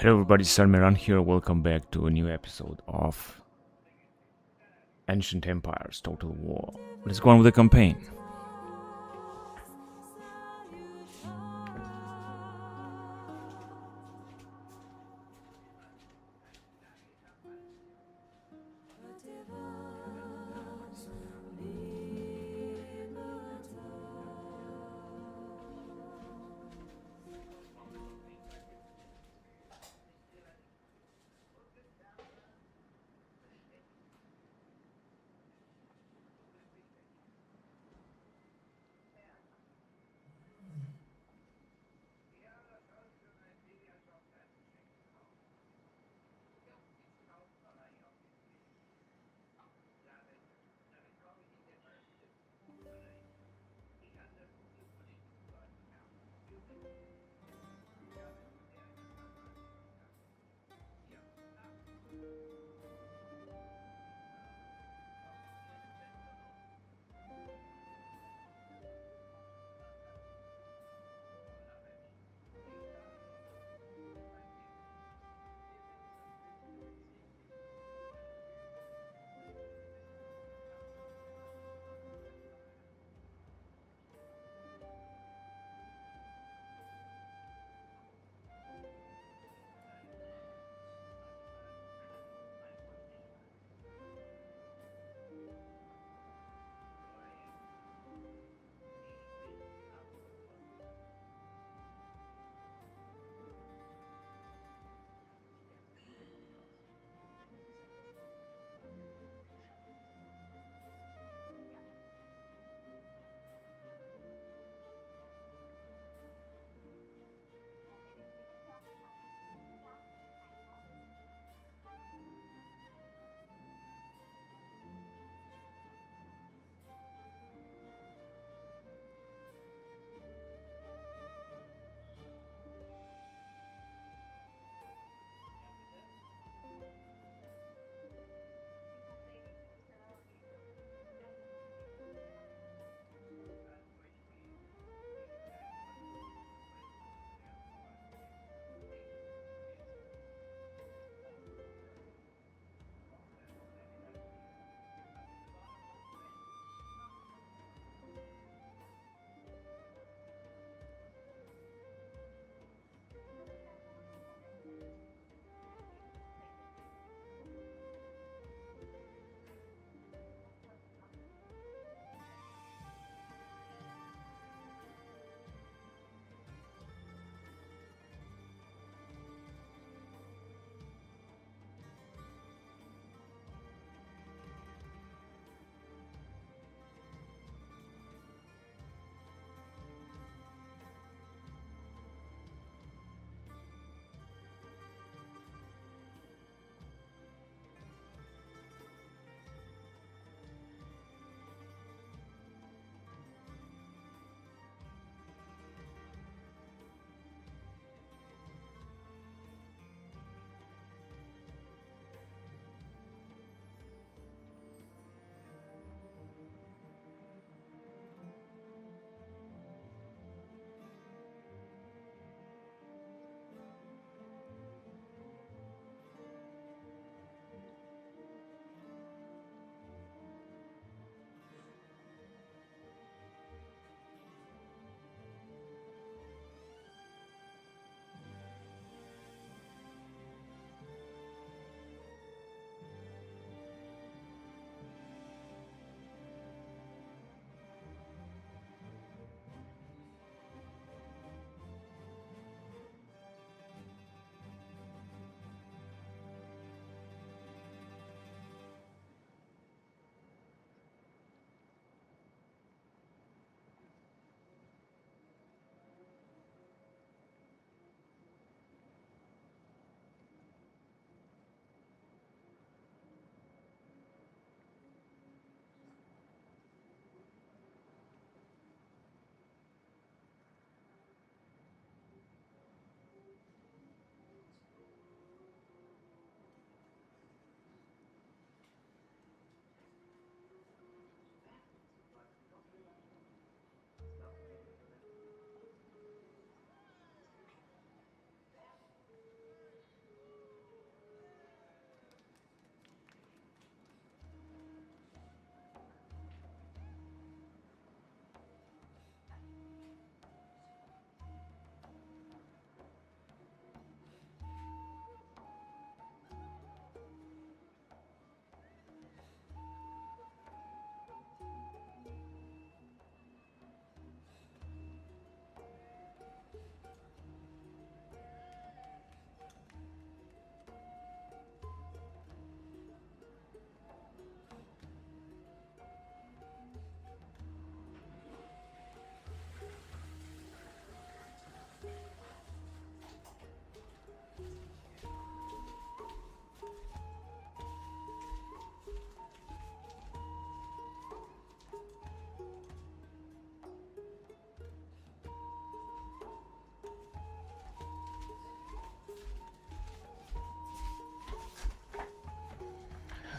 Hello everybody, Salmeran here. Welcome back to a new episode of Ancient Empires Total War. Let's go on with the campaign.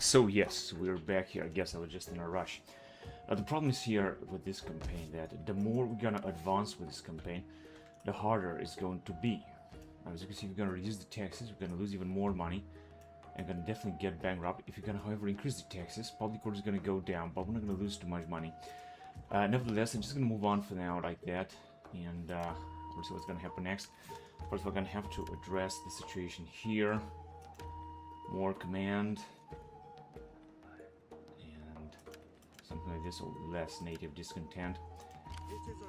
So yes, we're back here. I guess I was just in a rush. The problem is here with this campaign that the more we're gonna advance with this campaign, the harder it's going to be. As you can see, we're gonna reduce the taxes, we're gonna lose even more money, and gonna definitely get bankrupt. If you're gonna, however, increase the taxes, public order is gonna go down, but we're not gonna lose too much money. Nevertheless, I'm just gonna move on for now like that, and we'll see what's gonna happen next. First, we're gonna have to address the situation here. More command. Something like this, or less native discontent.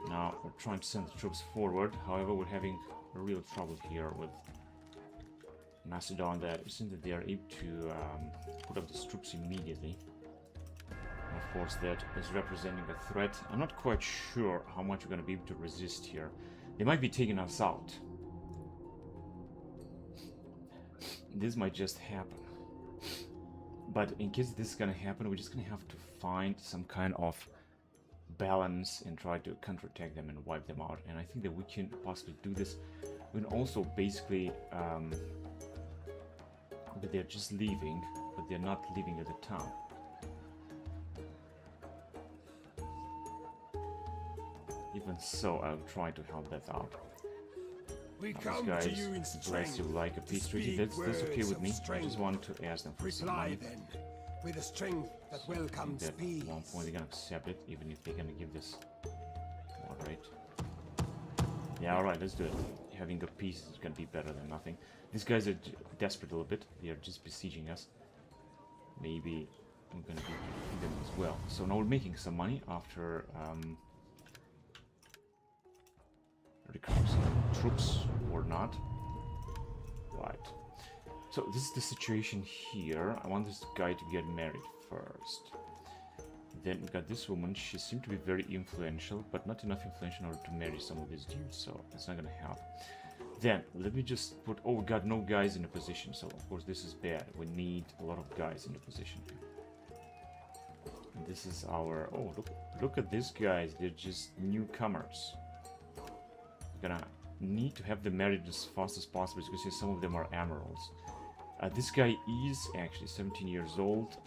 Now we're trying to send the troops forward, however we're having a real trouble here with Macedon, that it seems that they are able to put up these troops immediately. And of course that is representing a threat. I'm not quite sure how much we're going to be able to resist here. They might be taking us out. This might just happen. But in case this is gonna happen, we're just gonna have to find some kind of balance and try to counterattack them and wipe them out. And I think that we can possibly do this. We can also basically, but they're just leaving, but they're not leaving the town. Even so, I'll try to help that out. We These come guys to you in bless you like a peace treaty. That's okay with me. I just want to ask them for some Reply money. then, with a strength that welcomes At peace. one point they're gonna accept it, even if they're gonna give this moderate. Yeah, alright, let's do it. Having a peace is gonna be better than nothing. These guys are desperate a little bit. They are just besieging us. Maybe I'm gonna beat them as well. So now we're making some money after recruiting some troops or not. Right. So this is the situation here. I want this guy to get married first. Then we got this woman. She seemed to be very influential, but not enough influential in order to marry some of these dudes, so it's not gonna help. Then let me just put, oh, we got no guys in a position, so of course this is bad. We need a lot of guys in the position here. And this is our, oh, look at these guys. They're just newcomers. Gonna need to have them married as fast as possible, because you can see some of them are emeralds. This guy is actually 17 years old,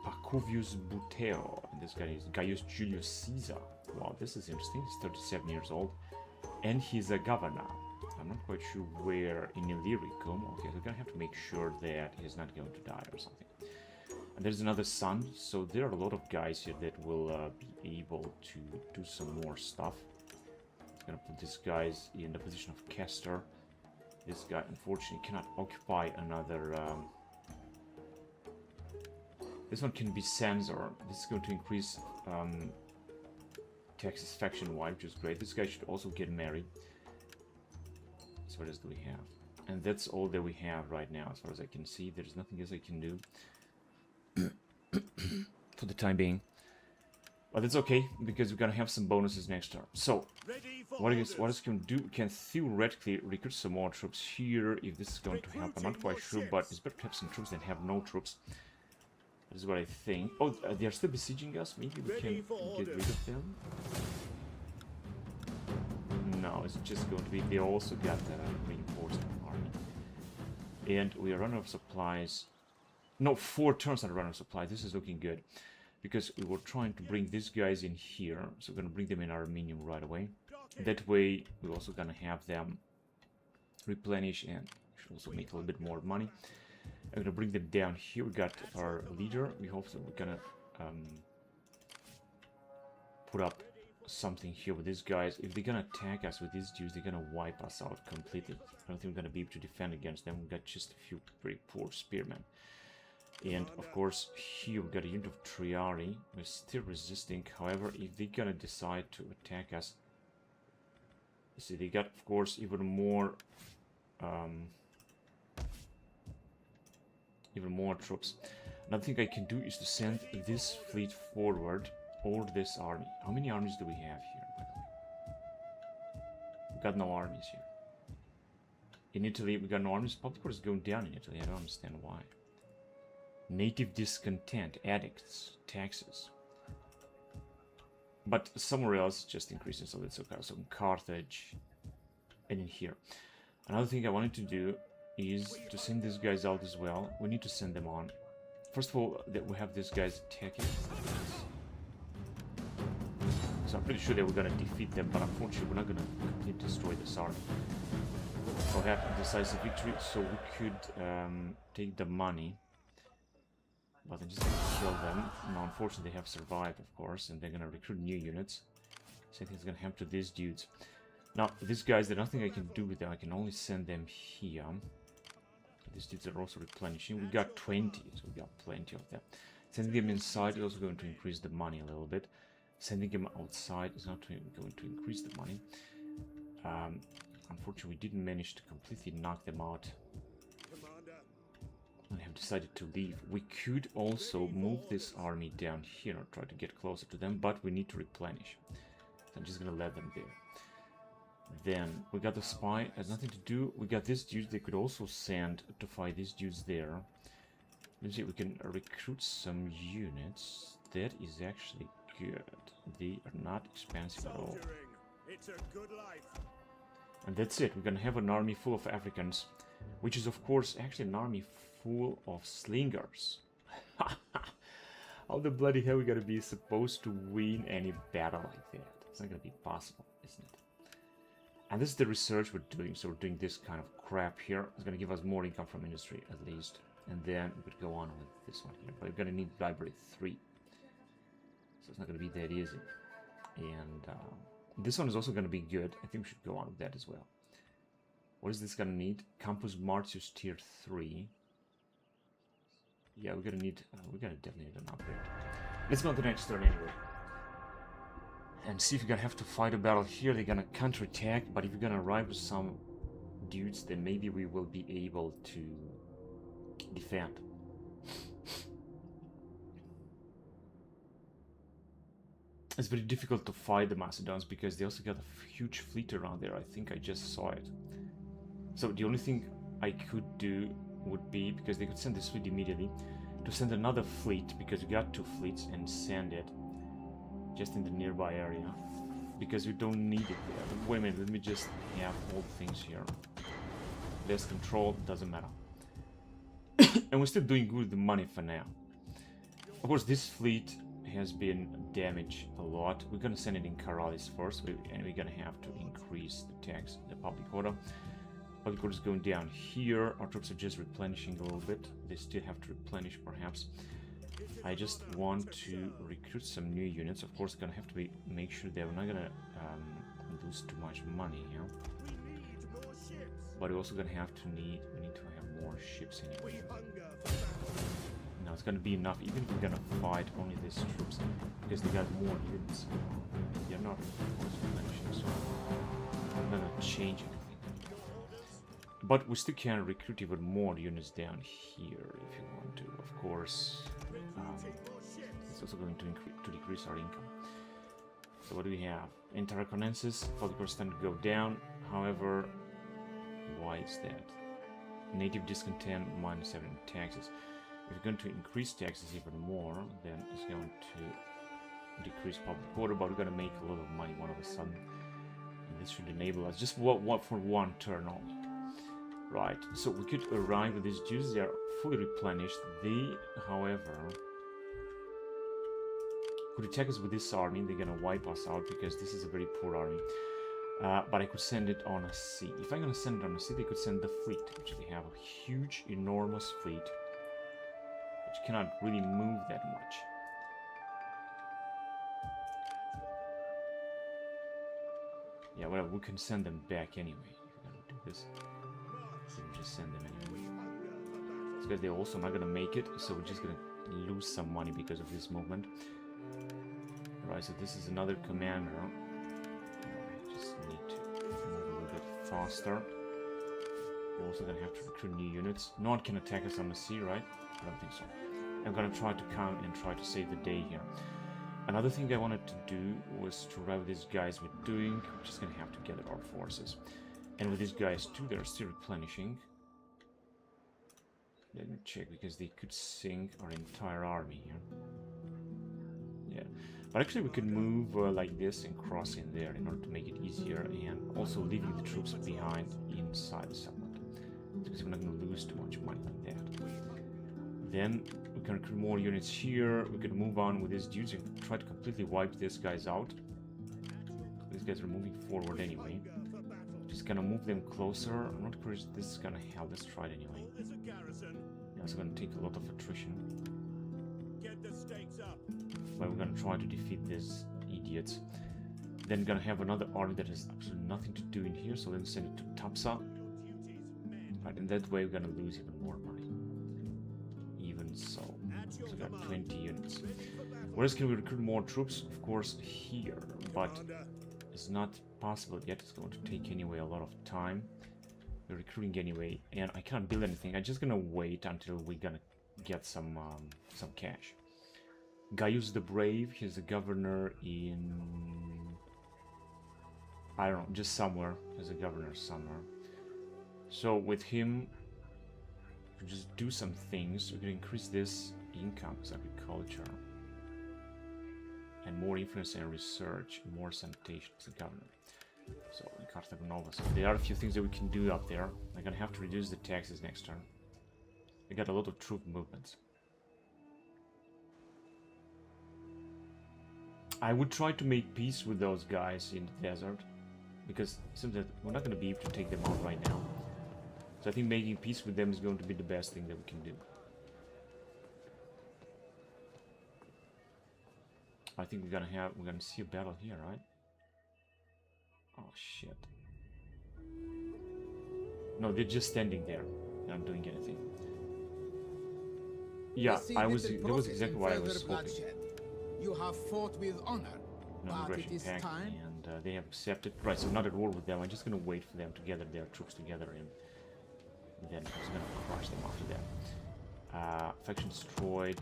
Pacuvius Buteo, and this guy is Gaius Julius Caesar. Wow, this is interesting. He's 37 years old, and he's a governor. I'm not quite sure where in Illyricum. Okay, so we're gonna have to make sure that he's not going to die or something. And there's another son, so there are a lot of guys here that will be able to do some more stuff. Gonna put these guys in the position of caster. This guy unfortunately cannot occupy another. This one can be censor. This is going to increase taxes faction-wide, which is great. This guy should also get married. So what else do we have? And that's all that we have right now, as far as I can see. There's nothing else I can do for the time being. But it's okay, because we're gonna have some bonuses next turn. So, what is going to do? We can theoretically recruit some more troops here, if this is going to happen. I'm not quite sure, but it's better to have some troops than have no troops. That is what I think. Oh, they are still besieging us? Maybe we can get rid of them? No, it's just going to be... They also got a reinforcement army. And we are running out of supplies. No, 4 turns on a run out of supplies. This is looking good. Because we were trying to bring these guys in here, so we're gonna bring them in Armenium right away. That way, we're also gonna have them replenish and should also make a little bit more money. I'm gonna bring them down here. We got our leader. We hope that we're gonna put up something here with these guys. If they're gonna attack us with these dudes, they're gonna wipe us out completely. I don't think we're gonna be able to defend against them. We've got just a few pretty poor spearmen. And of course, here we got a unit of Triari. We're still resisting. However, if they're gonna decide to attack us, you see, they got, of course, even more troops. Another thing I can do is to send this fleet forward, or this army. How many armies do we have here, by the way? We got no armies here. In Italy, we got no armies. Public order is going down in Italy. I don't understand why. Native discontent, addicts, taxes. But somewhere else, just increasing, so it's okay. So in Carthage, and in here. Another thing I wanted to do is to send these guys out as well. We need to send them on. First of all, that we have these guys attacking. So I'm pretty sure that we're gonna defeat them, but unfortunately we're not gonna completely destroy this army. We'll have a decisive victory, so we could take the money. But I'm just gonna kill them. Now unfortunately they have survived, of course, and they're gonna recruit new units. Same thing's gonna happen to these dudes. Now, these guys, there's nothing I can do with them. I can only send them here. These dudes are also replenishing. We got 20, so we got plenty of them. Sending them inside is also going to increase the money a little bit. Sending them outside is not going to increase the money. Unfortunately, we didn't manage to completely knock them out. And have decided to leave. We could also move this army down here and try to get closer to them, but we need to replenish. So I'm just gonna let them there. Then we got the spy, has nothing to do. We got this dude, they could also send to fight these dudes there. Let's see, we can recruit some units. That is actually good. They are not expensive at all. It's a good life. And that's it, we're gonna have an army full of Africans, which is of course actually an army full of slingers. How the bloody hell we gotta be supposed to win any battle like that? It's not gonna be possible, isn't it? And this is the research we're doing, so we're doing this kind of crap here. It's gonna give us more income from industry, at least. And then we could go on with this one here. But we're gonna need library 3. So it's not gonna be that easy. And this one is also gonna be good. I think we should go on with that as well. What is this gonna need? Campus Martius tier 3. Yeah, we're gonna definitely need an upgrade. Let's go on to the next turn anyway. And see if you're gonna have to fight a battle here. They're gonna counterattack, but if you're gonna arrive with some dudes, then maybe we will be able to defend. It's very difficult to fight the Macedons because they also got a huge fleet around there. I think I just saw it. So the only thing I could do would be, because they could send this fleet immediately, to send another fleet, because we got 2 fleets, and send it just in the nearby area, because we don't need it there. Wait a minute, let me just have all things here. Less control, doesn't matter. And we're still doing good with the money for now. Of course, this fleet has been damaged a lot. We're gonna send it in Karalis first, and we're gonna have to increase the tax, the public order. Public order is going down here. Our troops are just replenishing a little bit. They still have to replenish, perhaps. I just want to recruit some new units. Of course, gonna have to make sure that we're not gonna lose too much money, you know. But we're also gonna have to we need to have more ships anyway. Now it's gonna be enough, even if we're gonna fight only these troops, because they got more units. They're not replenishing, so I'm not gonna change anything. But we still can recruit even more units down here if you want to. Of course, it's also going to decrease our income. So what do we have? In Tarraconensis, public orders tend to go down. However, why is that? Native discontent, -7 taxes. If you're going to increase taxes even more, then it's going to decrease public order, but we're going to make a lot of money all of a sudden. And this should enable us just what for one turn only. Right, so we could arrive with these Jews. They are fully replenished. They, however, could attack us with this army. They're gonna wipe us out because this is a very poor army. But I could send it on a sea. If I'm gonna send it on a sea, they could send the fleet, which they have a huge, enormous fleet, which cannot really move that much. Yeah, well, we can send them back anyway. If we're gonna do this. Just send them anyway. It's because they're also not gonna make it, so we're just gonna lose some money because of this movement. Alright, so this is another commander. I just need to move a little bit faster. We're also gonna have to recruit new units. No one can attack us on the sea, right? I don't think so. I'm gonna try to come and try to save the day here. Another thing I wanted to do was to arrive with these guys we're doing. We're just gonna have to gather our forces. And with these guys too, they're still replenishing. Let me check, because they could sink our entire army here. Yeah, but actually we could move like this and cross in there in order to make it easier, and also leaving the troops behind inside the settlement, because we're not going to lose too much money like that. Then we can recruit more units here. We can move on with these dudes and try to completely wipe these guys out. These guys are moving forward anyway. Just gonna move them closer. I'm not sure if this is gonna help. Let's try it anyway. Yeah, it's gonna take a lot of attrition. Get the stakes up. But we're gonna try to defeat these idiots. Then gonna have another army that has absolutely nothing to do in here, so then send it to Tapsa. Right, and that way we're gonna lose even more money. Even so. So we got 20 units. Where else can we recruit more troops? Of course here, but it's not possible yet. It's going to take anyway a lot of time. We're recruiting anyway, and I can't build anything. I'm just gonna wait until we're gonna get some cash. Gaius the Brave, he's the governor in... I don't know, just somewhere. He's a governor somewhere. So with him, we just do some things. We can increase this income, as agriculture. And more influence and research, more sanitation as a governor. So in Carthago Nova. So there are a few things that we can do up there. I'm gonna have to reduce the taxes next turn. We got a lot of troop movements. I would try to make peace with those guys in the desert, because it seems that we're not going to be able to take them out right now. So I think making peace with them is going to be the best thing that we can do. I think we're gonna see a battle here, right? Oh shit. No, they're just standing there. They're not doing anything. Yeah, that was exactly what I was hoping. You have fought with honor, but it is pact, time. and they have accepted. Right, so I'm not at war with them. I'm just gonna wait for them to gather their troops together, and then I'm just gonna crush them after that. Faction destroyed,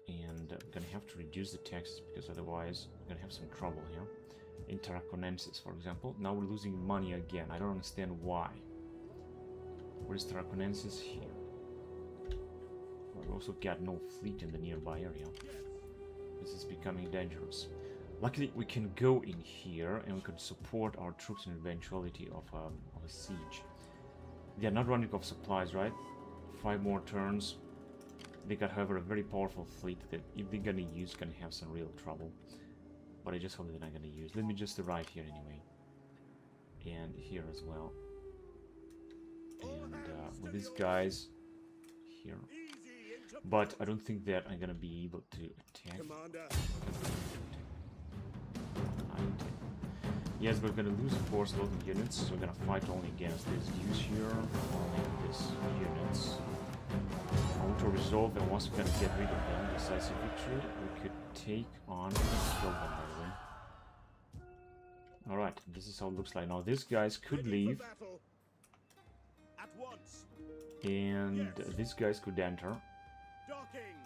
and I'm gonna have to reduce the taxes because otherwise I'm gonna have some trouble here. In Tarraconensis, for example. Now we're losing money again. I don't understand why. Where's Tarraconensis? Here. Well, we also got no fleet in the nearby area. This is becoming dangerous. Luckily, we can go in here and we can support our troops in eventuality of a siege. They are not running out of supplies, right? 5 more turns. They got, however, a very powerful fleet that if they're gonna use, gonna have some real trouble. But I just hope they're not gonna use. Let me just arrive here anyway, and here as well. And with these guys here. But I don't think that I'm gonna be able to attack. Yes, we're gonna lose, of course, a lot of units, so we're gonna fight only against these dudes here, only these units. I want to resolve, and once we're gonna get rid of them, decisive victory, we could take on and kill them, by the way. Alright, this is how it looks like. Now, these guys could leave, and these guys could enter.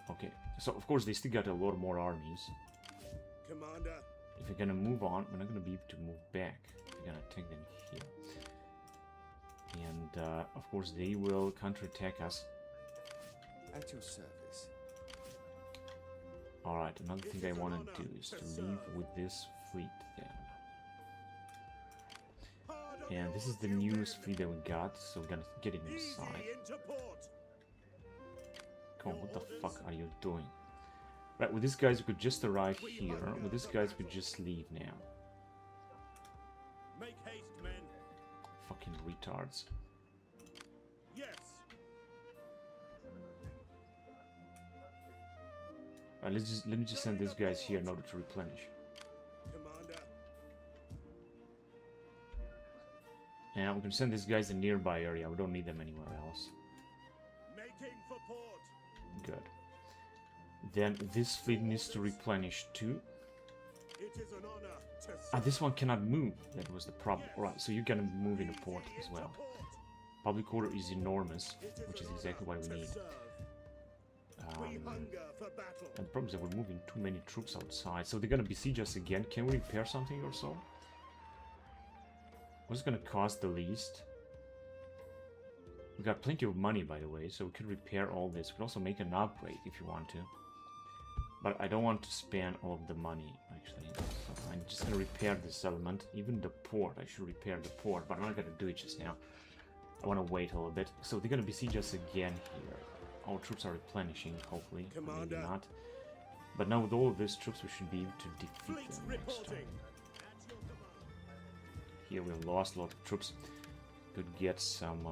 Okay, so of course they still got a lot more armies. Commander. If we're gonna move on, we're not gonna be able to move back. We're gonna take them here. And of course they will counterattack us. At your service. Alright, another thing I want to do is to leave with this fleet then. And this is the newest fleet that we got, so we're gonna get it inside. Come on, what the fuck are you doing? Right, with these guys we could just arrive here. With these guys we could just leave now. Make haste, men. Fucking retards. Yes. Right, let me just send these guys here in order to replenish. Commander. And we can send these guys in nearby area. We don't need them anywhere else. Making for port. Good. Then this fleet needs to replenish too. It is an honor to This one cannot move. That was the problem. Alright, so you're gonna move in a port as well. Public order is enormous, which is exactly what we need. And the problem is that we're moving too many troops outside, so they're gonna besiege us again. Can we repair something or so? What's gonna cost the least? We got plenty of money, by the way, so we could repair all this. We can also make an upgrade if you want to. But I don't want to spend all of the money, actually. So I'm just gonna repair the settlement. Even the port, I should repair the port, but I'm not gonna do it just now. I wanna wait a little bit. So they're gonna besiege us again here. our troops are replenishing, hopefully, or maybe Commander. not. But now with all of these troops, we should be able to defeat Fleets them next time. reporting. At your command. Here we lost a lot of troops. Could get some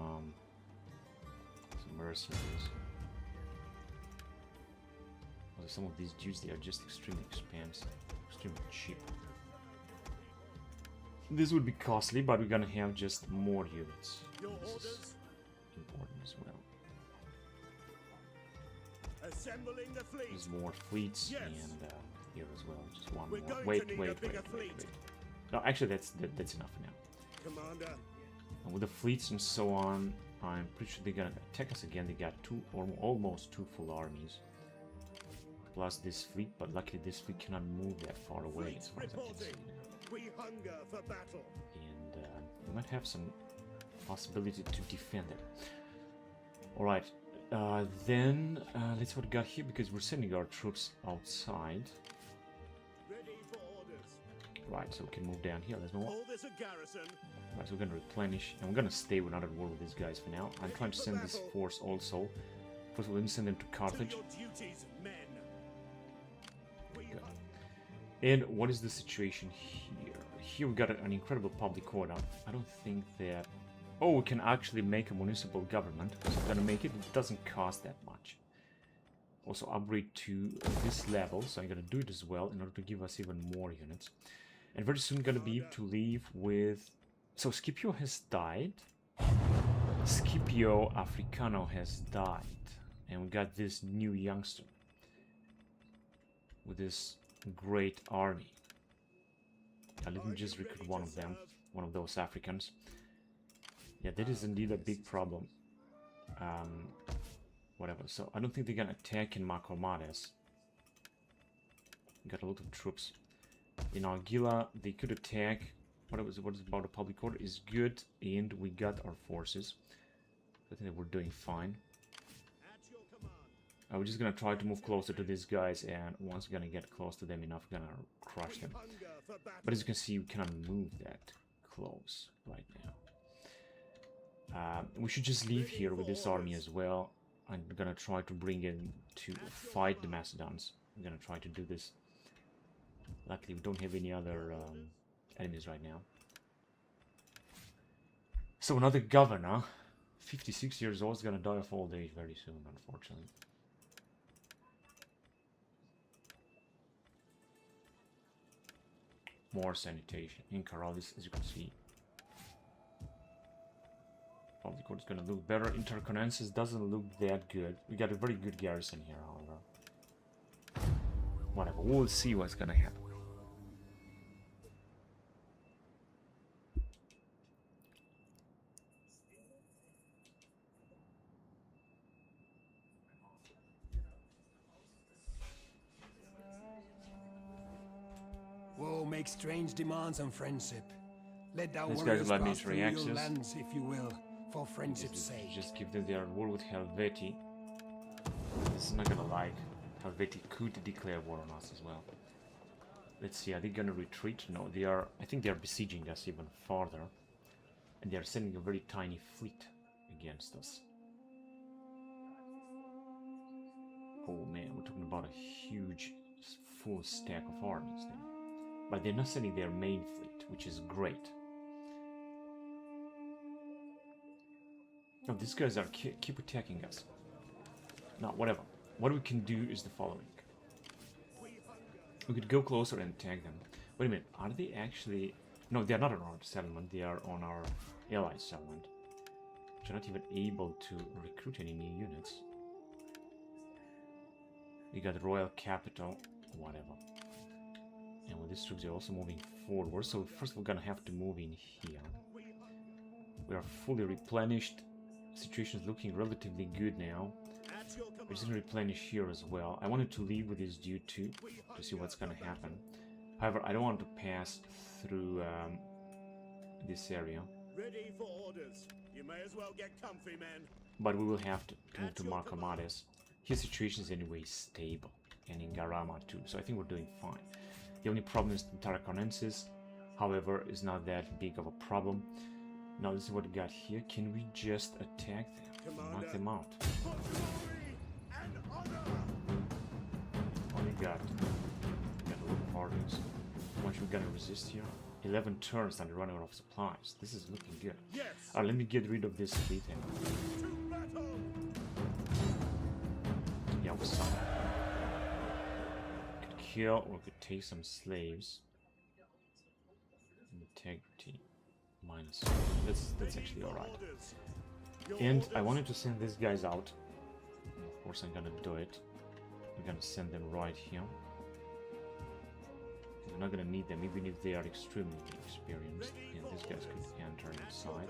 mercenaries. Although some of these dudes, they are just extremely expensive, extremely cheap. This would be costly, but we're gonna have just more units. Your This is orders. important as well. Assembling the fleet. There's more fleets Yes. and here as well. Just one We're more. going Wait, to need wait, a wait, bigger wait, fleet. wait. No, actually, that's enough for now. Commander. And with the fleets and so on, I'm pretty sure they're gonna attack us again. They got two or almost two full armies. Plus this fleet, but luckily this fleet cannot move that far away Fleets as far as I can see reporting. now. We hunger for battle. And we might have some possibility to defend it. Alright, then let's see what we got here, because we're sending our troops outside. Ready for orders. Right, so we can move down here. Let's move on. Hold this a garrison. Right, so we're gonna replenish, and we're gonna stay with another war with these guys for now. I'm trying to send this force also. First of all, let me send them to To Carthage. your duties, men. We Good. hunger. And what is the situation here? Here we got an incredible public order. I don't think that... Oh, we can actually make a municipal government. So we're gonna make it. It doesn't cost that much. Also upgrade to this level, so I'm gonna do it as well in order to give us even more units. And very soon gonna be able to leave with... So Scipio has died. Scipio Africano has died. And we got this new youngster with this great army. Now, let me just recruit one of them, one of those Africans. Yeah, that is indeed a big problem. Whatever, so I don't think they're gonna attack in Marcomares. Got a lot of troops. In Argila, they could attack. What is about the public order is good, and we got our forces. I think that we're doing fine. At your command. We're just gonna try to move closer to these guys, and once we're gonna get close to them enough, we're gonna crush them. Hunger for battle. But as you can see, we cannot move that close right now. We should just leave here with this army as well. I'm gonna try to bring in to fight the Macedons. I'm gonna try to do this. Luckily, we don't have any other enemies right now. So another governor, 56 years old, is gonna die of old age very soon, unfortunately. More sanitation in Karalis, as you can see. Public order is gonna look better. Interconensis doesn't look that good. We got a very good garrison here, however. Whatever, we'll see what's gonna happen. Woe makes strange demands on friendship. Let thou These guys warriors like pass through military your access. lands, if you will, for friendship's sake. Just give them their war with Helveti. This is not gonna like. Helveti could declare war on us as well. Let's see, are they gonna retreat? No, they are. I think they are besieging us even farther. And they are sending a very tiny fleet against us. Oh man, we're talking about a huge full stack of armies then. But they're not sending their main fleet, which is great. No, these guys are keep attacking us. Now, whatever. What we can do is the following. We could go closer and attack them. Wait a minute, are they actually... No, they are not on our settlement, they are on our allied settlement. Which are not even able to recruit any new units. We got royal capital, whatever. And with these troops, they're also moving forward. So first we're gonna have to move in here. We are fully replenished. Situation is looking relatively good now. At your We're just command. gonna replenish here as well. I wanted to leave with this dude too, to see what's gonna happen. However, I don't want to pass through this area. Ready for orders. You may as well get comfy, men. But we will have to move to Marcomares. His situation is anyway stable. And in Garama too, so I think we're doing fine. The only problem is the Tarraconensis, however, is not that big of a problem. Now this is what we got here. Can we just attack them? Knock them out. For glory! Oh, you got a lot of armies. How much we gonna resist here? 11 turns and running out of supplies. This is looking good. Yes. Let me get rid of this fleet and yeah, we saw that. Could kill or could take some slaves. Integrity minus. That's actually alright. And I wanted to send these guys out. Of course, I'm gonna do it. I'm gonna send them right here. We're not gonna need them, even if they are extremely experienced. And these guys could enter inside.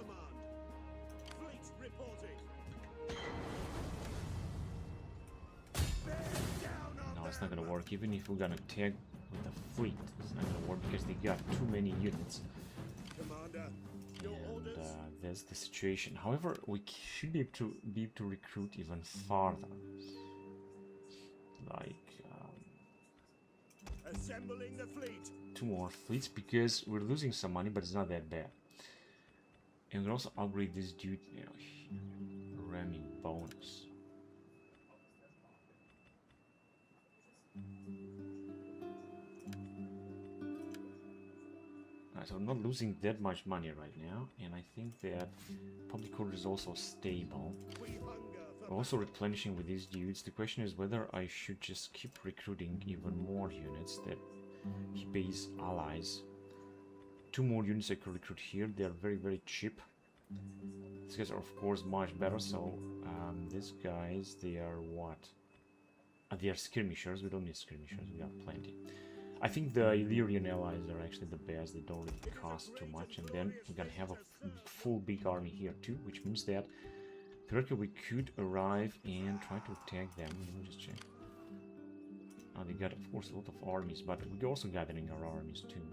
No, it's not gonna work. Even if we're gonna tag with the fleet, it's not gonna work because they got too many units. And that's the situation. However, we should be able to recruit even farther. Like assembling the fleet. 2 more fleets because we're losing some money, but it's not that bad. And we can also upgrade this dude, you know, ramming bonus. Alright, so I'm not losing that much money right now, and I think that public order is also stable. We're also replenishing with these dudes. The question is whether I should just keep recruiting even more units that he pays allies. 2 more units I could recruit here. They are very, very cheap. These guys are of course much better. So these guys, they are what? They are skirmishers. We don't need skirmishers. We have plenty. I think the Illyrian allies are actually the best. They don't really cost too much. And then we're gonna have a full big army here too, which means that theoretically we could arrive and try to attack them. Let me just check. Oh, they got of course a lot of armies, but we're also gathering our armies too.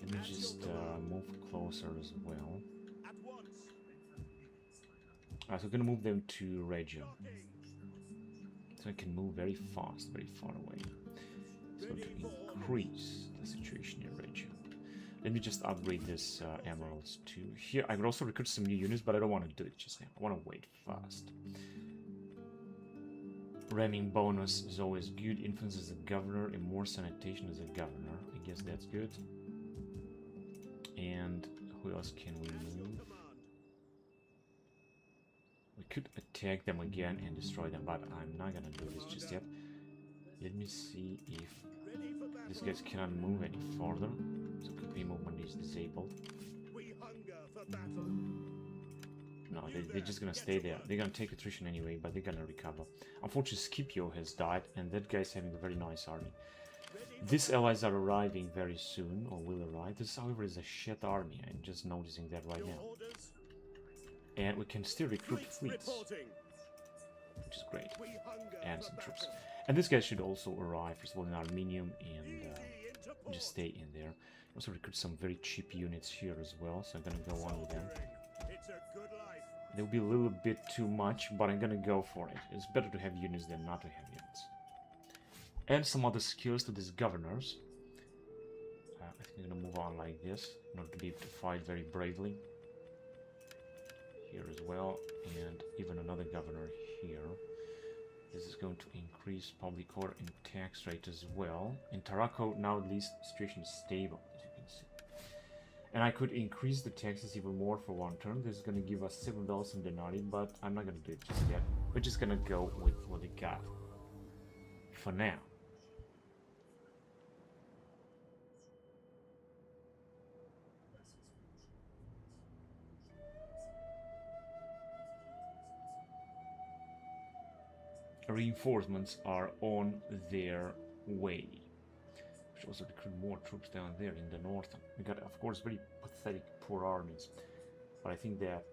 Let me just move closer as well. So we're gonna move them to Reggio. So I can move very fast, very far away. So to increase the situation in Reggio. Let me just upgrade this emeralds to here. I could also recruit some new units, but I don't want to do it just now. I want to wait fast. Ramming bonus is always good. Influence as a governor and more sanitation as a governor. I guess that's good. And who else can we move? We could attack them again and destroy them, but I'm not gonna do this just yet. Let me see if these guys cannot move any further. So campaign movement is disabled. No, they're just gonna stay there. They're gonna take attrition anyway, but they're gonna recover. Unfortunately, Scipio has died, and that guy's having a very nice army. These allies are arriving very soon, or will arrive. This, however, is a shit army. I'm just noticing that right now. And we can still recruit fleets, which is great. And some troops. And this guy should also arrive, first of all, in Armenium, and just stay in there. Also recruit some very cheap units here as well, so I'm gonna go on with them. They'll be a little bit too much, but I'm gonna go for it. It's better to have units than not to have units. And some other skills to these governors. I think I'm gonna move on like this, in order to be able to fight very bravely. Here as well, and even another governor here. This is going to increase public order and tax rate as well. In Tarraco, now at least the situation is stable, as you can see. And I could increase the taxes even more for 1 turn. This is going to give us 7,000 denarii, but I'm not going to do it just yet. We're just going to go with what we got for now. Reinforcements are on their way. We should also recruit more troops down there in the north. We got, of course, very pathetic, poor armies. But I think that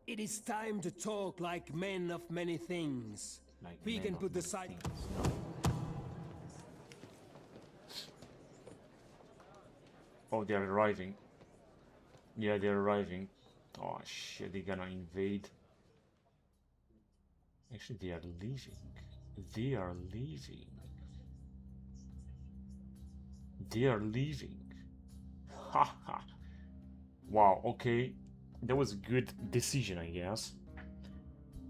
it is time to talk like men of many things. like We men can of put the many side. things. Oh, they're arriving. Yeah, they're arriving. Oh shit, they're gonna invade. Actually, they are leaving. They are leaving. They are leaving. Ha ha. Wow, okay. That was a good decision, I guess.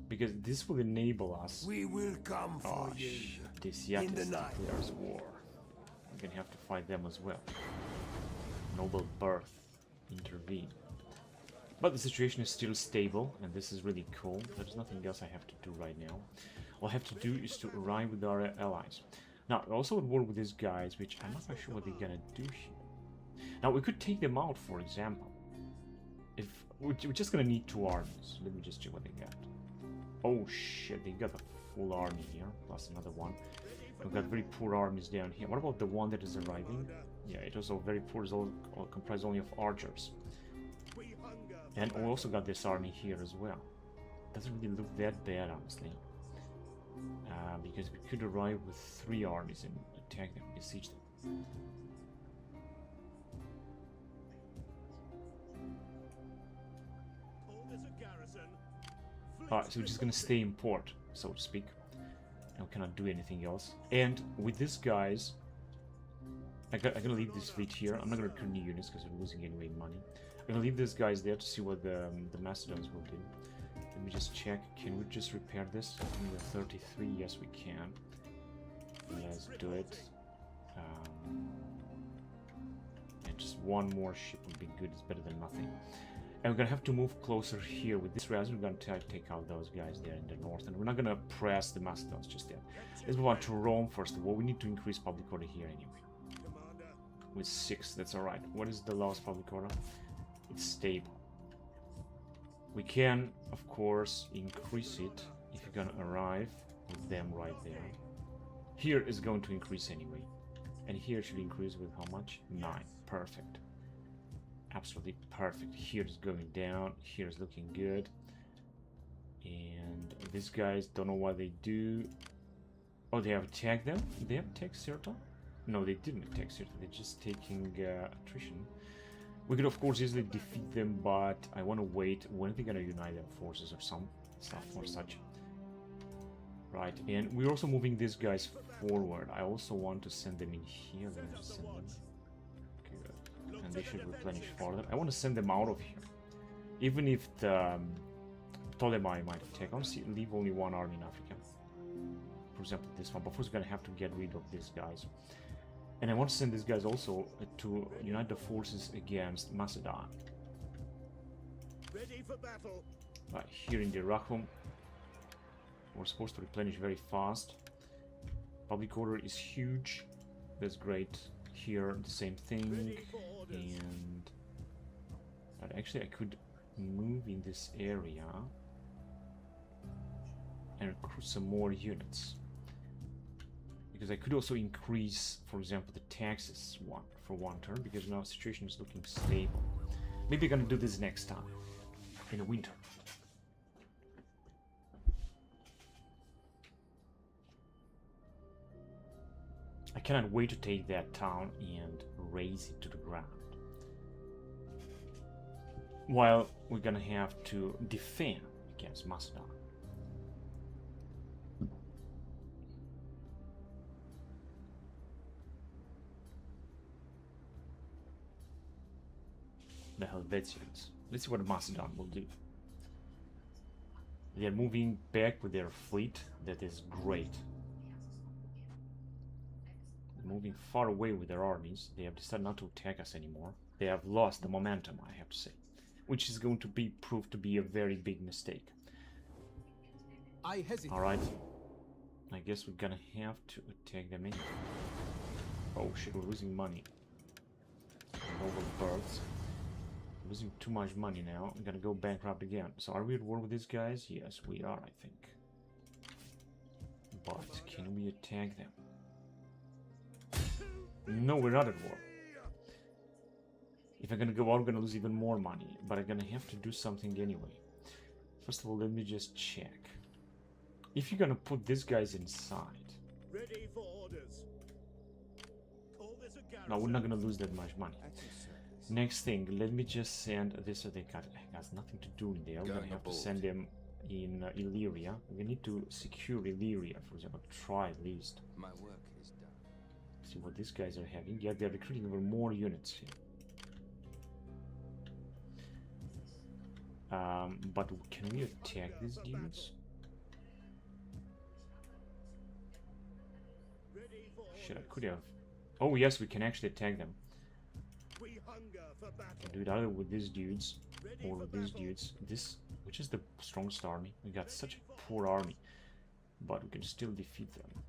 Because this will enable us... We will come for Oh, you. shit. This In the Yatis night. declares war. We're gonna have to fight them as well. Noble Birth. Intervene. But the situation is still stable, and this is really cool. There's nothing else I have to do right now. All I have to do is to arrive with our allies. Now, we're also at war with these guys, which I'm not quite sure what they're gonna do here. Now, we could take them out, for example. If we're just gonna need 2 armies. Let me just check what they got. Oh shit, they got a full army here, plus another one. We've got very poor armies down here. What about the one that is arriving? Yeah, it was all very poor. It's all comprised only of archers. And we also got this army here as well. Doesn't really look that bad, honestly. Because we could arrive with 3 armies and attack them, besiege them. Alright, so we're just gonna stay in port, so to speak. And we cannot do anything else. And with these guys, I'm gonna leave this fleet here. I'm not gonna recruit new units because we're losing anyway money. I'm gonna leave these guys there to see what the Macedons will do. Let me just check. Can we just repair this? We're 33. Yes, we can. Let's do it. And just one more ship would be good. It's better than nothing. And we're gonna have to move closer here with this res. We're gonna take out those guys there in the north, and we're not gonna press the Macedons just yet. Let's move on to Rome first of all. We need to increase public order here anyway. With 6, that's alright. What is the lowest public order? It's stable. We can, of course, increase it if you're gonna arrive with them right there. Here is going to increase anyway. And here should increase with how much? 9. Perfect. Absolutely perfect. Here is going down. Here is looking good. And these guys don't know what they do. Oh, they have attacked them? They have attacked Cirta? No, they didn't attack Cirta. They're just taking attrition. We could, of course, easily defeat them, but I want to wait. When are they going to unite their forces or some stuff or such? Right, and we're also moving these guys forward. I also want to send them in here. Let me just send them. Good. And they should replenish further. I want to send them out of here. Even if the Ptolemy might attack. I want to leave only 1 army in Africa. For example, this one. But first, we're going to have to get rid of these guys. And I want to send these guys also to unite the forces against Macedon. Ready for battle. Right, here in the Rachum, we're supposed to replenish very fast. Public order is huge. That's great. Here, the same thing. And but actually, I could move in this area and recruit some more units. Because I could also increase, for example, the taxes for one turn, because now the situation is looking stable. Maybe I'm gonna do this next time, in the winter. I cannot wait to take that town and raze it to the ground. While we're gonna have to defend against Macedon. The Helvetians. Let's see what Macedon will do. They are moving back with their fleet. That is great. They're moving far away with their armies. They have decided not to attack us anymore. They have lost the momentum, I have to say, which is going to be proved to be a very big mistake. I hesitate. All right. I guess we're gonna have to attack them anyway. Oh shit, we're losing money. Noble births. Losing too much money now. I'm gonna go bankrupt again. So are we at war with these guys? Yes, we are, I think. But can we attack them? No, we're not at war. If I'm gonna go out, I'm gonna lose even more money. But I'm gonna have to do something anyway. First of all, let me just check. If you're gonna put these guys inside... Ready for orders. Call this a garrison. No, we're not gonna lose that much money. Next thing, let me just send this. They got nothing to do in there. We're gonna have to send them in Illyria. We need to secure Illyria, for example. Try at least. My work is done. See what these guys are having. Yeah, they're recruiting over more units here. But can we attack these dudes? Shit, I could have. Oh yes, we can actually attack them. We hunger for battle. Can do it either with these dudes or with these dudes. This, which is the strongest army? We got such a poor army, but we can still defeat them.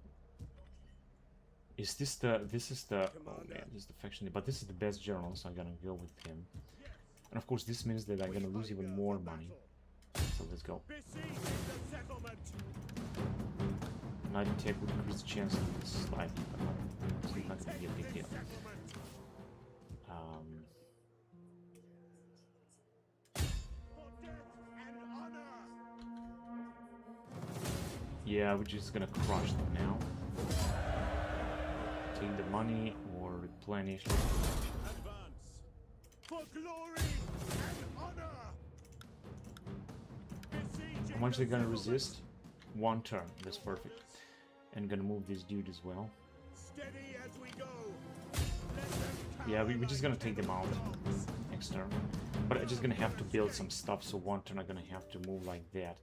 Is this the? This is the. Oh man, this is the faction. But this is the best general, so I'm gonna go with him. And of course, this means that I'm gonna lose even more money. So let's go. Night attack would increase the chance slightly, but it's not gonna be a big deal. Yeah, we're just gonna crush them now. Take the money or replenish. Advance for glory and honor. How much they're gonna resist? 1 turn. That's perfect. And gonna move this dude as well. Steady as we go. Yeah, we're just gonna take them out next turn. But I'm just gonna have to build some stuff, so 1 turn I'm gonna have to move like that.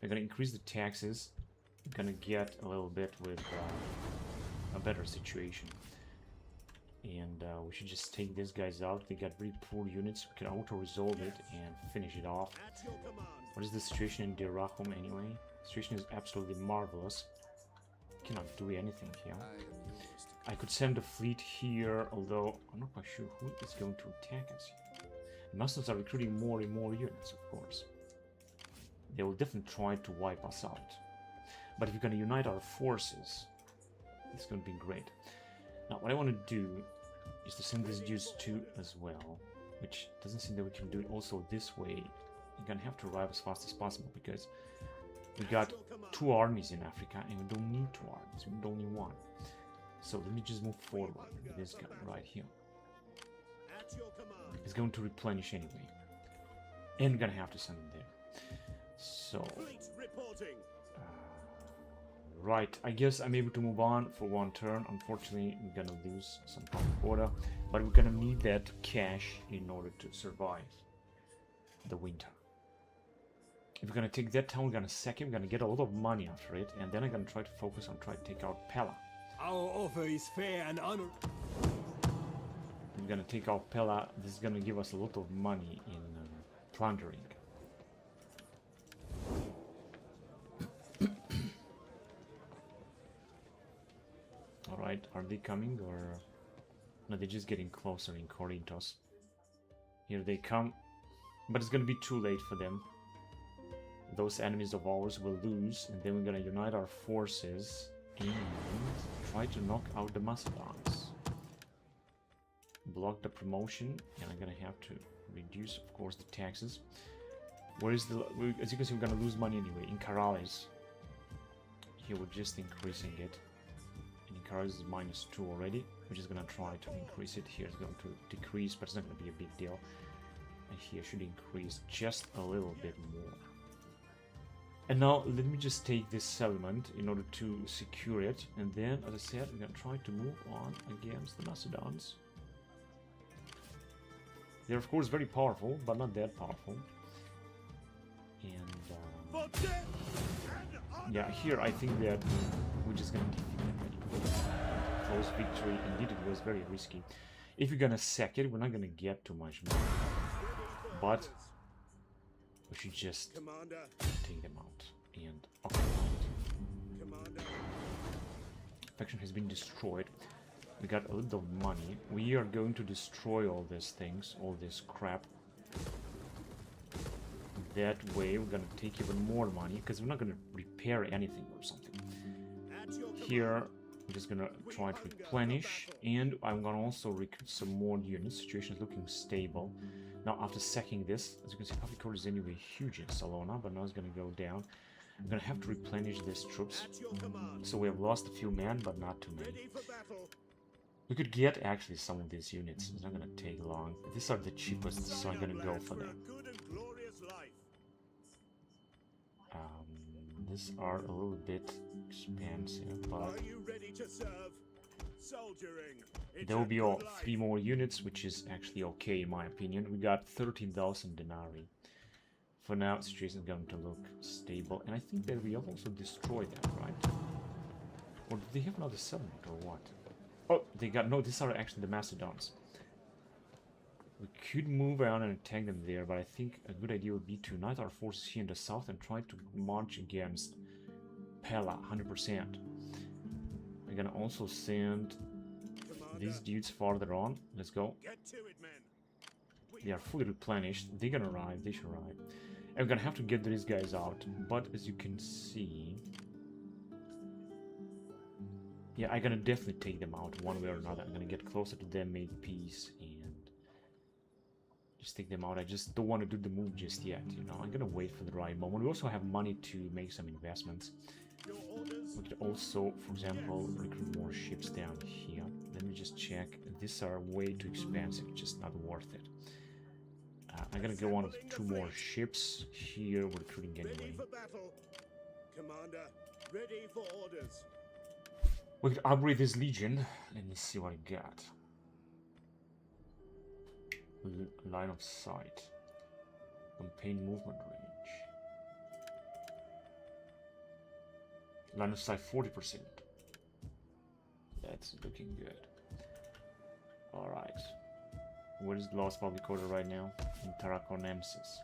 We're gonna increase the taxes. We're gonna get a little bit with a better situation. And we should just take these guys out. They got really poor units. We can auto-resolve it and finish it off. At your command. What is the situation in Dirahum anyway? The situation is absolutely marvelous. Cannot do anything here. I could send a fleet here, although I'm not quite sure who is going to attack us here. The Muslims are recruiting more and more units, of course. They will definitely try to wipe us out. But if we're going to unite our forces, it's going to be great. Now, what I want to do is to send these dudes to as well, which doesn't seem that we can do it also this way. We're going to have to arrive as fast as possible because we got 2 armies in Africa and we don't need 2 armies, we need only 1. So let me just move forward with this guy right here. At your command. It's going to replenish anyway. And we're going to have to send him there. So, Fleet reporting. right, I guess I'm able to move on for 1 turn. Unfortunately, we're gonna lose some public order, but we're gonna need that cash in order to survive the winter. If we're gonna take that town, we're gonna sack it, we're gonna get a lot of money after it, and then I'm gonna try to focus on trying to take out Pella. Our offer is fair and honor. We're gonna take out Pella. This is gonna give us a lot of money in plundering. Alright, are they coming or... No, they're just getting closer in Corinthos. Here they come. But it's gonna be too late for them. Those enemies of ours will lose, and then we're gonna unite our forces and try to knock out the Macedons. Block the promotion, and I'm gonna have to reduce, of course, the taxes. Where is the... As you can see, we're gonna lose money anyway. In Karales. Here we're just increasing it. And in Karales is -2 already. We're just gonna try to increase it. Here it's going to decrease, but it's not gonna be a big deal. And here should increase just a little bit more. And now let me just take this settlement in order to secure it. And then, as I said, we're gonna try to move on against the Macedons. They're of course very powerful, but not that powerful. And yeah, here I think that we're just gonna defeat them anyway. Close victory. Indeed, it was very risky. If we're gonna sack it, we're not gonna get too much money. But we should just take them out and occupy it. Faction has been destroyed. We got a little money. We are going to destroy all these things, all this crap. That way we're gonna take even more money, because we're not gonna repair anything or something. Here we're just gonna try to replenish, and I'm gonna also recruit some more units. Situation is looking stable. Now after sacking this, as you can see, public order is anyway huge in Salona, but now it's gonna go down. I'm gonna have to replenish these troops. So we have lost a few men, but not too many. We could get actually some of these units. It's not gonna take long. These are the cheapest, so I'm gonna go for them. These are a little bit expensive, but there will be all 3 more units, which is actually okay in my opinion. We got 13,000 denarii For now, situation is going to look stable, and I think that we have also destroyed them, right? Or do they have another settlement, or what? Oh, they got... No, these are actually the Macedons. We could move around and attack them there, but I think a good idea would be to unite our forces here in the south and try to march against Pella, 100%. I'm gonna also send these dudes farther on. Let's go. Get to it, men. They are fully replenished. They're gonna arrive. They should arrive. And we're gonna have to get these guys out. But as you can see... Yeah, I'm gonna definitely take them out one way or another. I'm gonna get closer to them, make peace, and just take them out. I just don't want to do the move just yet, you know. I'm gonna wait for the right moment. We also have money to make some investments. We could also, for example, recruit more ships down here. Let me just check. These are way too expensive, just not worth it. I'm gonna go on with 2 more ships. Here we're recruiting anyway. Ready for battle. Commander, ready for orders. We could upgrade this legion. Let me see what I got. Line of sight. Campaign movement range. Line of sight 40%. That's looking good. Alright. Where is the last public order right now? In Tarraconensis.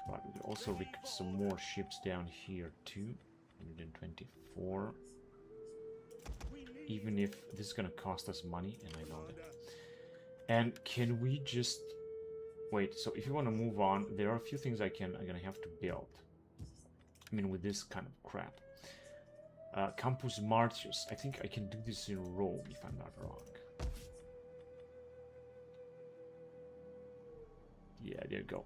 Right, we could also recruit some more ships down here too. 124. Even if this is gonna cost us money, and I know that. And can we just wait? So if you want to move on, there are a few things I'm gonna have to build. I mean, with this kind of crap. Campus Martius. I think I can do this in Rome, if I'm not wrong. Yeah, there you go.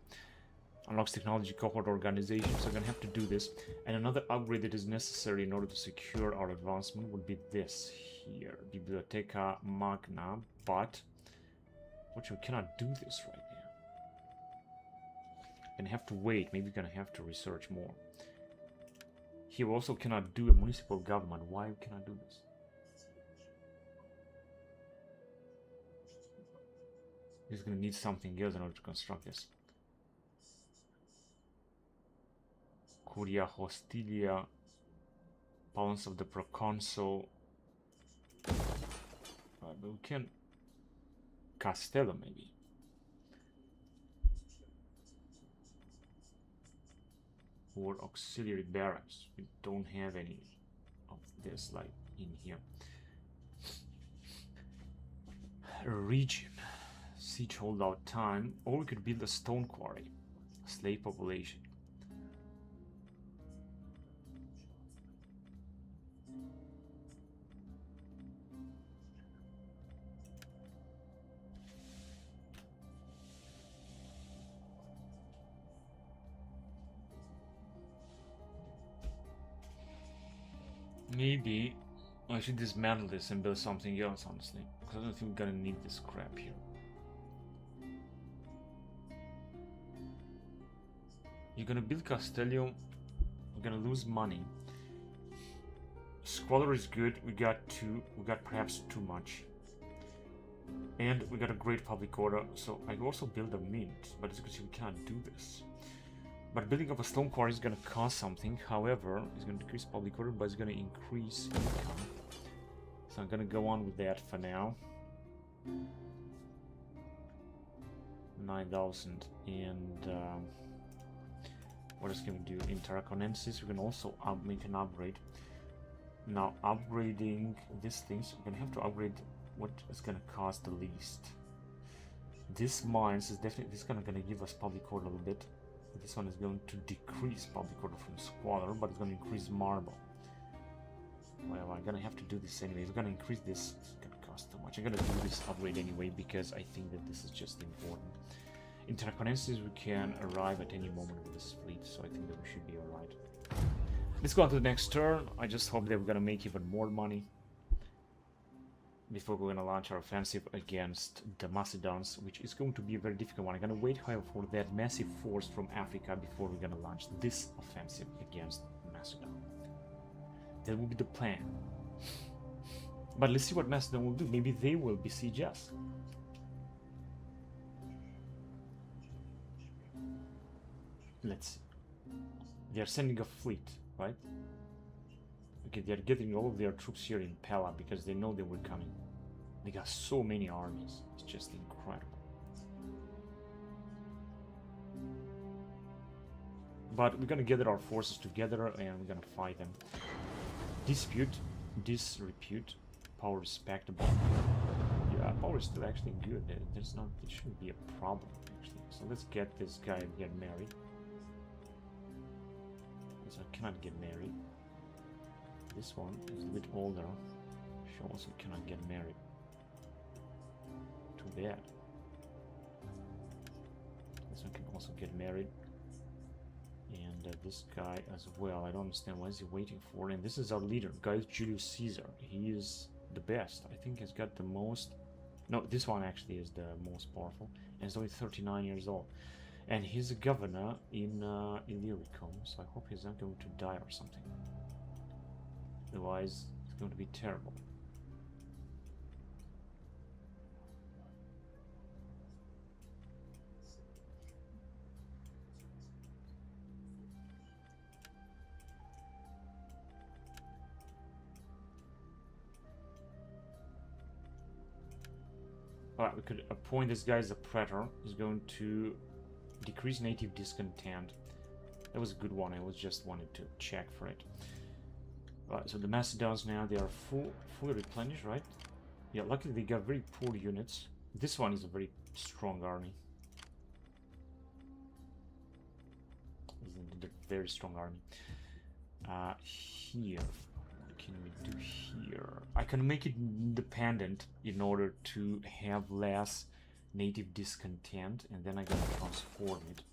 Unlocks technology cohort organization, so I'm gonna have to do this. And another upgrade that is necessary in order to secure our advancement would be this here, Biblioteca Magna, but which we cannot do this right now. Gonna have to wait, maybe we're gonna have to research more. Here we also cannot do a municipal government. Why we cannot do this? He's gonna need something else in order to construct this. Curia Hostilia, Balance of the Proconsul. But we can Castello maybe. Or auxiliary barracks. We don't have any of this like in here. Region. Siege holdout time. Or we could build a stone quarry. Slave population. Maybe I should dismantle this and build something else, honestly. Because I don't think we're gonna need this crap here. You're gonna build Castellium. We're gonna lose money. Squalor is good. We got perhaps too much. And we got a great public order. So I can also build a mint. But as you can see, we cannot do this. But building up a stone quarry is going to cost something. However, it's going to decrease public order, but it's going to increase income. So I'm going to go on with that for now. 9,000. And what else can we do? In Tarraconensis, we can also make an upgrade. Now, upgrading these things, we're going to have to upgrade what is going to cost the least. This mines is definitely, this is going to give us public order a little bit. This one is going to decrease public order from Squalor, but it's going to increase marble. Well, I'm going to have to do this anyway. If we're going to increase this, it's going to cost too much. I'm going to do this upgrade anyway, because I think that this is just important. In Tarraconensis, we can arrive at any moment with this fleet, so I think that we should be alright. Let's go on to the next turn. I just hope that we're going to make even more money before we're going to launch our offensive against the Macedons, which is going to be a very difficult one. I'm going to wait, however, for that massive force from Africa before we're going to launch this offensive against Macedon. That will be the plan. But let's see what Macedon will do. Maybe they will besiege us. Let's see. They are sending a fleet, right? Okay, they are getting all of their troops here in Pella because they know they were coming. They got so many armies. It's just incredible. But we're gonna gather our forces together and we're gonna fight them. Dispute, disrepute, power respectable. Yeah, power is still actually good. There shouldn't be a problem actually. So let's get this guy and get married. So I cannot get married. This one is a bit older. She also cannot get married. Too bad. This one can also get married. And this guy as well. I don't understand what is he waiting for. And this is our leader, Gaius Julius Caesar. He is the best. I think he's got the most. No, this one actually is the most powerful. And he's only 39 years old. And he's a governor in Illyricum. So I hope he's not going to die or something. Otherwise, it's going to be terrible. Alright, we could appoint this guy as a praetor. He's going to decrease native discontent. That was a good one. I was just wanted to check for it. Alright, so the Macedons now, they are fully replenished, right? Yeah, luckily they got very poor units. This one is a very strong army. It's a very strong army. Here, what can we do here? I can make it independent in order to have less native discontent, and then I gotta transform it.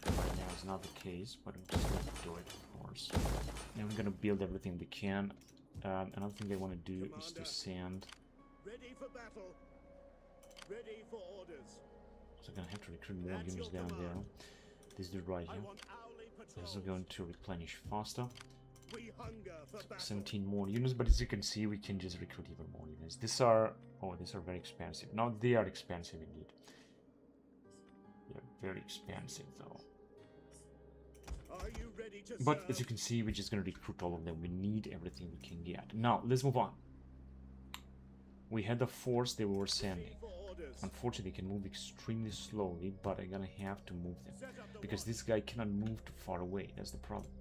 Right now it's not the case, but I'm just going to do it, of course. And I'm going to build everything we can. Another thing I want to do is to send... Ready for battle. Ready for orders. So I'm going to have to recruit more units down there. This dude right here. This is going to replenish faster. We hunger for battle. 17 more units, but as you can see, we can just recruit even more units. These are... Oh, these are very expensive. Now they are expensive indeed. They're very expensive though. Are you ready to But serve? as you can see, we're just going to recruit all of them. We need everything we can get. Now, let's move on. We had the force they were sending. Unfortunately, they can move extremely slowly, but I'm going to have to move them. Because this guy cannot move too far away. That's the problem.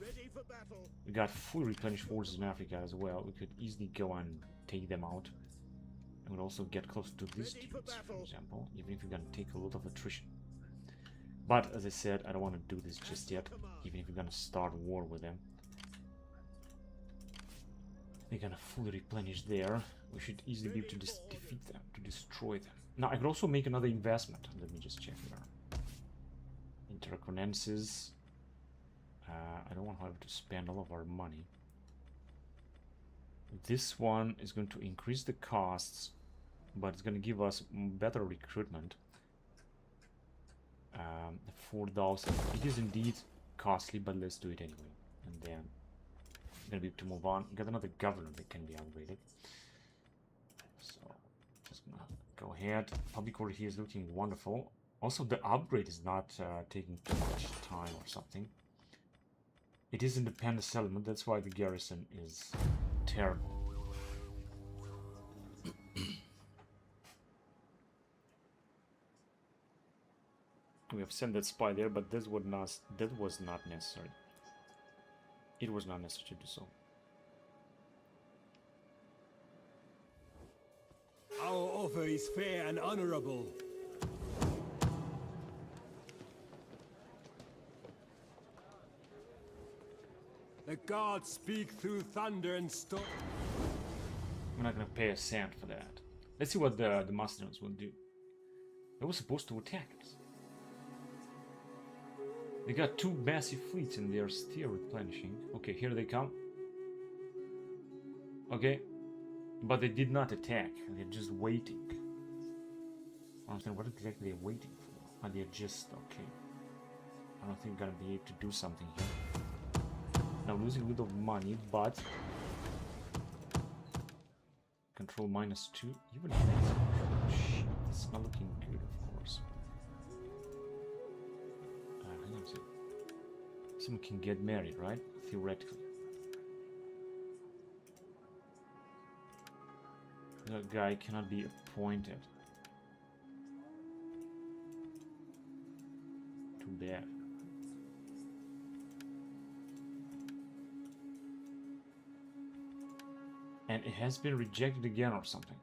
Ready for battle. We got fully replenished forces in Africa as well. We could easily go and take them out. And we'll also get close to these dudes, for example. Even if we're going to take a lot of attrition. But, as I said, I don't want to do this just yet, even if we're gonna start war with them. They're gonna fully replenish there. We should easily be able to defeat them, to destroy them. Now, I could also make another investment. Let me just check here. Interconenses. I don't want, however, to spend all of our money. This one is going to increase the costs, but it's going to give us better recruitment. 4,000. It is indeed costly, but let's do it anyway. And then we're gonna be able to move on. We got another governor that can be upgraded. So just gonna go ahead. Public order here is looking wonderful. Also, the upgrade is not taking too much time or something. It is independent settlement. That's why the garrison is terrible. We have sent that spy there, but that was not necessary. It was not necessary to do so. Our offer is fair and honorable. The gods speak through thunder and storm. We're not gonna pay a cent for that. Let's see what the Macedonians will do. They were supposed to attack us. They got two massive fleets and they are still replenishing. Okay, here they come. Okay. But they did not attack. They're just waiting. I don't understand what exactly they're waiting for. And they're just... okay. I don't think we're gonna be able to do something here. Now losing a little money, but... Control -2. Even less. Shit, it's not looking good, of course. This one can get married, right? Theoretically. That guy cannot be appointed. Too bad. And it has been rejected again or something.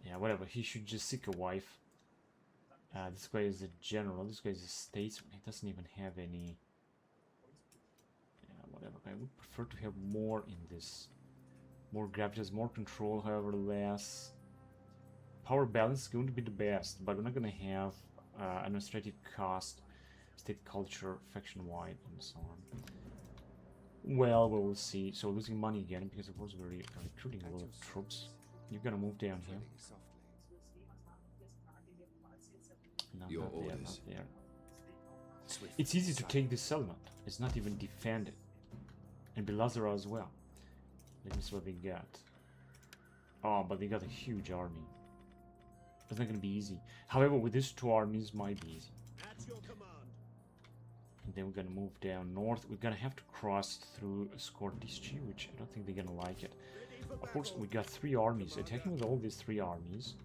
Yeah, whatever. He should just seek a wife. This guy is a general. This guy is a statesman. He doesn't even have any... Yeah, whatever. I would prefer to have more in this. More gravitas, more control, however, less. Power balance is going to be the best, but we're not going to have administrative cost, state culture, faction-wide, and so on. Well, we will see. So losing money again, because of course we're recruiting a lot of troops. You're going to move down here. No, Your not there, not orders. there. Swift. It's easy to take this settlement. It's not even defended. And Belazara as well. Let me see what they got. Oh, but they got a huge army. It's not going to be easy. However, with these two armies, might be easy. At your command. And then we're going to move down north. We're going to have to cross through Skordischi, which I don't think they're going to like it. Of course, we got 3 armies. Attacking with all these 3 armies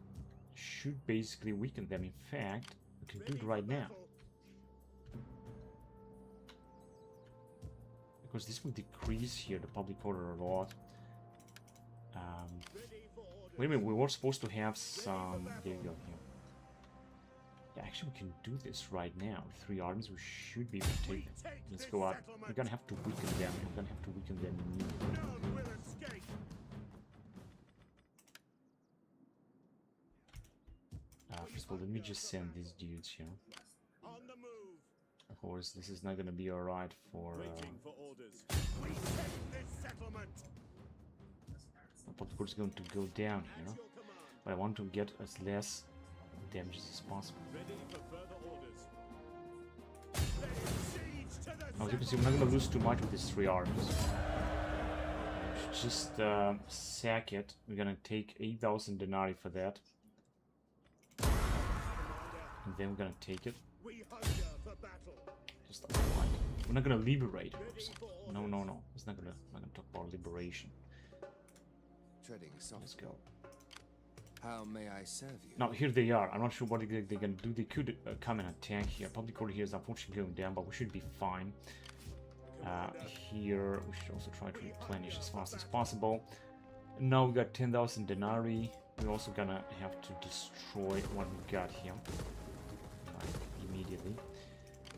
should basically weaken them. In fact, we can do it right now. Because this will decrease here the public order a lot. Wait a minute, we were supposed to have some... There you go, here. Yeah, actually we can do this right now. 3 armies, we should be able to take them. Let's go out. We're gonna have to weaken them. We're gonna have to weaken them immediately. None will escape. First of all, let me just send these dudes here. On the move. Of course, this is not gonna be alright for... Waiting for orders. We take this settlement. Of course, going to go down here. At your command. But I want to get as less damages as possible. Ready for further orders. Lay siege to the Now, as you can see, we're not going to lose too much with these 3 armies. We should just sack it. We're going to take 8,000 denarii for that. And then we're going to take it. We hunger for battle. Just like, we're not going to liberate it. Ready for orders. No, no, no. It's not going to talk about liberation. Treading Let's softly. go. How may I serve you? Now, here they are. I'm not sure what they're going to do. They could come and attack here. Public order here is unfortunately going down, but we should be fine. Here, we should also try to replenish as fast as possible. Now we got 10,000 denarii. We're also gonna have to destroy what we got here. Like, immediately.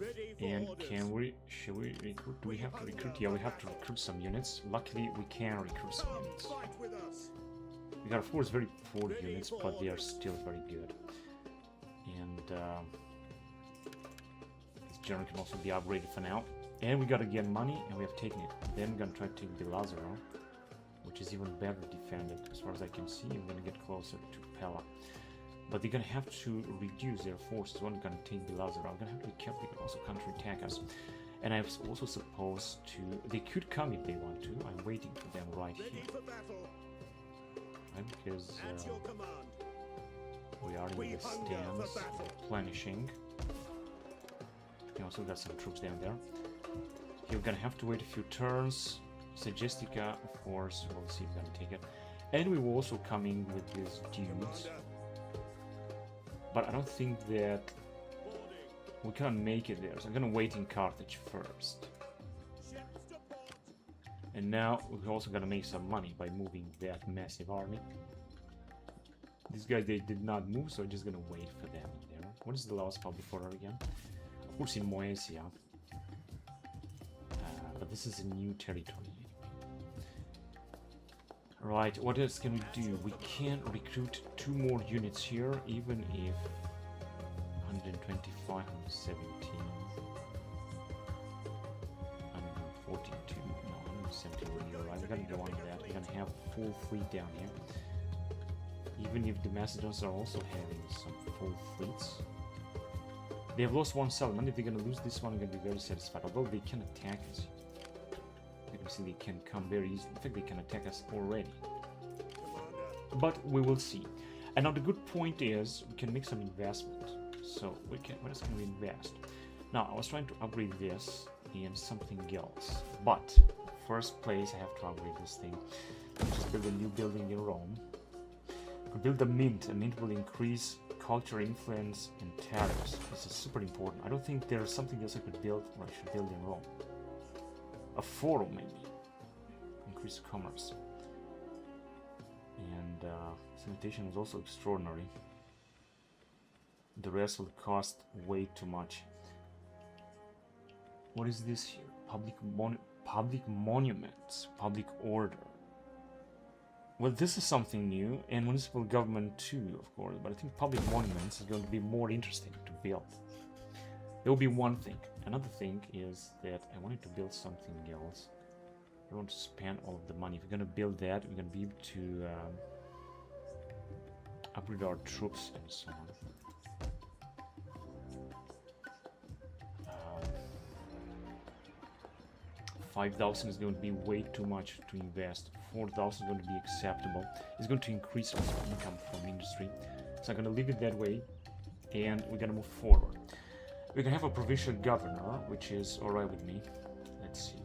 Ready for And orders. can we... Should we recruit? Do we have to recruit? Yeah, we have to recruit some units. Luckily, we can recruit some Come units. fight with us. We got, of course, very poor units, but they are still very good. And this general can also be upgraded for now. And we got again money, and we have taken it. Then we're gonna try to take Belazaro, which is even better defended, as far as I can see. I'm gonna get closer to Pella. But they're gonna have to reduce their forces. We're gonna take Belazaro. I'm gonna have to be careful. They can also counterattack us. And I was also supposed to... They could come if they want to. I'm waiting for them right Ready here. for battle. Right? Because At your command. we are in We the hunger for stands, battle. replenishing. We also got some troops down there. You're gonna have to wait a few turns. Sagestica, of course, we'll see if we're gonna take it. And we were also coming with these dudes. Commander. But I don't think that Boarding. we can make it there. So I'm gonna wait in Carthage first. Ships to port. And now we're also gonna make some money by moving that massive army. These guys, they did not move, so I'm just gonna wait for them in there. What is the last public order again? Of course in Moesia. But this is a new territory. Right, what else can we do? We can recruit 2 more units here, even if 125, 117, 142, no, 117 will be alright. We're gonna go on that. We're gonna have full fleet down here. Even if the Macedons are also having some full fleets. They have lost 1 settlement. If they're gonna lose this one, I'm gonna be very satisfied. Although they can attack us. You can see they can come very easily. In fact, they can attack us already. Commander. But we will see. And now the good point is we can make some investment. So we can, what else can we invest? Now, I was trying to upgrade this and something else. But, first place, I have to upgrade this thing. Just build a new building in Rome. Could build a mint. A mint will increase culture influence and tariffs. This is super important. I don't think there's something else I could build, or I should build in Rome. A forum, maybe. Increase commerce. And sanitation is also extraordinary. The rest will cost way too much. What is this here? Public monuments, public order. Well, this is something new, and municipal government too, of course, but I think public monuments is going to be more interesting to build. There will be one thing. Another thing is that I wanted to build something else. I don't want to spend all of the money. If we're going to build that, we're going to be able to upgrade our troops and so on. 5,000 is going to be way too much to invest. 4,000 is going to be acceptable. It's going to increase also income from industry. So I'm going to leave it that way, and we're going to move forward. We're going to have a provincial governor, which is alright with me. Let's see.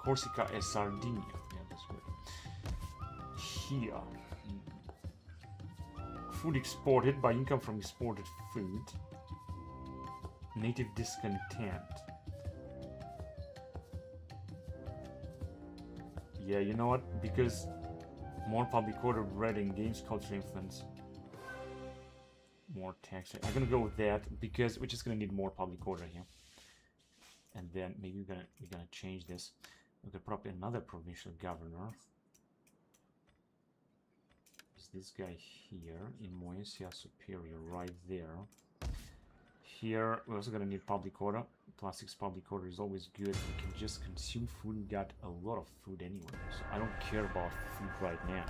Corsica and Sardinia. Yeah, that's good. Here. Food exported by income from exported food. Native discontent. Yeah, you know what? Because more public order bred in games culture influence. More tax. I'm gonna go with that because we're just gonna need more public order here. And then maybe we're gonna change this. We could put up another provincial governor. Is this guy here in Moesia Superior right there? Here, we're also going to need public order. Plus 6 public order is always good. We can just consume food. We got a lot of food anyway. So I don't care about food right now.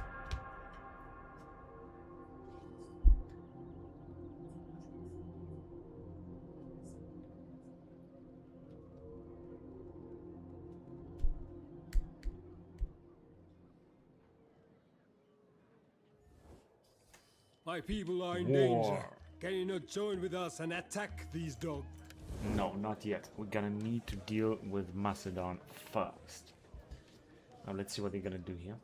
My people are in War. danger. Can you not join with us and attack these dogs? No, not yet. We're gonna need to deal with Macedon first. Now let's see what they're gonna do here.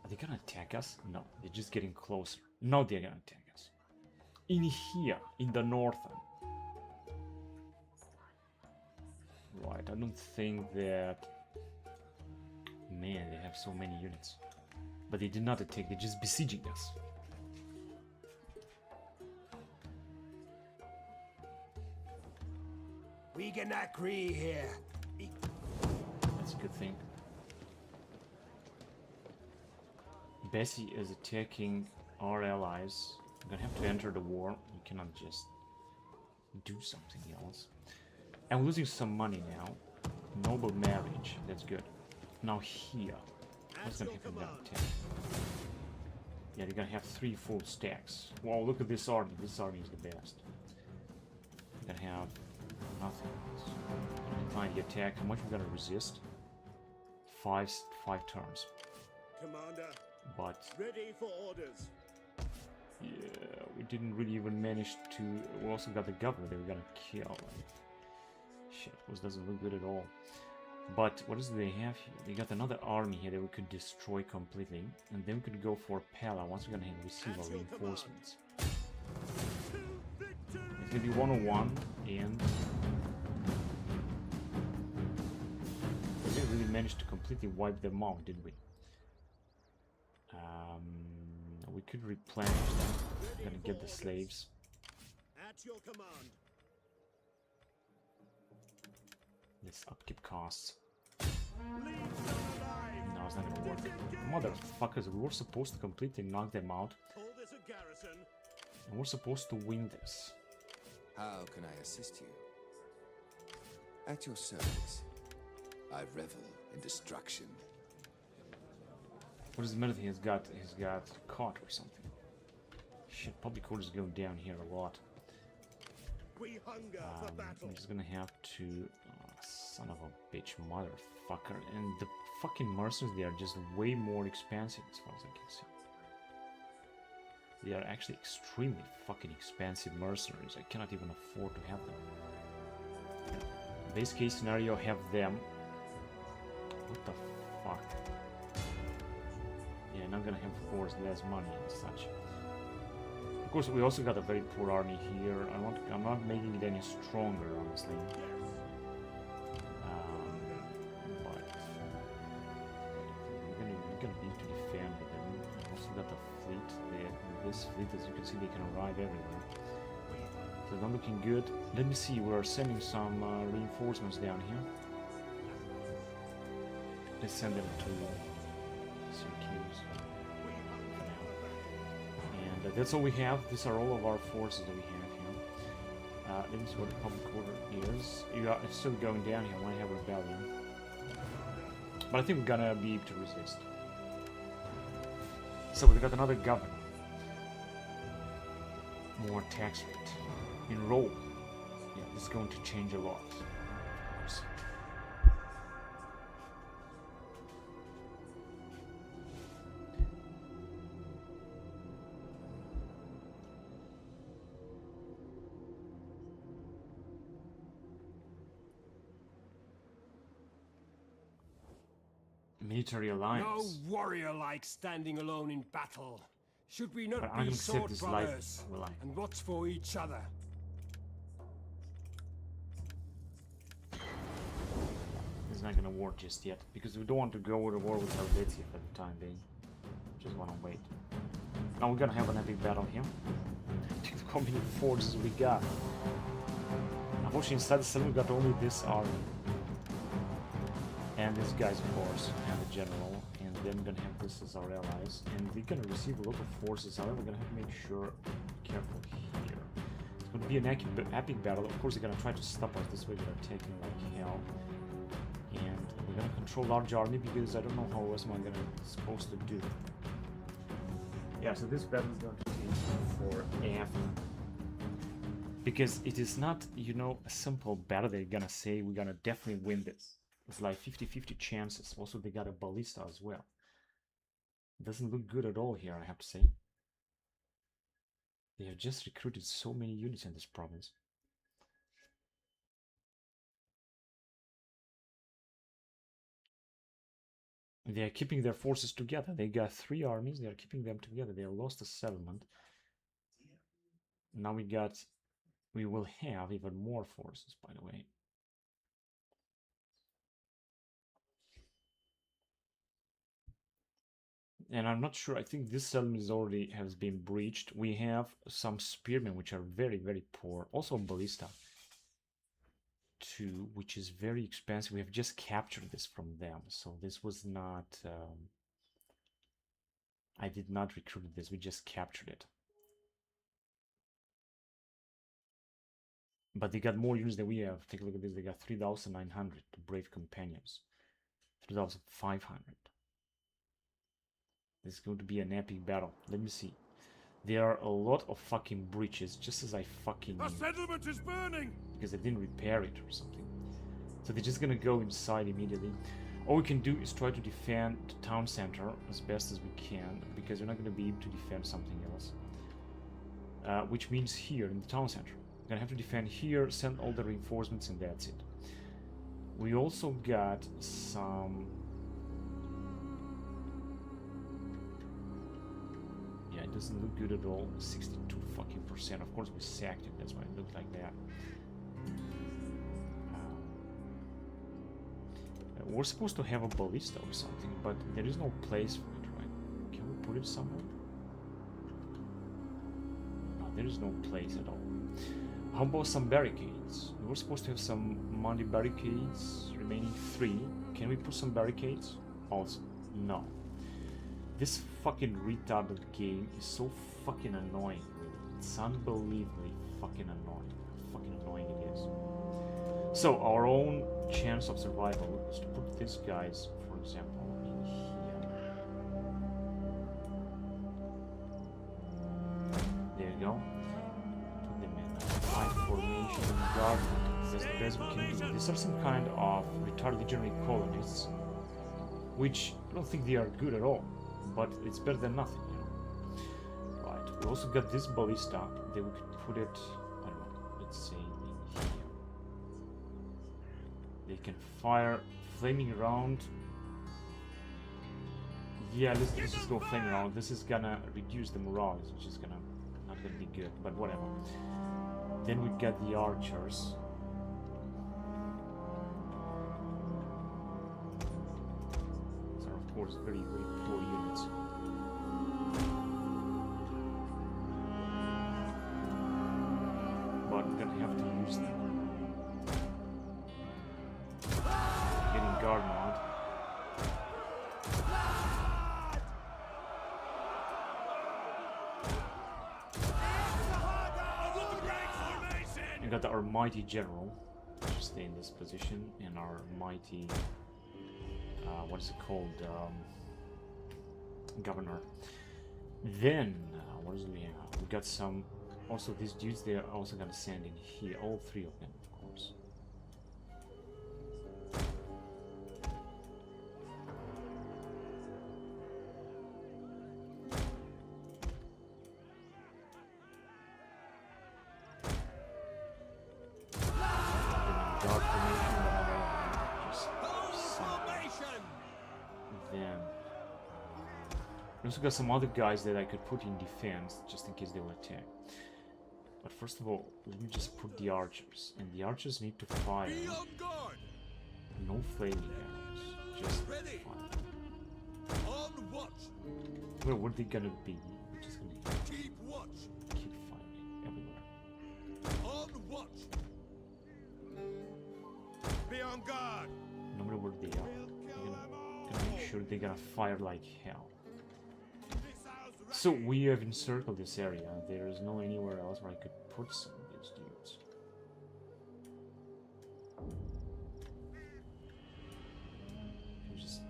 Are they gonna attack us? No, they're just getting closer. No, they're gonna attack us. In here, in the northern. Right, I don't think that... Man, they have so many units. But they did not attack, they're just besieging us. We can agree here. That's a good thing. Bessie is attacking our allies. We're gonna have to enter the war. We cannot just do something else. And we're losing some money now. Noble marriage. That's good. Now here. What's gonna happen now? Yeah, they're gonna have 3 full stacks. Wow, look at this army. This army is the best. We're gonna have nothing else. Decline the attack. How much we're gonna resist? 5 turns. Commander, But ready for orders. yeah, we didn't really even manage to. We also got the governor they were gonna kill. Shit, this doesn't look good at all. But what do they have here? They got another army here that we could destroy completely, and then we could go for Pella once we're gonna receive our reinforcements. It's gonna be 101, and we didn't really manage to completely wipe them out, did we? We could replenish them. We're gonna get the slaves. At your command. This upkeep costs. Leave them alive. No, it's not gonna work. Motherfuckers, we were supposed to completely knock them out, Call this a garrison. and we're supposed to win this. How can I assist you? At your service. I revel in destruction. What does the matter? He's got caught or something. Shit, public order is going down here a lot. We hunger for battle. I'm just gonna have to... son of a bitch, motherfucker. And the fucking mercenaries, they are just way more expensive as far as I can see. They are actually extremely fucking expensive mercenaries. I cannot even afford to have them. Base case scenario, have them. What the fuck? Yeah, not gonna have, of course, less money and such. Of course, we also got a very poor army here. I'm not making it any stronger, honestly. But we're gonna need to defend with them. We also got the fleet. This fleet, as you can see, they can arrive everywhere. So they're looking good. Let me see. We are sending some reinforcements down here. Let's send them to Syracuse. And that's all we have. These are all of our forces that we have here. Let me see what the public order is. It's still going down here. I might have a rebellion. But I think we're gonna be able to resist. So we got another governor. More tax rate. Enroll. Yeah, this is going to change a lot. Of course. Military alliance. No warrior like standing alone in battle. Should we But not I'm gonna be accept sword this brothers life, will I? and watch for each other? It's not gonna work just yet, because we don't want to go to war with Helvetia for the time being. Just wanna wait. Now we're gonna have an epic battle here. Think how many forces we got. Unfortunately, inside the city we got only this army. And these guys, of course, and the general. And then we're gonna have this as our allies. And we're gonna receive a lot of forces. However, we're gonna have to make sure, be careful here. It's gonna be an epic battle. Of course, they're gonna try to stop us. This way we're taking like hell. And we're gonna control large army because I don't know how else am I gonna supposed to do. Yeah, so this battle is going to take forever. Because it is not, you know, a simple battle they're gonna say we're gonna definitely win this. It's like 50-50 chances. Also, they got a ballista as well. It doesn't look good at all here, I have to say. They have just recruited so many units in this province. They are keeping their forces together. They got 3 armies. They are keeping them together. They lost a settlement. Now we will have even more forces, by the way. And I'm not sure, I think this settlement is already has been breached. We have some spearmen which are very, very poor. Also ballista 2, which is very expensive. We have just captured this from them. So this was not... I did not recruit this, we just captured it. But they got more units than we have. Take a look at this, they got 3,900 brave companions. 3,500. This is going to be an epic battle. Let me see. There are a lot of fucking breaches, just as I fucking... The settlement is burning! Because I didn't repair it or something. So they're just gonna go inside immediately. All we can do is try to defend the town center as best as we can, because we're not gonna be able to defend something else. Which means here in the town center. We're gonna have to defend here, send all the reinforcements, and that's it. We also got some... Yeah, it doesn't look good at all. 62 fucking %. Of course we sacked it, that's why it looked like that. We're supposed to have a ballista or something, but there is no place for it, right? Can we put it somewhere? No, there is no place at all. How about some barricades? We were supposed to have some money barricades, remaining 3. Can we put some barricades? Also, no. This fucking retarded game is so fucking annoying, really. It's unbelievably fucking annoying. How fucking annoying it is. So, our own chance of survival is to put these guys, for example, in here. There you go. Put them in a 5 formation guard. That's the best we can do. These are some kind of retarded legionary colonists, which I don't think they are good at all. But it's better than nothing, you know. Right, We also got this ballista. Then we could put it, I don't know, let's say in here. They can fire flaming round. Yeah, let's just go flaming round. This is gonna reduce the morale, which is not gonna be good, but whatever. Then we get the archers. These are of course very, very poor units. But we're gonna have to use them. Getting guard mode. We got our mighty general to stay in this position, and our mighty, what is it called, governor. Then, what is we have? We got some, also these dudes, they are also gonna send in here, all three of them, of course. I also got some other guys that I could put in defense, just in case they will attack. But first of all, let me just put the archers. And the archers need to fire. No flaming arrows, just fire. Where were they gonna be? We're just gonna keep firing everywhere. On watch. Be on guard. No matter where they are, gonna make sure they're gonna fire like hell. So we have encircled this area. There is no anywhere else where I could put some of these dudes. And just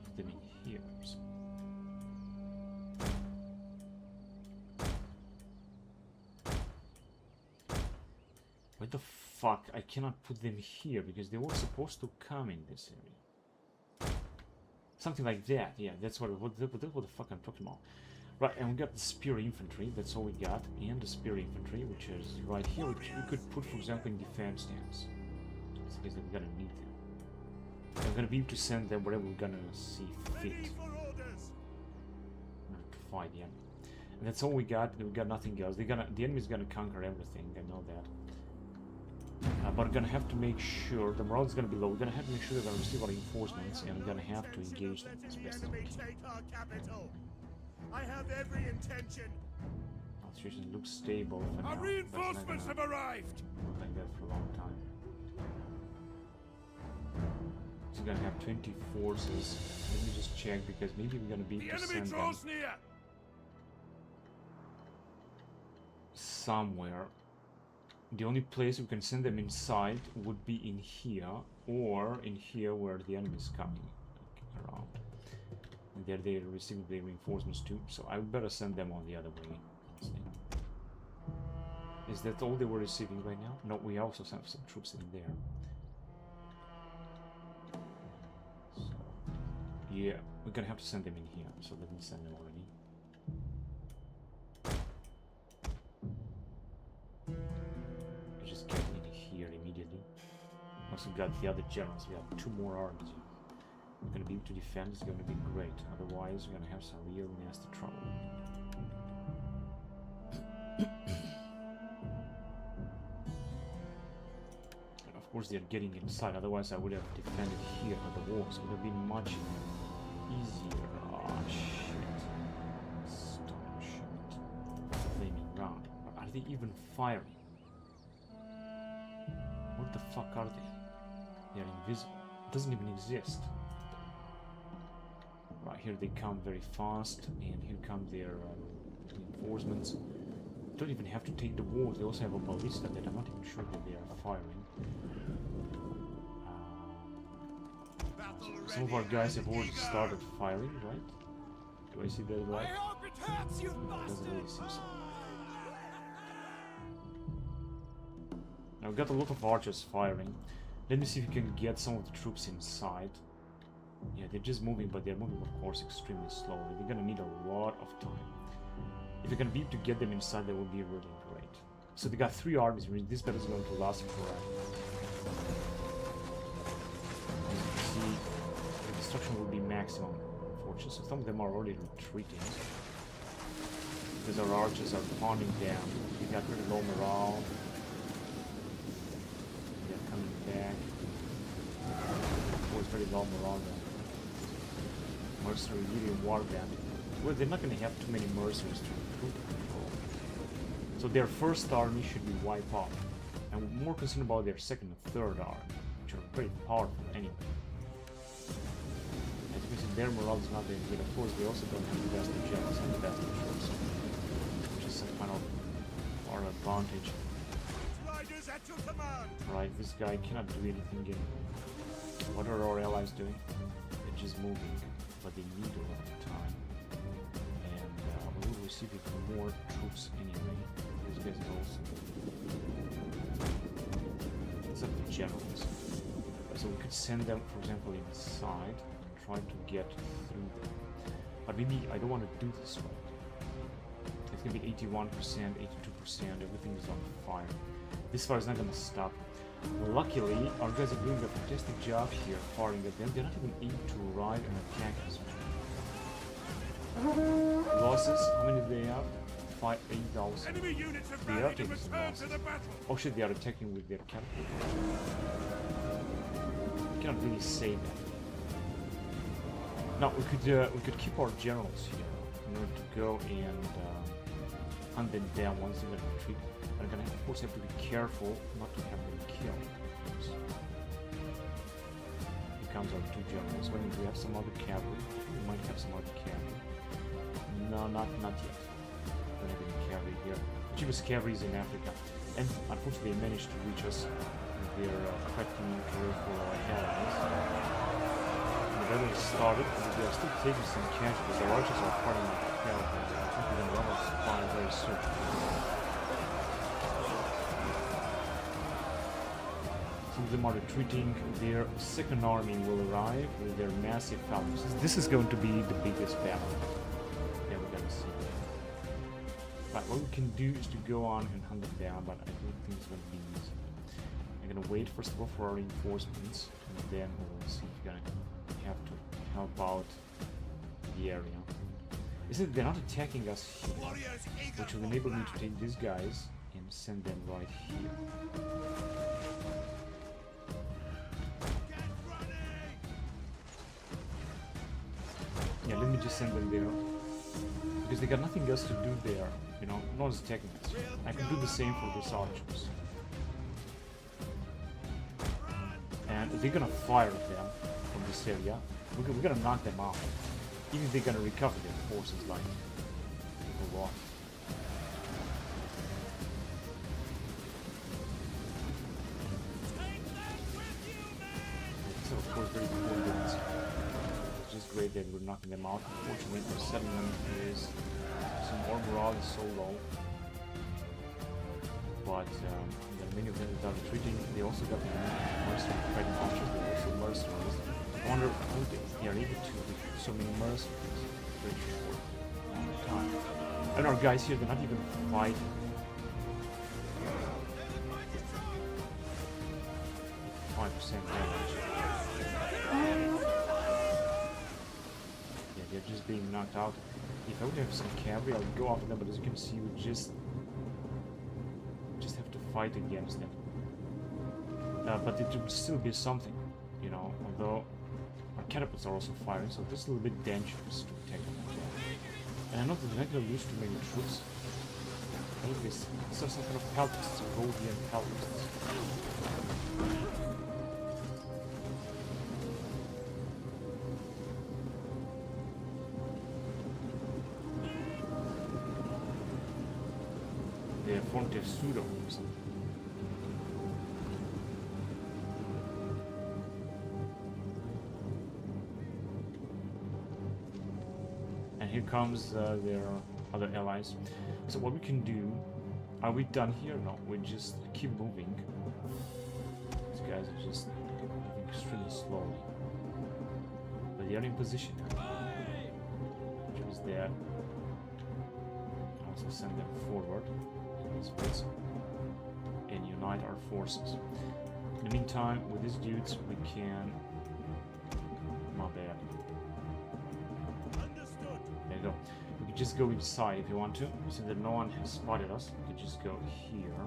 put them in here. So. What the fuck? I cannot put them here because they were supposed to come in this area. Something like that, yeah, that's what the fuck I'm talking about. Right, and we got the spear infantry, that's all we got, and the spear infantry, which is right here, which we could put, for example, in defense stance. Just because we're gonna need them. I'm gonna be able to send them wherever we're gonna see fit. To fight the enemy. And that's all we got nothing else. The enemy's gonna conquer everything, I know that. But we're gonna have to make sure the morale is gonna be low. We're gonna have to make sure they're gonna receive our reinforcements, and we're gonna have to engage them as best as we can. I have every intention. Our situation looks stable for now. Our reinforcements have arrived. Look like that for a long time. So we're gonna have 20 forces. Let me just check because maybe we're gonna be able to send them near. somewhere. The only place we can send them inside would be in here, or in here where the enemy is coming around. And there they receive the reinforcements too, so I would better send them on the other way, honestly. Is that all they were receiving right now? No, we also have some troops in there. So, yeah, we're gonna have to send them in here, so let me send them already. Just get in here immediately. Also got the other generals, we have 2 more armies. We're gonna be able to defend, it's gonna be great. Otherwise, we're gonna have some real nasty trouble. And of course, they're getting inside, otherwise, I would have defended here for the walls. It would have been much easier. Oh shit. Stop shit. Flaming round. Are they even firing? What the fuck are they? They are invisible. It doesn't even exist. Right, here they come very fast, and here come their reinforcements. Don't even have to take the walls. They also have a ballista that I'm not even sure that they are firing. Some of our guys have already started firing, right? Do I see that right? I hope it hurts you, No, it doesn't really seem so. Now we've got a lot of archers firing. Let me see if we can get some of the troops inside. Yeah, they're just moving, but they're moving, of course, extremely slowly. They're gonna need a lot of time. If you're gonna be able to get them inside, that would be really great. So they got 3 armies. I mean, this battle is going to last forever. As you can see, the destruction will be maximum, unfortunately. So some of them are already retreating. Because our archers are pounding down. We got really low morale. They're coming back. Of course, very low morale now. Mercenary really war band. Well, they're not going to have too many mercenaries to recruit control. So their first army should be wiped out. And we're more concerned about their second and third army, which are very powerful anyway. As you can see, their morale is not very good. Of course, they also don't have the best of generals and the best of troops, which is some kind of our advantage. Riders at your command. Right, this guy cannot do anything in. What are our allies doing? They're just moving, but they need a lot of time. And we will receive even more troops anyway. These guys also. These are the generals. So we could send them, for example, inside and try to get through them. But maybe I don't want to do this right. It's gonna be 81%, 82%, everything is on fire. This fire is not gonna stop. Luckily, our guys are doing a fantastic job here, firing at them. They're not even able to arrive and attack us. Losses? How many do they have? 8,000. Enemy units have They are rallied taking and some returned losses. to the battle. Oh shit, they are attacking with their capital. You cannot really say that. Now we could keep our generals here in order to go and hunt them down once they're gonna retreat. But I'm gonna of course have to be careful not to have them killed. Here comes our 2 generals. When we have some other cavalry, we might have some other cavalry. No, not yet. Don't have any cavalry here. The cheapest cavalry is in Africa, and unfortunately they managed to reach us. They're quite communicative for our allies. The battle has started, and we are still taking some casualties. Our archers are fighting like hell. I think we're gonna run out of supply very soon. Some of them are retreating. Their second army will arrive with their massive falcons. This is going to be the biggest battle that we're gonna see. But what we can do is to go on and hunt them down, but I don't think it's going to be easy. I'm gonna wait first of all for our reinforcements, and then we'll see if we're gonna have to help out the area. Is it they're not attacking us here, Warriors eager which will for enable me blood. to take these guys and send them right here. Get running. Yeah, let me just send them there. Because they got nothing else to do there, you know, no one's attacking us. I can do the same for these archers. And they're gonna fire at them from this area. We're gonna knock them out. Even if they're gonna recover their forces, like, a lot. Take them with you, men. So of course very poor units. It's just great that we're knocking them out. Unfortunately, their settlement is some more morale is so low. But there are many of them that are retreating. They also got the mercenary fighting archers. They're also mercenaries. I wonder how they are able to recruit so many mercenaries in a very short amount of time. And our guys here, they're not even fighting. 5% damage. Yeah, they're just being knocked out. If I would have some cavalry, I would go after them, but as you can see, we just have to fight against them. But it would still be something, you know, although our catapults are also firing, so this is a little bit dangerous to attack them. And I know that they're not going to lose too many troops. Look at this. These are some kind of peltists, Rhodian peltists. They're Fonte Pseudo or something. And here comes their other allies. So what we can do, are we done here? No, we just keep moving. These guys are just moving extremely slowly. They are in position. Choose that. Also send them forward in this place. And unite our forces. In the meantime, with these dudes, we can... My bad. Understood. There you go. We can just go inside if you want to. So that no one has spotted us. We can just go here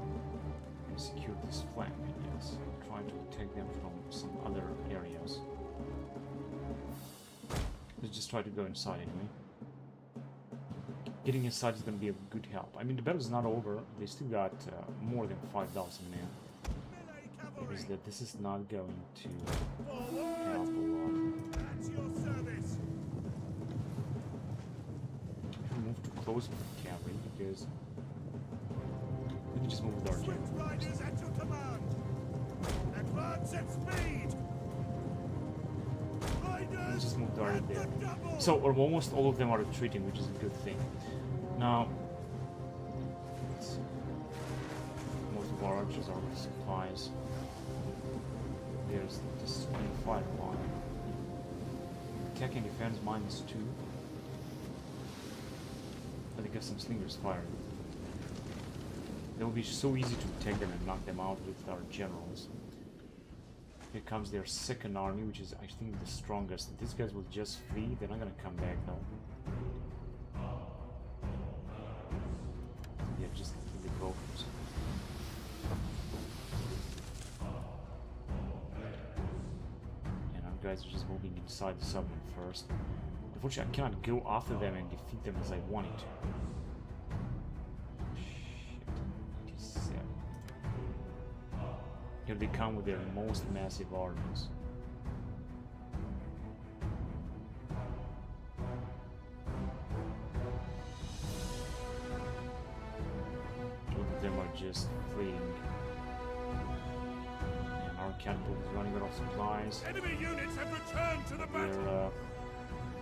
and secure this flank. Yes. Try to attack them from some other areas. Let's just try to go inside anyway. Getting inside is going to be a good help. I mean, the battle's not over. They still got more than 5,000 men. Because that this is not going to help a lot. At your service. If we move too close with the cavalry, because we can just move with our Swift generals. riders at your command. Advance at speed. Let's Riders just move right at the there. double. So, or almost all of them are retreating, which is a good thing. Now, let's see. Most of our archers are with supplies. There's this fire line. Attack and defense -2. I think I got some slingers firing. It will be so easy to attack them and knock them out with our generals. Here comes their second army, which is I think the strongest. These guys will just flee. They're not gonna come back though. Yeah, just the brokers. And our guys are just moving inside the suburb first. Unfortunately, I cannot go after them and defeat them as I wanted to. Shit, 87. Here they come with their most massive armies. Both of them are just fleeing. And our catapult is running out of supplies. Enemy units have returned to the battle. They're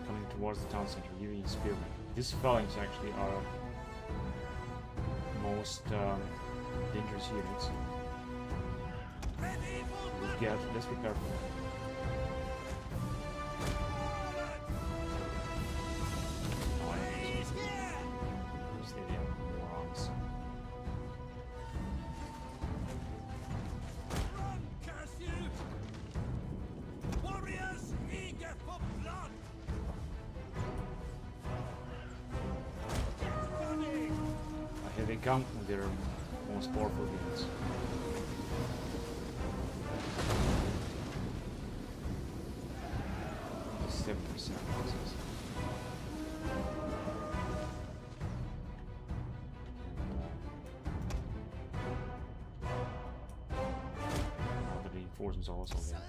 coming towards the town center, using spearmen. These phalanx actually are most dangerous units. Let's prepare for it. Oh, I don't stay there, morons. Run, curse you! Warriors eager for blood! Get running! Here they come with their most powerful units. 7% losses. The reinforcements are also there.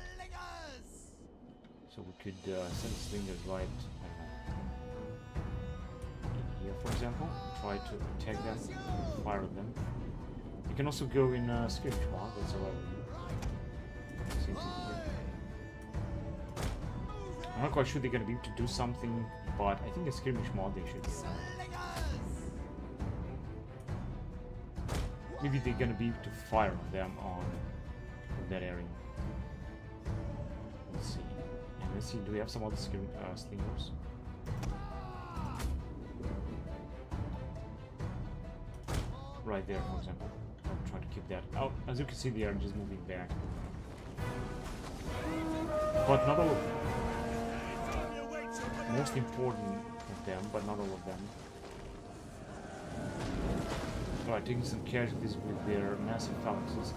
So we could send slingers right in here, for example. Try to attack them, fire them. You can also go in skirmish mode, that's alright with you. Same thing here. I'm not quite sure they're gonna be able to do something, but I think the skirmish mod they should be able to. Maybe they're gonna be able to fire on them on that area. Let's see. And let's see, do we have some other slingers? Right there, for example. I'll try to keep that out. As you can see, they are just moving back. But not all of them. Most important of them, but not all of them. Alright, taking some casualties with their massive phalanxes.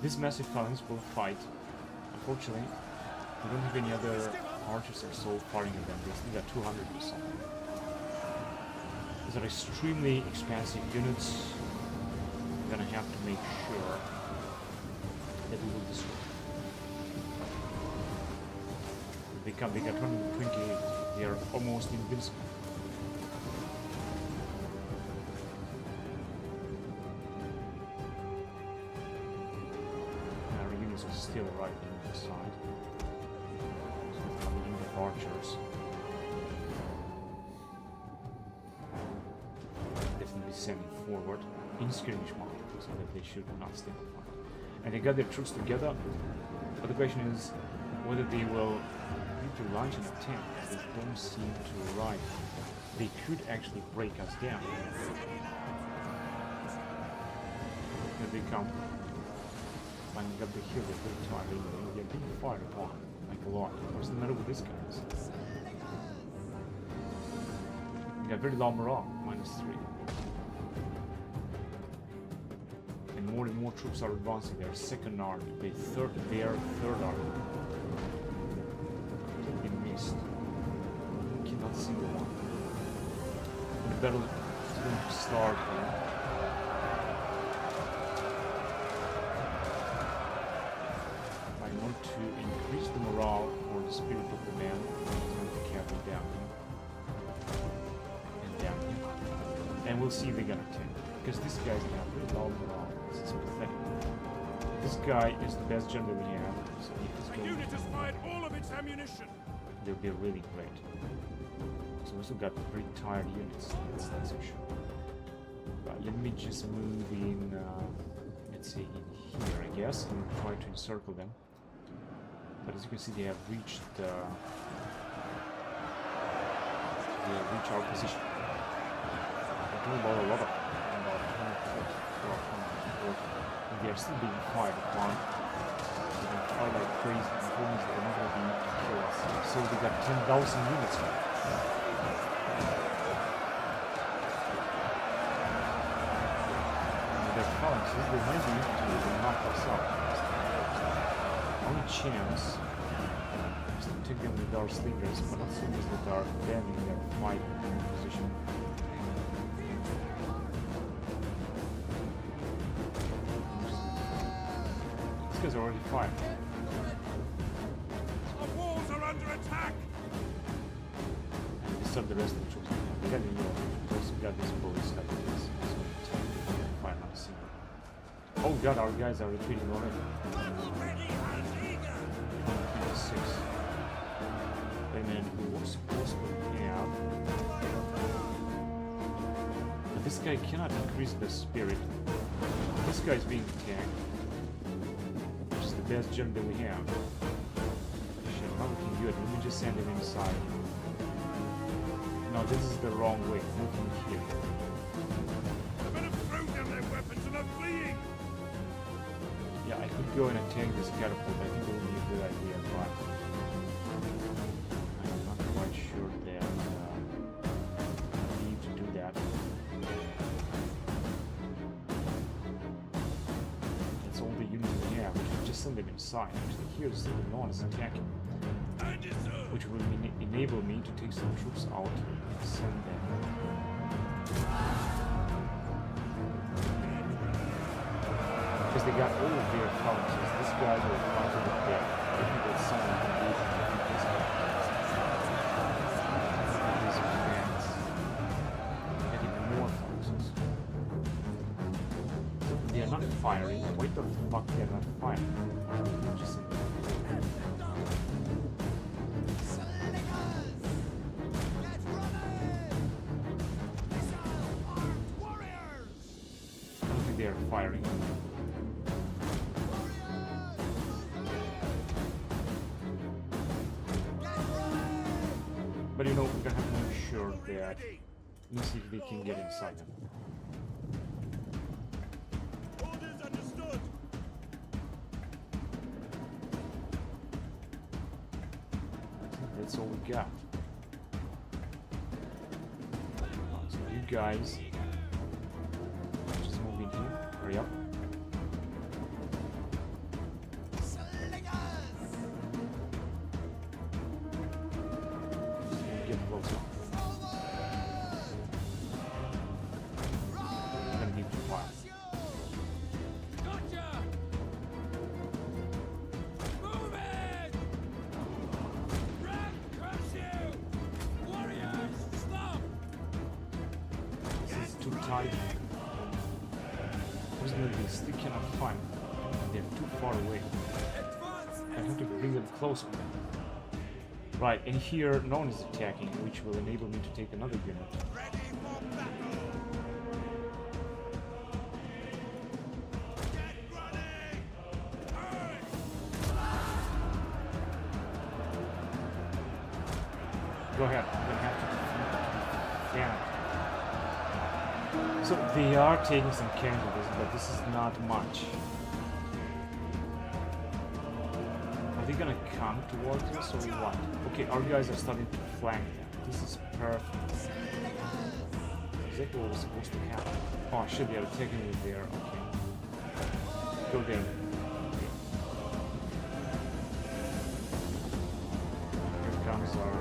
These massive phalanx will fight. Unfortunately, we don't have any other archers or so firing at them. They still got 200 or something. These are extremely expensive units. We're gonna have to make sure that we will destroy. They got 120. They are almost invincible. Our units are still right on the side. So coming in with archers. Definitely sending forward in skirmish mode so that they should not stay on fire. And they got their troops together. But the question is whether they will to launch an attack, they don't seem to arrive. They could actually break us down. Here they come. Finally got the hill at the time. They're being fired upon. Like a lot. What's the matter with these guys? They got very low morale. -3. And more troops are advancing. Their second army. Their third army. They missed. Cannot see the one. And the battle is going to start here. I want to increase the morale for the spirit of the man. Turn the cavalry down here. And down here. And we'll see if they got attack. Because this guy's got pretty low morale. This is pathetic. This guy is the best general we have. So he is The going unit has fired all of its ammunition. they'll be really great. So we also got pretty tired units. That's for sure. Right, let me just move in, let's say in here, I guess, and try to encircle them. But as you can see, they have reached our position. We're talking about a lot of about 140. They are still being fired upon. They're going to fire like crazy. The problem is they're not going to be able to kill us. So they got 10,000 units now. And they're phalanxes, they might be able to knock us out. Only chance is to take them with our slingers, but not slingers that are bending their fight position. These guys are already fired. Our walls are under attack. And we serve the rest of the troops. We got the we also got these bullies that is fire not a single. Oh god, our guys are retreating already. 26. Wait a minute, we were supposed to have. But this guy cannot increase the spirit. This guy's being attacked. Which is the best gem that we have. Shit, how we can do it? Let me just send him inside. No, this is the wrong way. Looking here. The men have thrown down their weapons and are fleeing. Yeah, I could go and attack this catapult. I think it would be a good idea, but I'm not quite sure that I need to do that. That's all the units we have. We should just send them inside. Actually, here's no one is attacking, which will enable me to take some troops out and send them. Because they got all of their phalanxes. This guy will fight with their. I think that someone can do this. These advance. And even more phalanxes. They are not firing. Why the fuck they are not firing? Interesting. I don't think they are firing. But you know, we're gonna have to make sure that let's see if they can get inside them. Orders understood. That's all we got. So you guys just move in here. Hurry up. Get closer. I'm gonna need to fire. Gotcha. Move it. Ram, crush you. Warriors, stop. This is too tight. Unfortunately, they still cannot find. They're too far away. I have to bring them closer. Right, and here no one is attacking, which will enable me to take another unit. Ready for battle. Get running. Aye. So they are taking some casualties, but this is not much. Are they gonna come towards us or what? Okay, our guys are starting to flank them. This is perfect. Exactly what was supposed to happen. Oh shit, they are taking me there. Okay. Go there. Here comes our...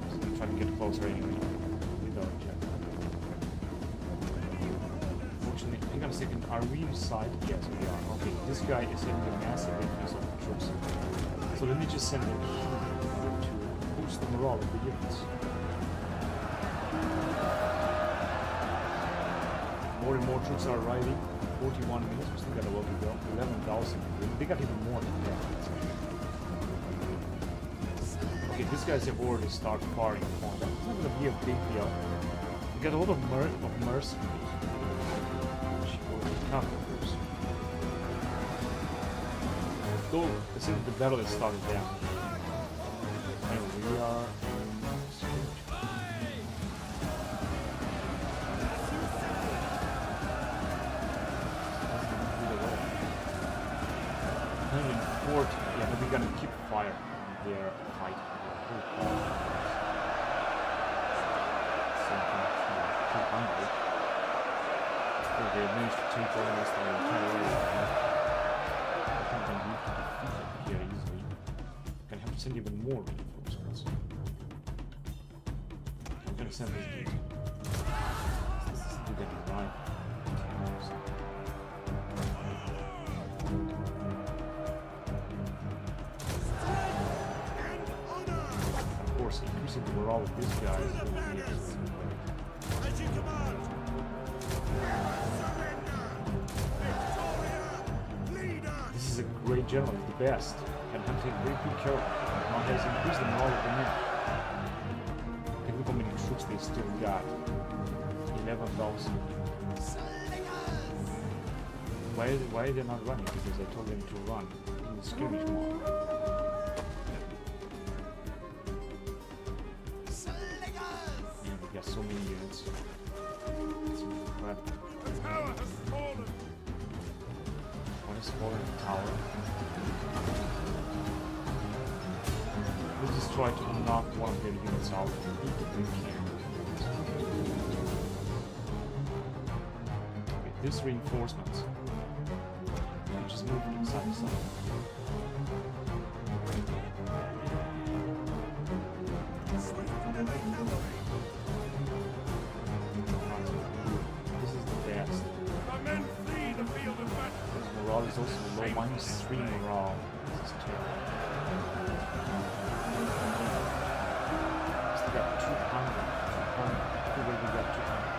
Just gonna try to get closer anyway. Without jet. Fortunately, hang on a second. Are we inside? Yes, we are. Okay, this guy is having a massive increase of troops. So let me just send him here to boost the morale of the units. More and more troops are arriving. 41 minutes, we still got a lot to go. 11,000. They got even more than that. Okay, these guys have already started firing upon them. It's not gonna be a big deal. We got a lot of mercenaries. Which will cover those. Though, it seems the battle has started down. And we are... Yeah, but we're gonna keep fire on their fight. Something 200. Oh, they managed to take almost the entire area. I think I'm going to defeat them here easily. Gonna have to send even more reinforcements. I'm gonna send this dude. This is dude gonna arrive. Increasing the morale of these guys will be As you command. This is a great general, the best. And have to take very good care of him. Now has increased the morale of the men. And look how many troops they still got. 11,000. Why are they not running? Because I told them to run in the skirmish mode. So many units. It's incredible. The tower has fallen. One is falling in the tower. We'll just try to knock one of their units out if we can. Okay, this reinforcements. We just move it inside the side. Morale is also low, -3 morale. This is terrible. Still got 200. Who will we get 200?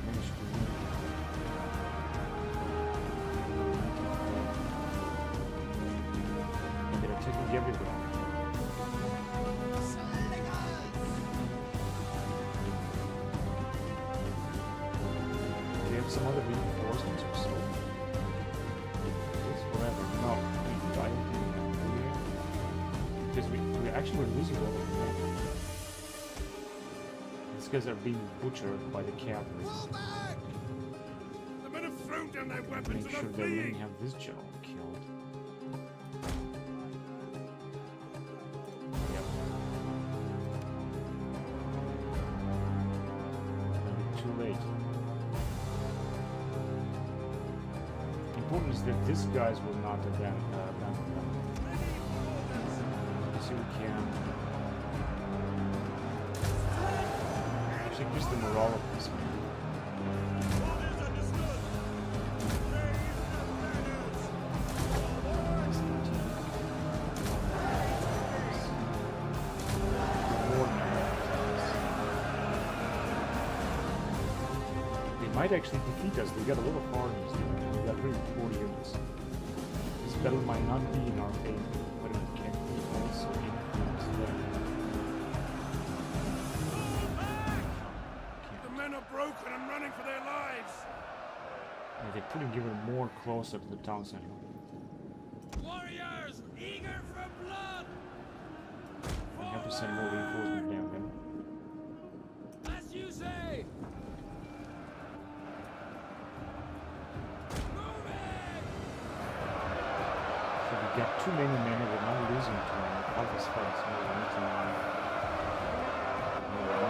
Managed to win. And they're attacking everywhere. Some other reinforcements or so. It's forever. No, I don't think because we actually were losing all of them. These guys are being butchered by the cavalry. The men have thrown down their weapons Make and sure are that we fleeing. have this general killed. Yep. Too late. Important is that these guys will not abandon them. See if we can actually increase the morale of this man. They might actually defeat us. We got a lot of armies. We got really 40 units. This battle might not be in our favor, but it can be also influence them. The men are broken and running for their lives. Yeah, they're putting even more closer to the town center. Warriors, eager for blood. We have to send more reinforcement down there. As you say. So we got too many men, we're not losing to them. Alpha's fights, no, none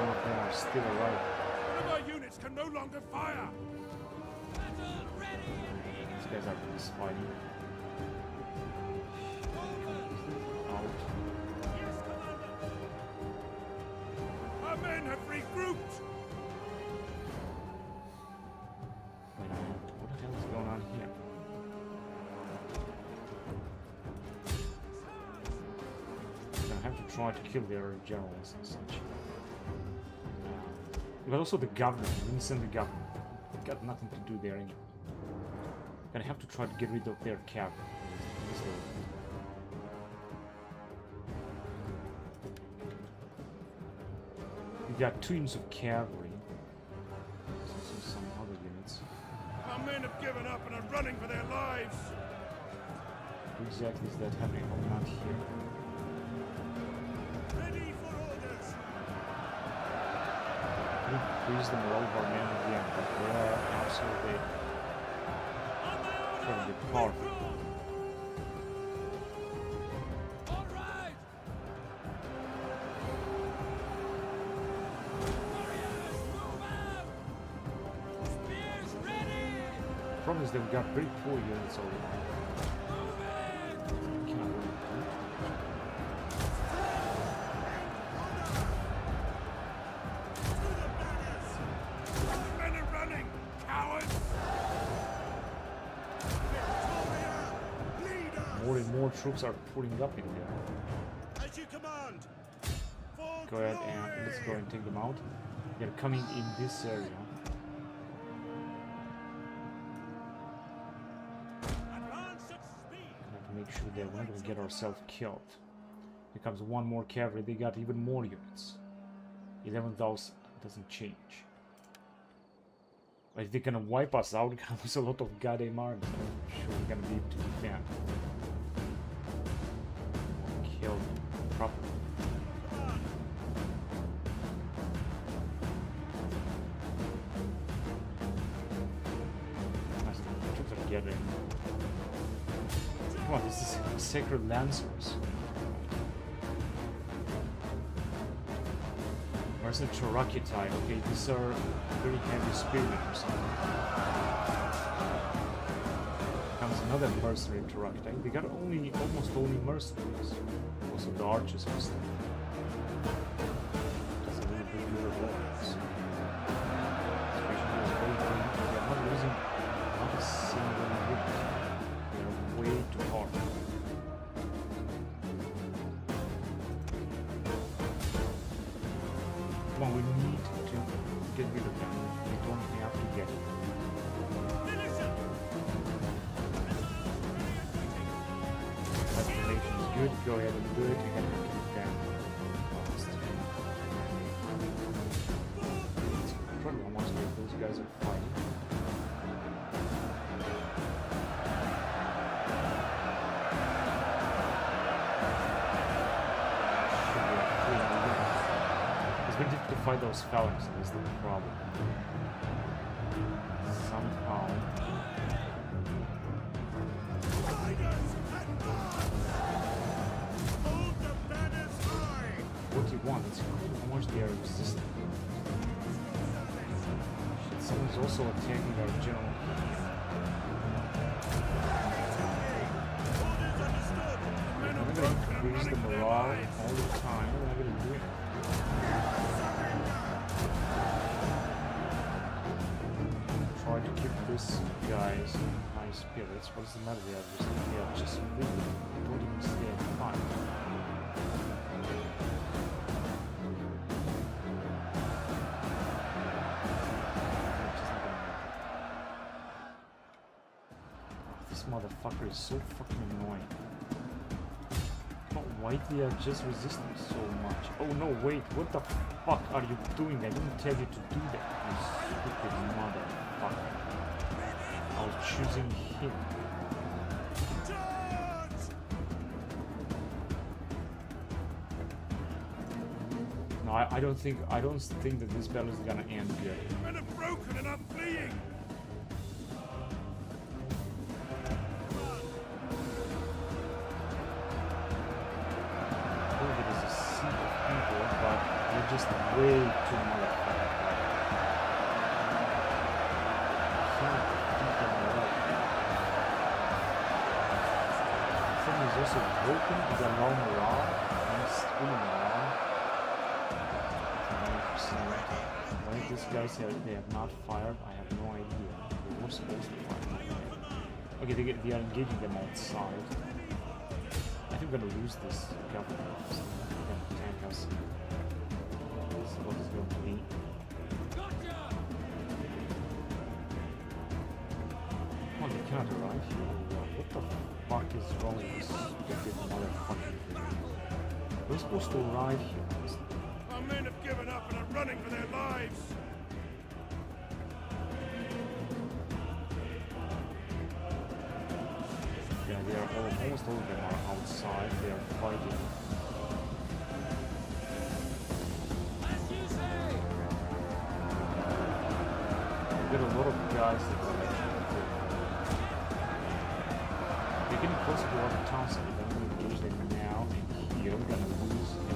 of them are still alive. One of our units can no longer fire. Battle ready and eager. These guys are just fighting. Out. Yes, Commander. Our men have regrouped. Wait a minute, what the hell is going on here? I have to try to kill their generals and such. But also the governor, we didn't send the governor. We've got nothing to do there anyway. Gonna have to try to get rid of their cavalry. We got 2 units of cavalry. There's also some other units. Our men have given up and are running for their lives. What exactly is that happening? Oh, not here. Ready for orders. We increase the morale of our men again, but they are absolutely On my order. incredibly powerful. All right. Warriors, move out. Spears ready. The problem is that we got pretty poor units over there. Move it. We cannot really do too much. The men are running. Cowards. More and more troops are pulling up in there. As you command. For Go ahead and let's go and take them out. They're coming in this area. advance at speed. We have to make sure that we're not going to get ourselves killed. Here comes one more cavalry. They got even more units. 11,000 doesn't change. But if they're gonna wipe us out, we're gonna lose a lot of goddamn army. I'm sure we're gonna be able to defend. Kill them properly. As the troops are gathering. Come on, this is Sacred Lancers. Where's the Cherokee type? Okay, these are very heavy spearmen or something. Comes another mercenary Cherokee type. They got almost only mercenaries. Also the archers and stuff. That's a little bit bigger warriors. Especially those very green. They're not losing not a single unit. They're way too hard. Come on, we need to get rid of them. We don't have to get it. That relation is good. Go ahead and do it. You're gonna have to defend. It's incredible how much like those guys are fighting. It's very difficult to fight those phalanx, that's the problem. Somehow. Riders and guards. Hold the banners high. 41, it's incredible how much they are resistant. Shit, someone's also attacking our general here. Orders understood. The men I'm are gonna broken and increase the running for their morale lives. all the time. What am I gonna do? Try to keep these guys in high spirits. What's the matter? They are just moving. Don't even stay at 5. This motherfucker is so fucking annoying. Why they are just resisting so much? Oh no, wait, what the fuck are you doing? I didn't tell you to do that, you stupid motherfucker. I was choosing him. Charge! I don't think that this battle is gonna end good. Men are broken and are fleeing. I think it is a sea of people, but they're just way too motherfucking bad. Can't defeat them at all. The thing is also broken, is a low morale, and it's really morale. 90%. Why these guys they have not fired, I have no idea. They were supposed to fire. Okay, they are engaging them outside. I think we're gonna lose this government. They're gonna tank us. This is what it's going to be. Oh, they cannot arrive here. What the fuck is wrong with this stupid motherfucking thing? We're supposed to arrive here. Our men have given up and are running for their lives. Yeah, they are almost all of them are outside. They are fighting. We got a lot of guys that are actually they're getting closer to our town, so we're going to engage them now. And here we're gonna lose everything.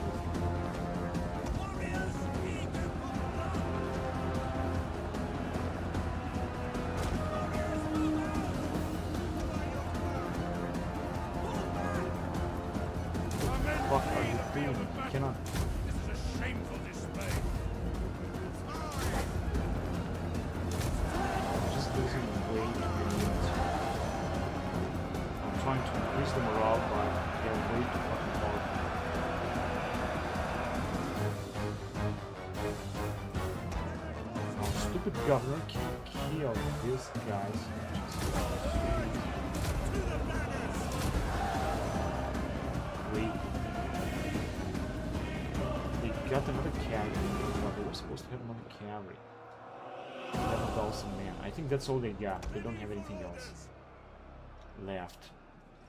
What are you doing? You cannot. This is a shameful display. Just losing way too many units. I'm trying to increase the morale, but they're way too fucking powerful. Our stupid governor can kill these guys. Wait. They got another cavalry. Well, they were supposed to have another cavalry. 11,000 men. I think that's all they got. They don't have anything else left.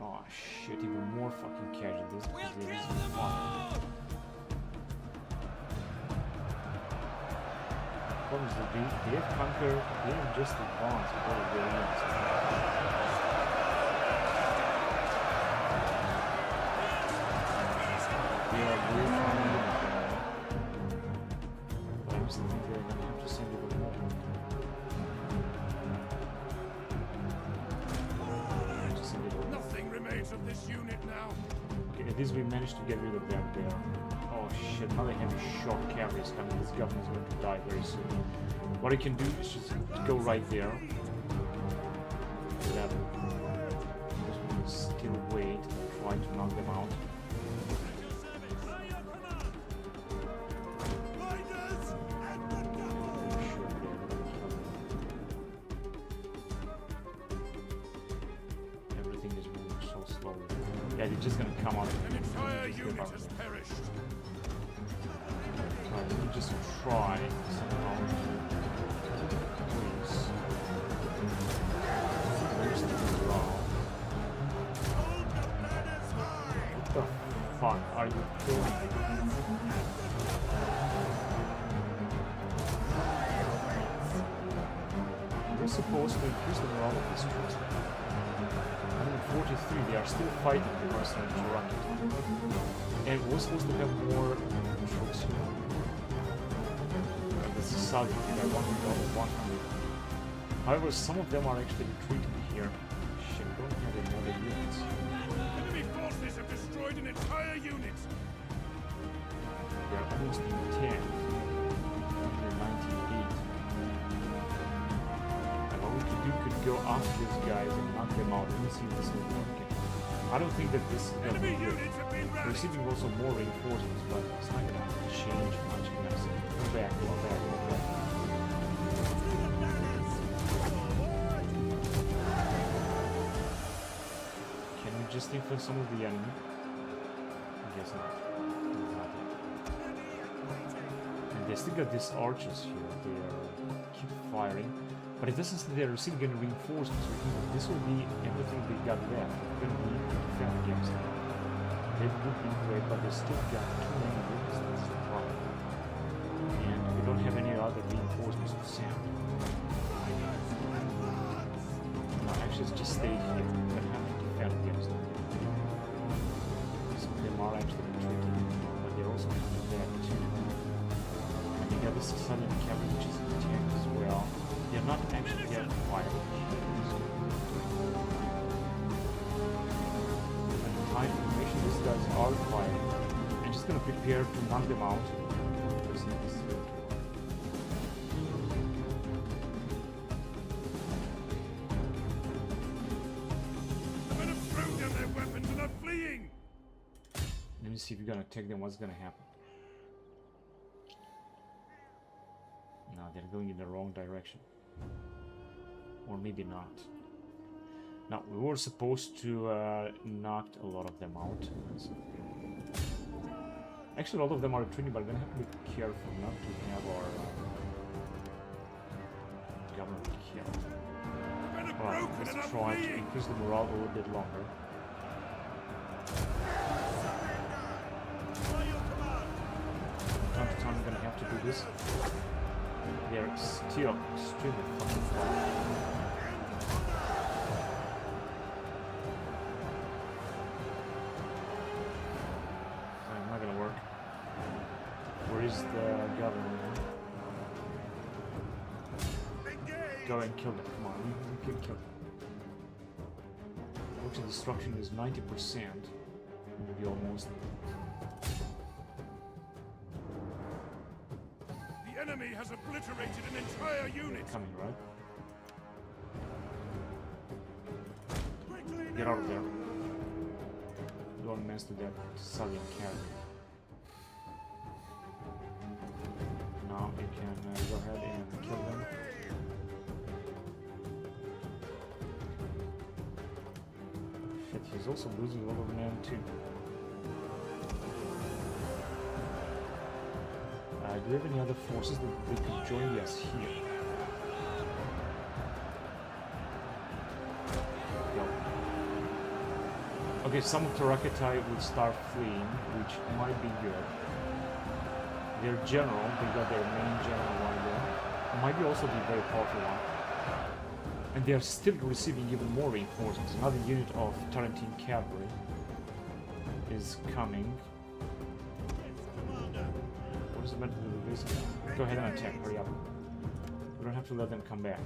Oh shit, even more fucking casualties because there is fuck. Problem is that they have conquered, they have just advanced with all of their units. They are way trying to units now. But I just think they're gonna have to send even more. Nothing remains of this unit now. Okay, at least we managed to get rid of them there. Oh shit, now they have shock cavalry coming. This governor is going to die very soon. What I can do is just go right there. That still wait, try to knock them out. Everything is moving so slowly. Yeah, they're just gonna come out. An entire unit has perished. Let me just try somehow to please. Where's the morale? What the fuck are you doing? We're supposed to increase the morale of these troops. 143, they are still fighting the Mercenary interrupted. And we're supposed to have more troops here. This is Saudi, they got 100. However, some of them are actually retreating here. Shit, we don't have any other units. Enemy forces have destroyed an entire unit. They are almost in 10. They're 98. And what we could go after these guys and knock them out. Let me see if this will work. I don't think that this is going to Enemy be good. units have been We're rallied. receiving also more reinforcements, but it's not going to change much. Go back, go back, go back. Can we just influence some of the enemy? I guess not. Not yet. And they still got these archers here. They keep firing. But it doesn't say they're still getting reinforcements. This will be everything they got left. They're going to be defend against them. They would be great, but they still got too many units. That's the problem. And we don't have any other reinforcements to send. No, actually, just stay here. We're gonna have to defend against them. Some of them are actually retreating, but they're also coming back too. And you got the Sicilian cavalry, which is attacked as well. They're not actually that quiet. At the time information, these guys are quiet. I'm just gonna prepare to knock them out. See if you're gonna attack them, what's gonna happen? No, they're going in the wrong direction. Or maybe not. Now, we were supposed to knock a lot of them out. So. Actually, a lot of them are retreating, but we're gonna have to be careful not to have our government killed. Alright, let's try to increase the morale a little bit longer. Time to time, I'm gonna have to do this. They're still extremely fucking fast. Not gonna work. Where is the government? Go and kill them. Come on, we can kill them. Actually, destruction is 90%. Maybe almost. The enemy has obliterated an entire unit. They're coming, right? Get out of there. Don't mess with that Sicilian cavalry. Now we can go ahead and kill them. Shit, he's also losing a lot of men too. Do we have any other forces that they could join us here? Go. Okay, some of Tarakatai will start fleeing, which might be good. Their general, they got their main general one there. Might be also be a very powerful one. And they are still receiving even more reinforcements. Another unit of Tarantine cavalry is coming. What is the matter with this guy? Go ahead and attack, hurry up. We don't have to let them come back.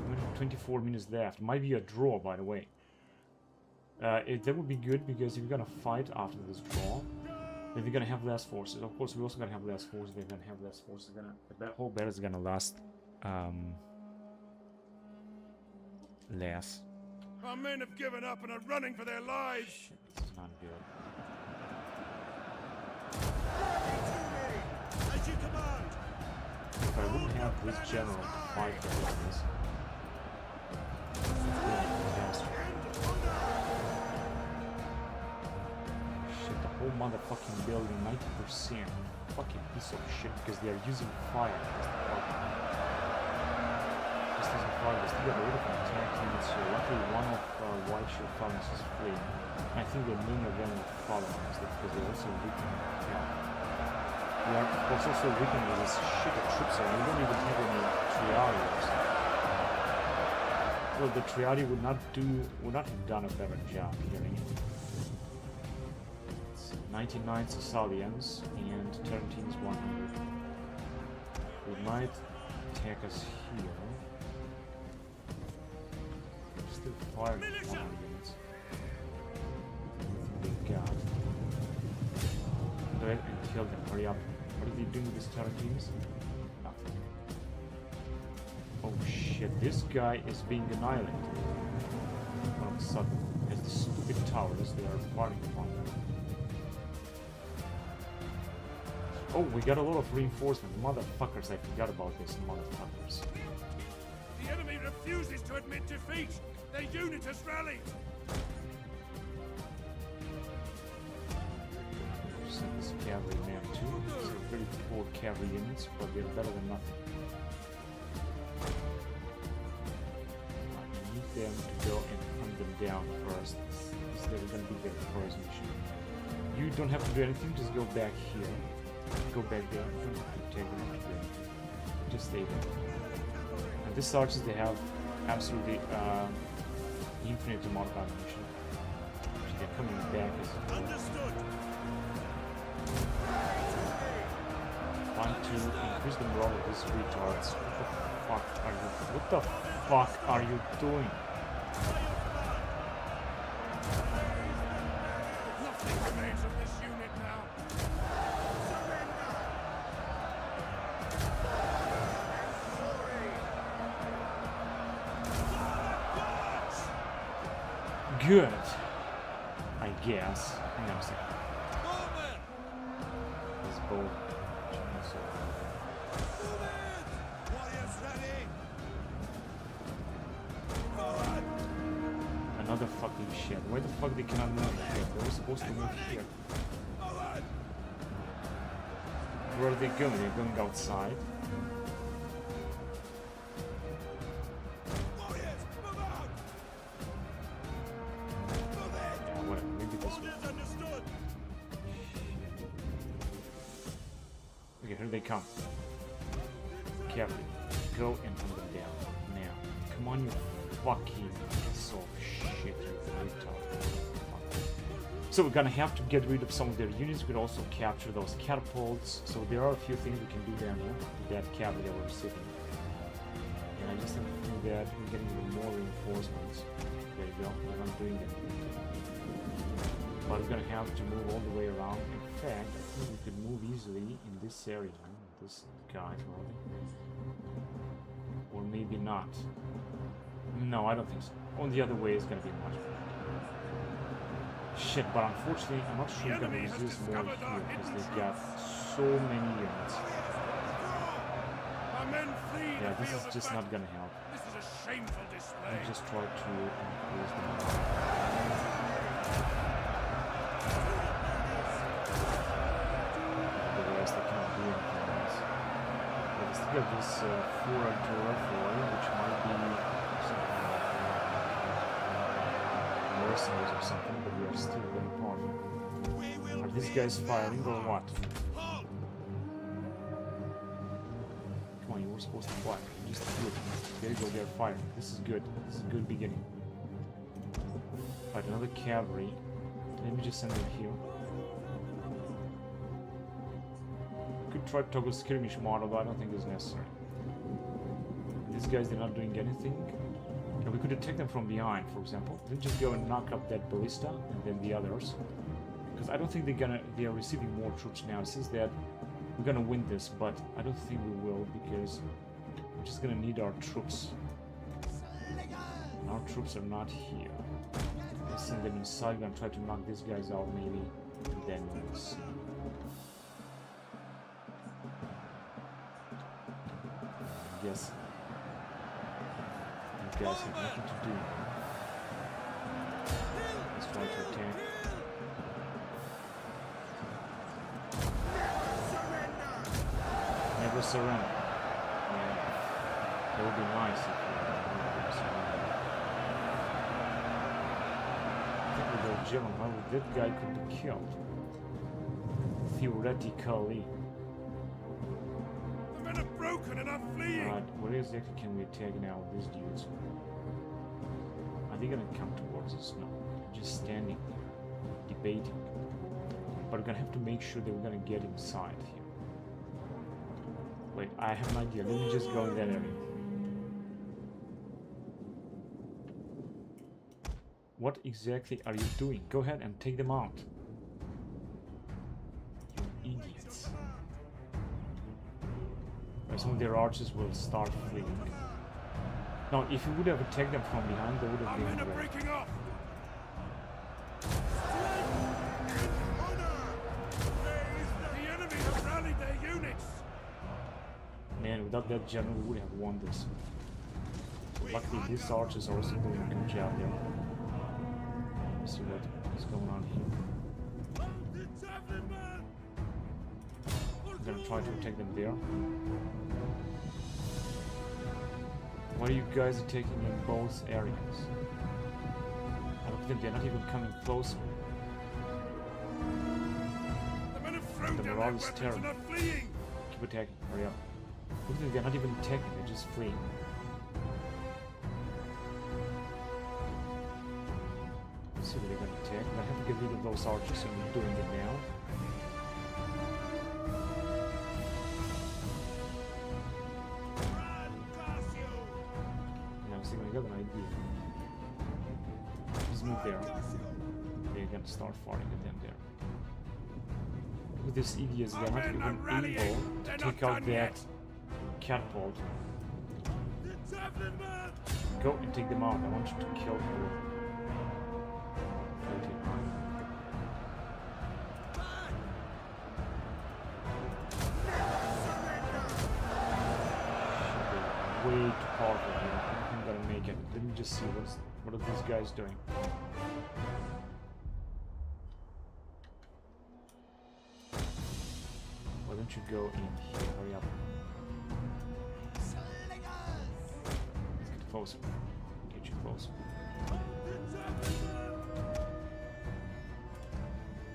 We have 24 minutes left. Might be a draw, by the way. That would be good, because if we're gonna fight after this draw, then we're gonna have less forces. Of course, we're also gonna have less forces. They're gonna have less forces. That whole battle is gonna last less. Our men have given up and are running for their lives. Shit, this is not good. As you command. If I wouldn't have this general to fight against this, it would be a catastrophe. Shit, the whole motherfucking building, 90%. Fucking piece of shit, because they are using fire. This doesn't fire, they still got a lot of attack units here. Luckily, one of White Shield farmers is fleeing. And I think that many of them will follow us, because they're also weakening the camp. We are, of course, also weakening with this shit of troops, and we don't even have any triaries. Well, the triari would not have done a better job here anyway. It's 99 Sicilians and Tarantines 100. They might attack us here. We're still firing on units. Everything they got. Go ahead and kill them, hurry up. What are they doing with these Tarantines? Nothing. Oh shit, this guy is being annihilated. All of a sudden, as the stupid towers, they are firing upon them. Oh, we got a lot of reinforcement. Motherfuckers, I forgot about this, motherfuckers. The enemy refuses to admit defeat. Their unit has rallied. Send this cavalry man too. These are very poor cavalry units, but they're better than nothing. I need them to go and hunt them down first. They're gonna be their first mission. You don't have to do anything, just go back here. Go back there. You don't have to take them up there. Just stay there. And these archers, they have absolutely infinite amount of ammunition. So they're coming back as well. Understood. Trying to increase the morale of these retards. What the fuck are you doing? Nothing remains of this unit now. Good. I guess. Hang on a second. This bow. Warriors ready. Another fucking shit. Why the fuck they cannot move here? They were supposed to move here. Where are they going? They're going outside. Warriors, move out. Yeah, whatever. Maybe this way. Orders understood. Okay, here they come. Carefully. Go and hunt them down. Now. Come on, you fucking piece of shit, you retard. So we're gonna have to get rid of some of their units. We could also capture those catapults. So there are a few things we can do down here with that cavalry that we're sitting. And I just have to do that. We're getting even more reinforcements. There you go. We're not doing anything. But we're gonna have to move all the way around. In fact, I think we could move easily in this area. This guy, probably. Or maybe not. No, I don't think so. On the other way is gonna be much better. Shit, but unfortunately, I'm not sure we're gonna resist more here because they've got so many units. Our men flee Yeah, the this field is of just battle. not gonna help. This is a shameful display. I just try to increase the morale. The rest, I cannot do anything else. But I still have this 4 artillery, which might be something like mercenaries or something, but we are still very powerful. Are these guys firing or what? Come on, you were supposed to fire. Just do it. There you go, they're firing. This is good. This is a good beginning. Right, another cavalry. Let me just send them here. Could try to toggle skirmish model, but I don't think it's necessary. These guys, they're not doing anything. You know, we could attack them from behind, for example. Then just go and knock up that ballista and then the others. Because I don't think they are receiving more troops now. It says that we're gonna win this, but I don't think we will because we're just gonna need our troops. And our troops are not here. Let's send them inside. We're gonna try to knock these guys out maybe, and then we'll see. Yes. You guys have nothing to do. Let's try to attack. Never surrender. Yeah. That would be nice if you never surrender. I think with the German, that guy could be killed. Theoretically. The men are broken and are fleeing. Right, where exactly can we attack now with these dudes? Are they gonna come towards us? No. They're just standing there, debating. But we're gonna have to make sure that we're gonna get inside here. Wait, I have an idea. Let me just go in that area. What exactly are you doing? Go ahead and take them out. You idiots. Some of their archers will start fleeing. Now, if you would have attacked them from behind, they would have Our been men are ready. breaking off. The enemy have rallied their units. Man, without that general, we would have won this. Luckily, these archers are also doing a good job there. Let's see what is going on here. I'm gonna try to attack them there. Why are you guys attacking in both areas? I don't think they're not even coming closer. The men have thrown and the down morale their is weapons terrible. and are fleeing. Keep attacking, hurry up. Look at them, they're not even attacking, they're just fleeing. Let's see what they're gonna attack. I have to get rid of those archers, so I'm doing it now. Yeah, I was thinking I got an idea. Just move there. They're gonna start firing at them there. With these idiots, they're not even able to take out that catapult. Go and take them out. I want you to kill her. Way too powerful here. I don't think I'm gonna make it. Let me just see what are these guys doing. Why don't you go in here? Hurry up. Let's get closer. Get you closer.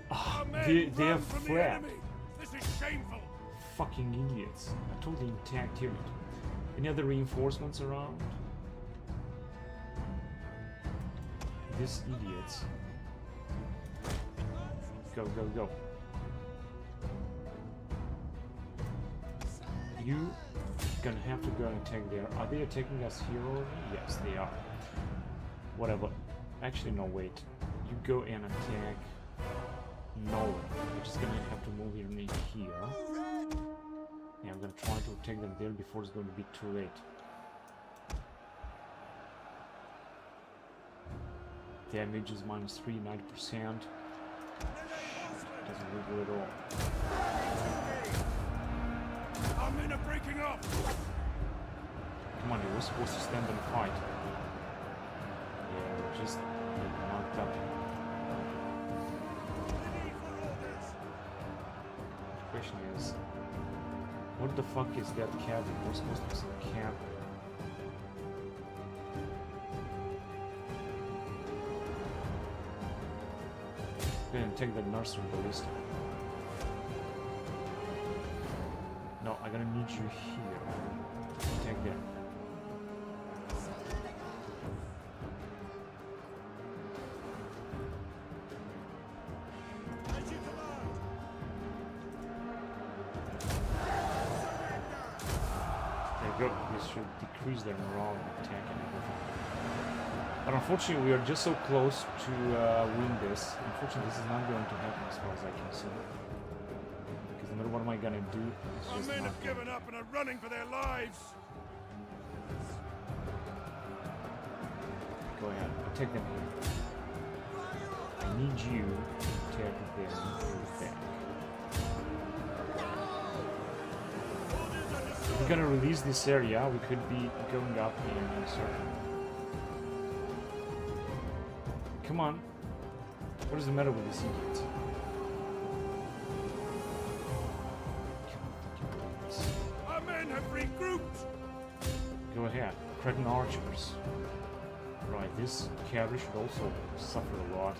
Ah, they have fled. This is shameful. Fucking idiots. A totally intact unit. Any other reinforcements around? These idiots. Go, go, go. You gonna have to go and attack there. Are they attacking us here already? Yes, they are. Whatever. Actually, no, wait. You go and attack Nolan. We're just gonna have to move here and here. Yeah, I'm gonna try to attack them there before it's going to be too late. Damage is -3, 90%. Doesn't look good at all. Our men are breaking up. Come on, we're supposed to stand and fight. Yeah, we're just knocked up. The question is, what the fuck is that cabin? We're supposed to be some cabin. Go ahead and take the nursery ballista. No, I'm gonna need you here. Take that. Go. This should decrease their morale and attack and everything. But unfortunately, we are just so close to win this. Unfortunately, this is not going to happen as far as I can see. Because no matter what am I gonna do, it's Our just men not have going. given up and are running for their lives. Go ahead, attack them here. I need you to attack them back. If we're gonna release this area, we could be going up here in a circle. Come on. What is the matter with these idiots? Our men have regrouped. Go ahead. Cretan archers. Right, this cavalry should also suffer a lot.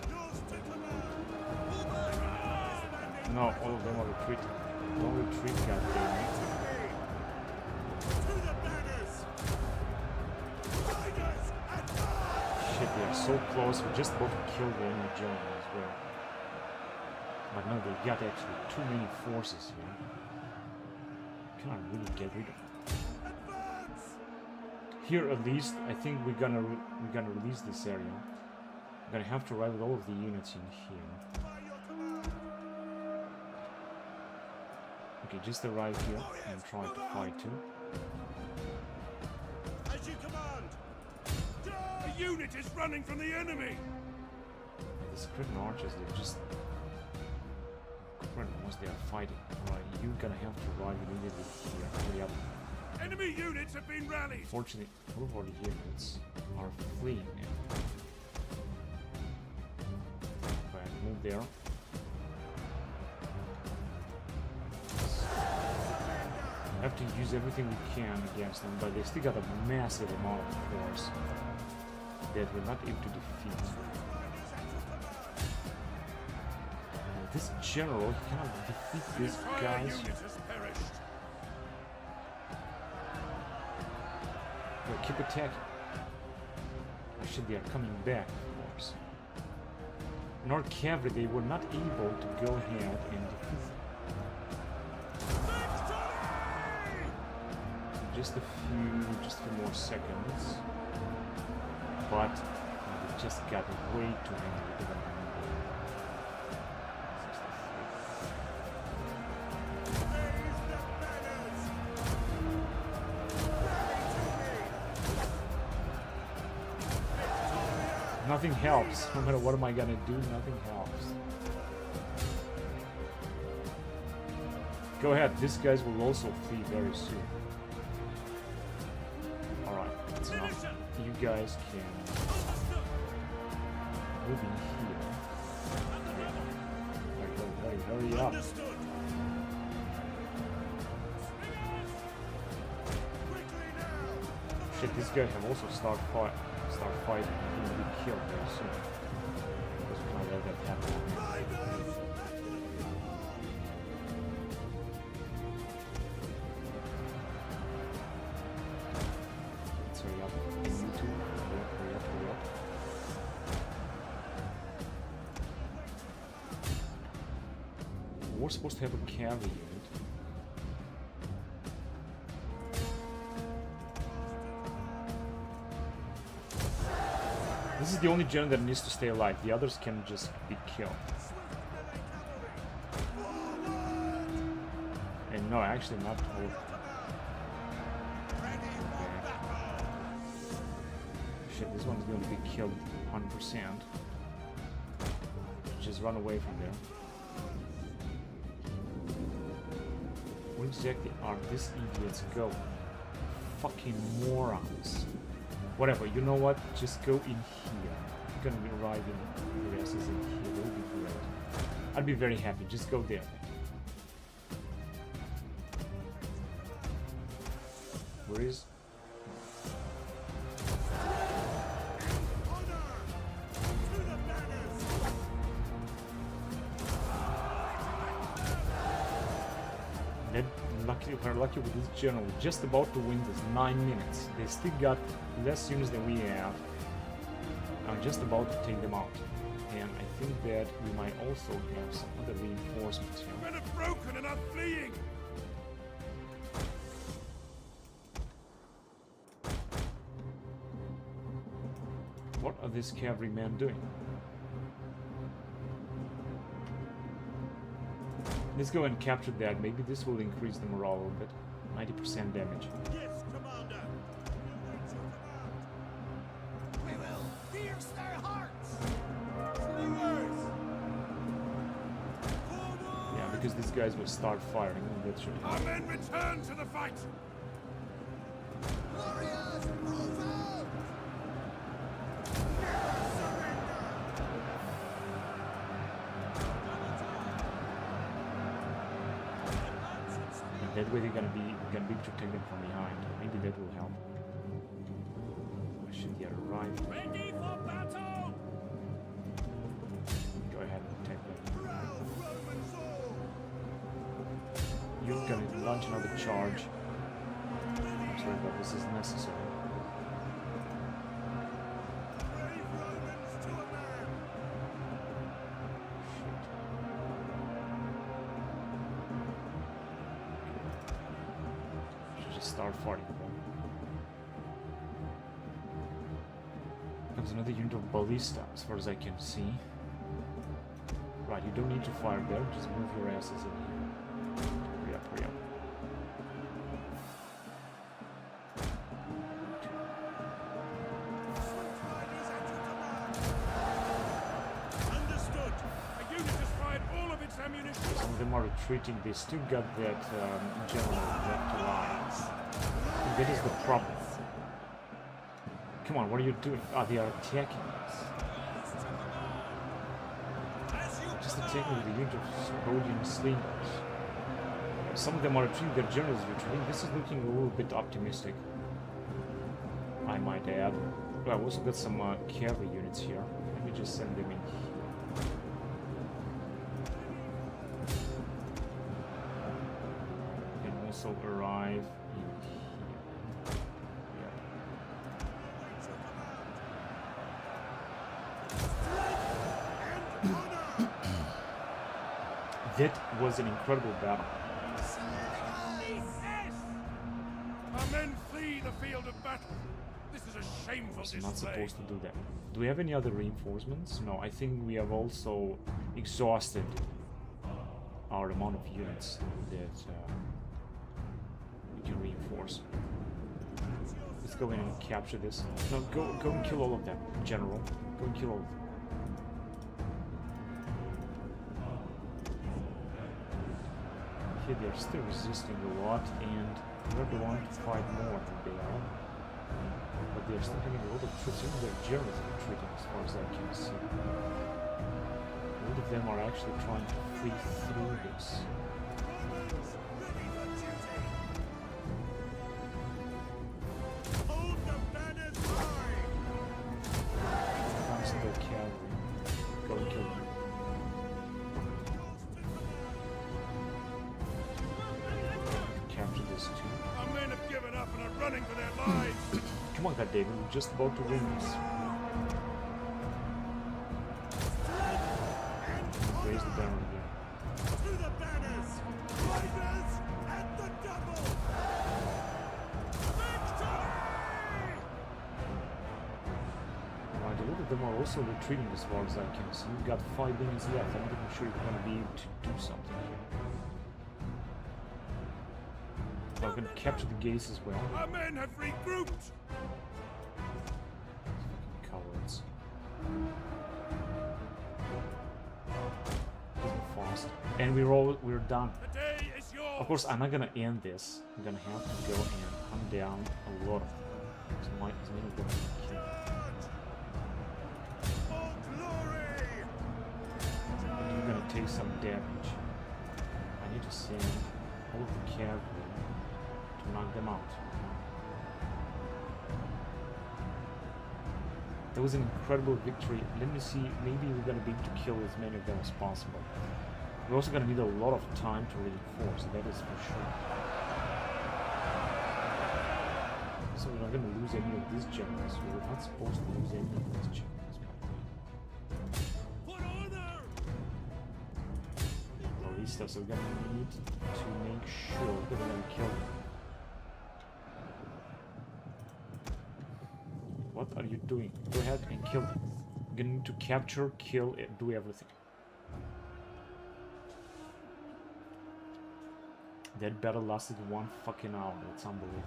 No, all of them are retreating. Don't retreat, goddammit. Shit, they are so close. We're just about to kill the enemy general as well. But no, they got actually too many forces here. Can I really get rid of them? Here, at least, I think we're gonna release this area. I'm gonna have to ride with all of the units in here. Okay, just arrive here and try to fight too. As you command. A unit is running from the enemy. These Cretan archers, they're just incredible once they are fighting. Alright, you're gonna have to ride immediately here. Hurry up. Enemy units have been rallied. Fortunately, all of our units are fleeing now. Go ahead, move there. We have to use everything we can against them, but they still got a massive amount of force that we're not able to defeat. This general, he cannot defeat these guys. Unit has perished. Well, keep attacking. Actually, they are coming back, of course. In our cavalry, they were not able to go ahead and defeat them. Just a few more seconds. But they just got way too many with them. Nothing helps. No matter what am I gonna do, nothing helps. Go ahead, these guys will also flee very soon. Alright, that's enough. You guys can move in here. Hurry up. Understood. Quickly now. Shit, these guys have also start fighting. He will be killed very soon. Because we can't let that happen. Let's hurry up. And you too. Hurry up. We're supposed to have a cavalry unit. This is the only general that needs to stay alive. The others can just be killed. And no, actually not all of them. Okay. Shit, this one's going to be killed 100%. Just run away from there. Where exactly are these idiots going? Fucking morons. Whatever, you know what? Just go in here. You're gonna be arriving the rest is in here. That would be great. I'd be very happy. Just go there. Where is? Then, lucky, if we're lucky with this general, we're just about to win this 9 minutes. They still got less units than we have. I'm just about to take them out. And I think that we might also have some other reinforcements here. Men are broken and are fleeing. What are these cavalrymen doing? Let's go and capture that. Maybe this will increase the morale a little bit. 90% damage. Yes, Commander. We will pierce their hearts. Yeah, because these guys will start firing. And that should Our help. men return to the fight. Warriors, move out! And that way they're gonna be able to take them from behind. Maybe that will help. Should they arrive? Ready for battle. Go ahead and attack them. You're gonna launch another charge. I'm sorry, but this is necessary. Should just start fighting them. Comes another unit of ballista, as far as I can see. Right, you don't need to fire there, just move your asses in here. Hurry up, hurry up. Understood. A unit has fired all of its ammunition. Some of them are retreating, they still got that general left alliance. And that is the problem. Come on, what are you doing? Ah, they are attacking us. Just attacking with the unit of Rhodian slingers. Some of them are retreating, their generals retreating. This is looking a little bit optimistic, I might add. Well, I've also got some cavalry units here. Let me just send them in here. also arrive in here. That was an incredible battle. Our men flee the field of battle. This is a shameful I'm not display. supposed to do that. Do we have any other reinforcements? No, I think we have also exhausted our amount of units that we can reinforce. Let's go in and capture this. No, go and kill all of them, General. Go and kill all of them. Here they're still resisting a lot, and we're the one to fight more than they are. But they're still having a lot of troops. Even their generals are retreating, as far as I can see. A lot of them are actually trying to flee through this. Hold the banners high. Constable cavalry. Go and kill them. Capture this too. Our men have given up and are running for their lives. Come on, God David, we're just about to win this. Raise the banner again. To the banners. Riders at the double. Victory! Right, a lot of them are also retreating as far as I can see. We've got 5 minutes left. I'm not even sure if we're going to be able to do something here. I'm going to capture the gates as well. Our men have regrouped. Fucking cowards. Fast. And we're done. The day is yours. Of course, I'm not gonna end this. I'm gonna have to go and hunt down a lot of them. So as many of them as I can. For glory. But you're gonna take some damage. I need to send all of the cavalry to knock them out. That was an incredible victory. Let me see, maybe we're gonna be able to kill as many of them as possible. We're also gonna need a lot of time to reinforce, that is for sure. So we're not gonna lose any of these generals. We're not supposed to lose any of these generals. What order? Ballista, so we're gonna need to make sure that we're gonna kill them. What are you doing? Go ahead and kill them. We're gonna need to capture, kill, do everything. That battle lasted 1 fucking hour. That's unbelievable.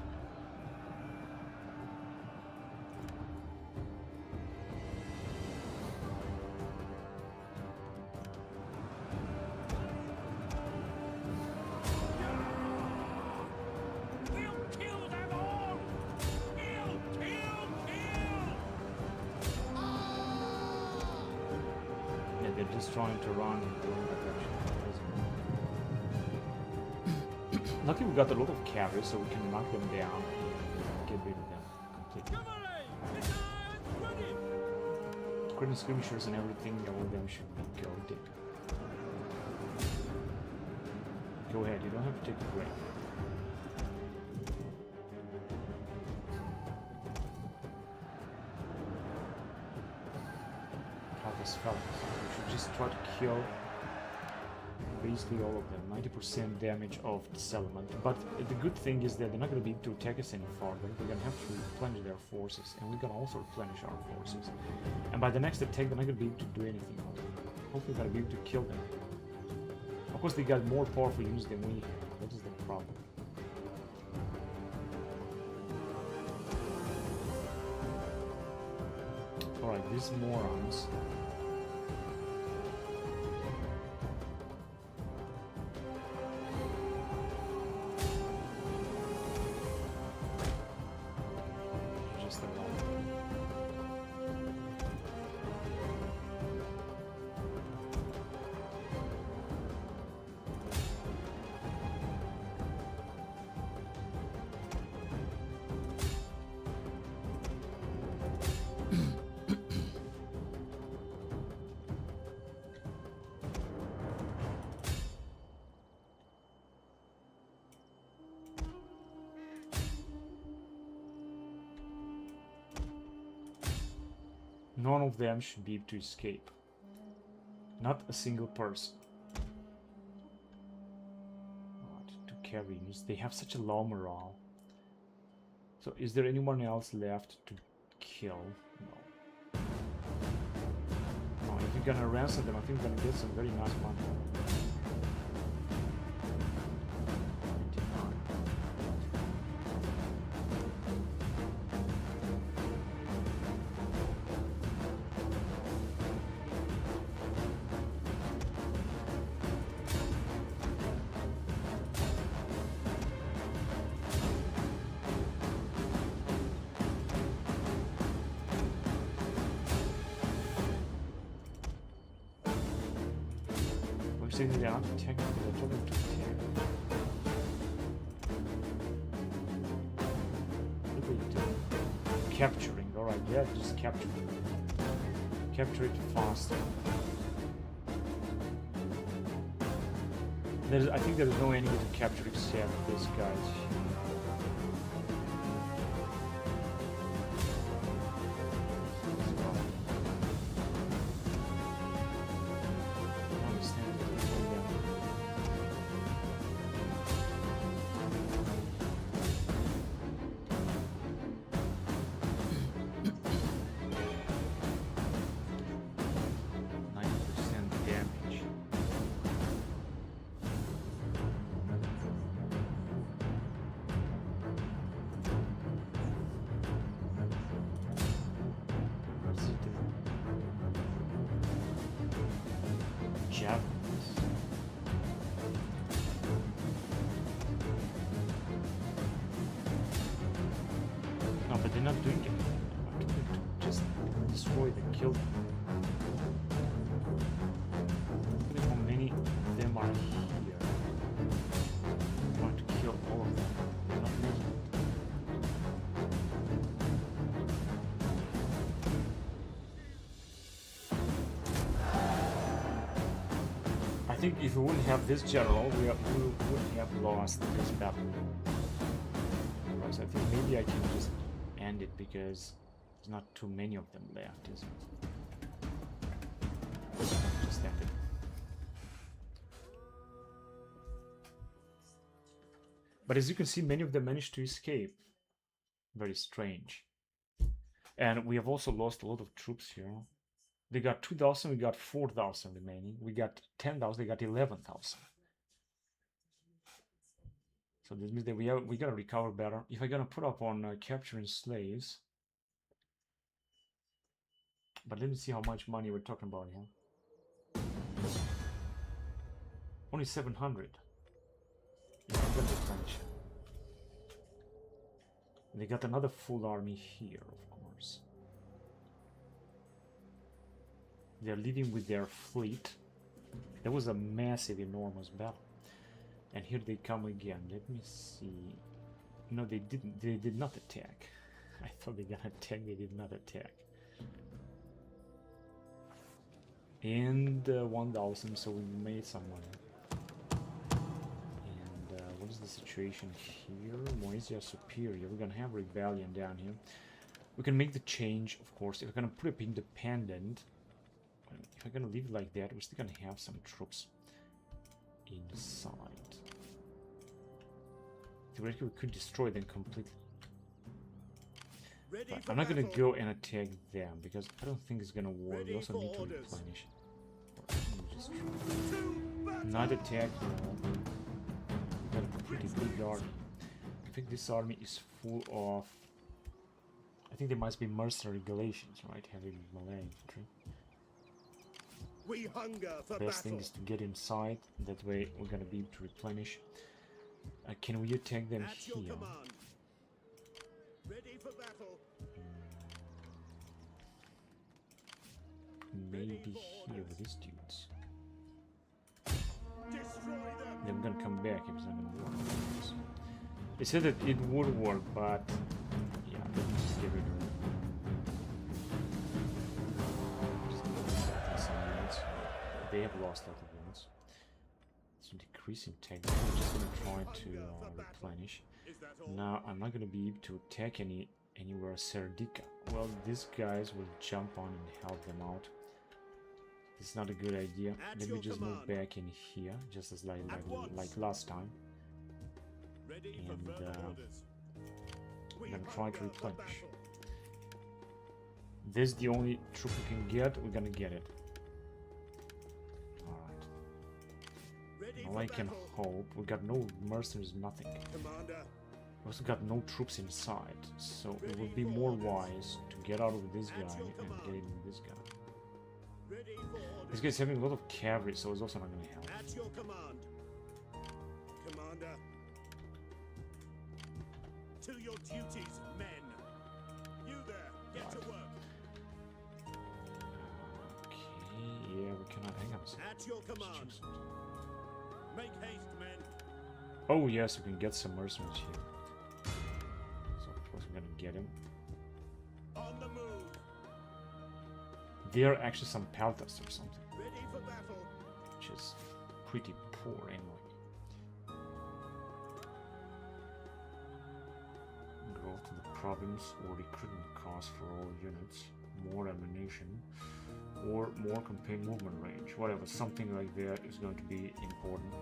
We'll kill them all. Kill, kill, kill. Yeah, they're just trying to run in the wrong direction. Luckily we got a lot of cavalry, so we can knock them down and get rid of them completely. Cavalry, missiles ready. According to skirmishers and everything, all of them should be goaded. Go ahead, you don't have to take a break. Half fellas. We should just try to kill basically all of them. 90% damage of the settlement. But the good thing is that they're not going to be able to attack us any farther. We're going to have to replenish their forces, and we're going to also replenish our forces. And by the next attack, they're not going to be able to do anything else. Hopefully, we're going to be able to kill them. Of course, they got more powerful units than we have. That is the problem. Alright, these morons. Just alone. None of them should be able to escape. Not a single person. Right, 2 carriers. They have such a low morale. So is there anyone else left to kill? No. Oh, if you're gonna ransom them, I think we're gonna get some very nice money. They aren't technically, they're talking to attack. What do they do? Capturing, alright, yeah, just capture it. Capture it faster. I think there is no enemy to capture except this guy. No, but they're not doing it. I'm trying to just destroy the kill them. Look at how many of them are here. I'm trying to kill all of them. They're not making it. I think if we wouldn't have this general, we wouldn't have lost this battle. So I think maybe I can just end it because there's not too many of them left, is it? Just end it. But as you can see, many of them managed to escape. Very strange. And we have also lost a lot of troops here. They got 2,000, we got 4,000 remaining. We got 10,000, they got 11,000. So this means that we gotta recover better. If I'm gonna put up on capturing slaves, but let me see how much money we're talking about here. Only 700. Yeah, I'm gonna replenish. They got another full army here, of course. They're leaving with their fleet. That was a massive, enormous battle. And here they come again. Let me see. No, they didn't. They did not attack. I thought they gonna attack. They did not attack. And 1,000, so we made some money. And what is the situation here? Moesia Superior. We're gonna have rebellion down here. We can make the change, of course. If we're gonna put up independent, if I'm gonna leave it like that, we're still gonna have some troops inside. Theoretically, we could destroy them completely. But I'm not gonna go and attack them because I don't think it's gonna work. We also need to replenish. Not attack, we got a pretty big army. I think this army is full of. I think there must be mercenary Galatians, right? Heavy Malay infantry. We hunger for Best thing battle. is to get inside. That way, we're gonna be able to replenish. Can we attack them At your here? command. Ready for battle. Maybe here with these dudes. Destroy them. Then we're gonna come back if it's not gonna work. They said that it would work, but yeah, let's just get rid of it. Just get some units. They have lost a lot of units. It's decreasing tech. We're just gonna try to replenish. Is that all? Now I'm not gonna be able to attack any anywhere Serdica. Well, these guys will jump on and help them out. It's not a good idea. Let me just move back in here, just as like last time. Ready for And further orders. I'm gonna try to replenish. This is the only troop we can get. We're gonna get it. Alright. Ready All for I can battle. hope. We got no mercenaries, nothing. Commander. We also got no troops inside, so it would be more wise to get out with this guy and get in with this guy. Ready for orders. This guy's having a lot of cavalry, so it's also not gonna help. At your command. Commander. To your duties, men. You there, get to work. Okay, yeah, we cannot hang on. At your command. Make haste, men. Oh yes, we can get some mercenaries here. So of course we're gonna get him. On the move. There are actually some peltas or something, Ready for battle. which is pretty poor anyway. Go to the province or recruitment cost for all units, more ammunition, or more campaign movement range. Whatever, something like that is going to be important.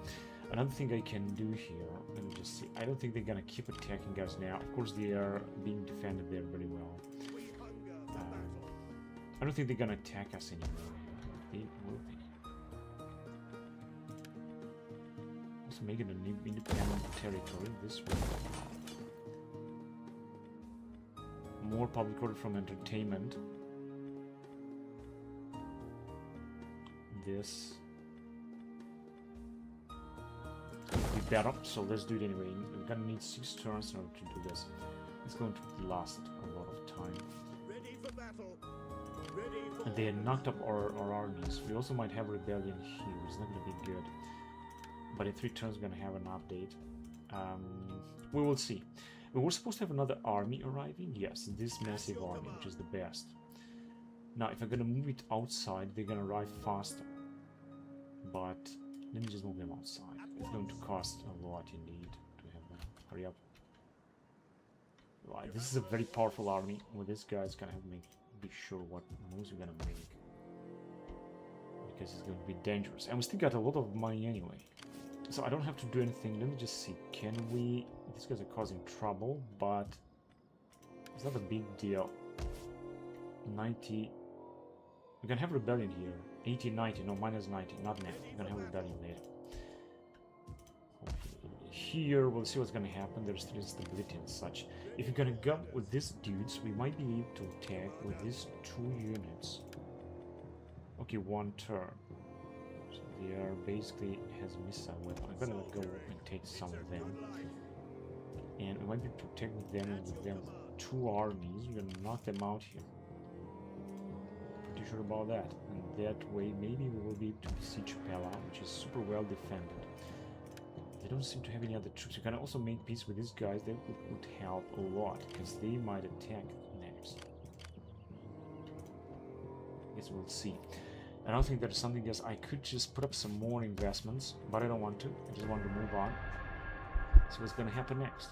Another thing I can do here, let me just see. I don't think they're gonna keep attacking us now. Of course, they are being defended there very well. We hunger for battle. I don't think they're gonna attack us anymore. They will be. Also make it an independent territory this way. More public order from entertainment. This would be better, so let's do it anyway. We're gonna need 6 turns in order to do this. It's going to last a lot of time. Ready for battle. Ready for And they had knocked up our armies. We also might have rebellion here. It's not going to be good. But in 3 turns, we're going to have an update. We will see. We were supposed to have another army arriving. Yes, this massive army, which is the best. Now, if I'm going to move it outside, they're going to arrive faster. But let me just move them outside. It's going to cost a lot indeed to have them. Hurry up. Right, this is a very powerful army. Well, this guy's going to have to be sure what moves we're going to make. Because it's going to be dangerous. And we still got a lot of money anyway. So I don't have to do anything. Let me just see. Can we... These guys are causing trouble, but... It's not a big deal. 90... We're gonna have rebellion here. 80, 90. No, minus 90. Not now. We're gonna have rebellion later. Here, we'll see what's gonna happen. There's still instability and such. If you're gonna go with these dudes, we might be able to attack with these 2 units. Okay, 1 turn. So they are basically has missile weapon. I'm gonna go and take some of them. And we might be protecting them and with them 2 armies. We're gonna knock them out here. Pretty sure about that. And that way, maybe we will be able to besiege Pella, which is super well defended. They don't seem to have any other troops. You can also make peace with these guys. That would help a lot, because they might attack next. Guess we'll see. I don't think there's something else. I could just put up some more investments, but I don't want to. I just want to move on. See what's going to happen next.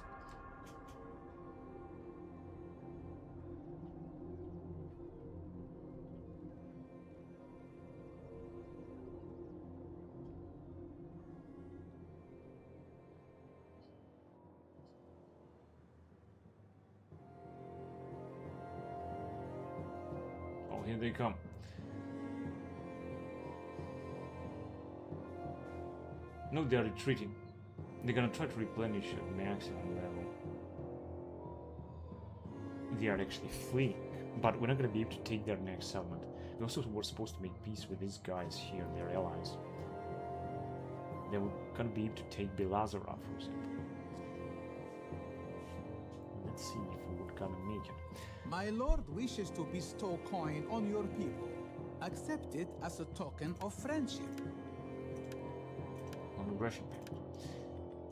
Oh, here they come. No, they're retreating. They're gonna try to replenish at maximum level. They are actually fleeing, but we're not gonna be able to take their next settlement. We also were supposed to make peace with these guys here, their allies. They were gonna be able to take Belazara, for example. Let's see if we would gonna make it. My lord wishes to bestow coin on your people. Accept it as a token of friendship. On aggression pact.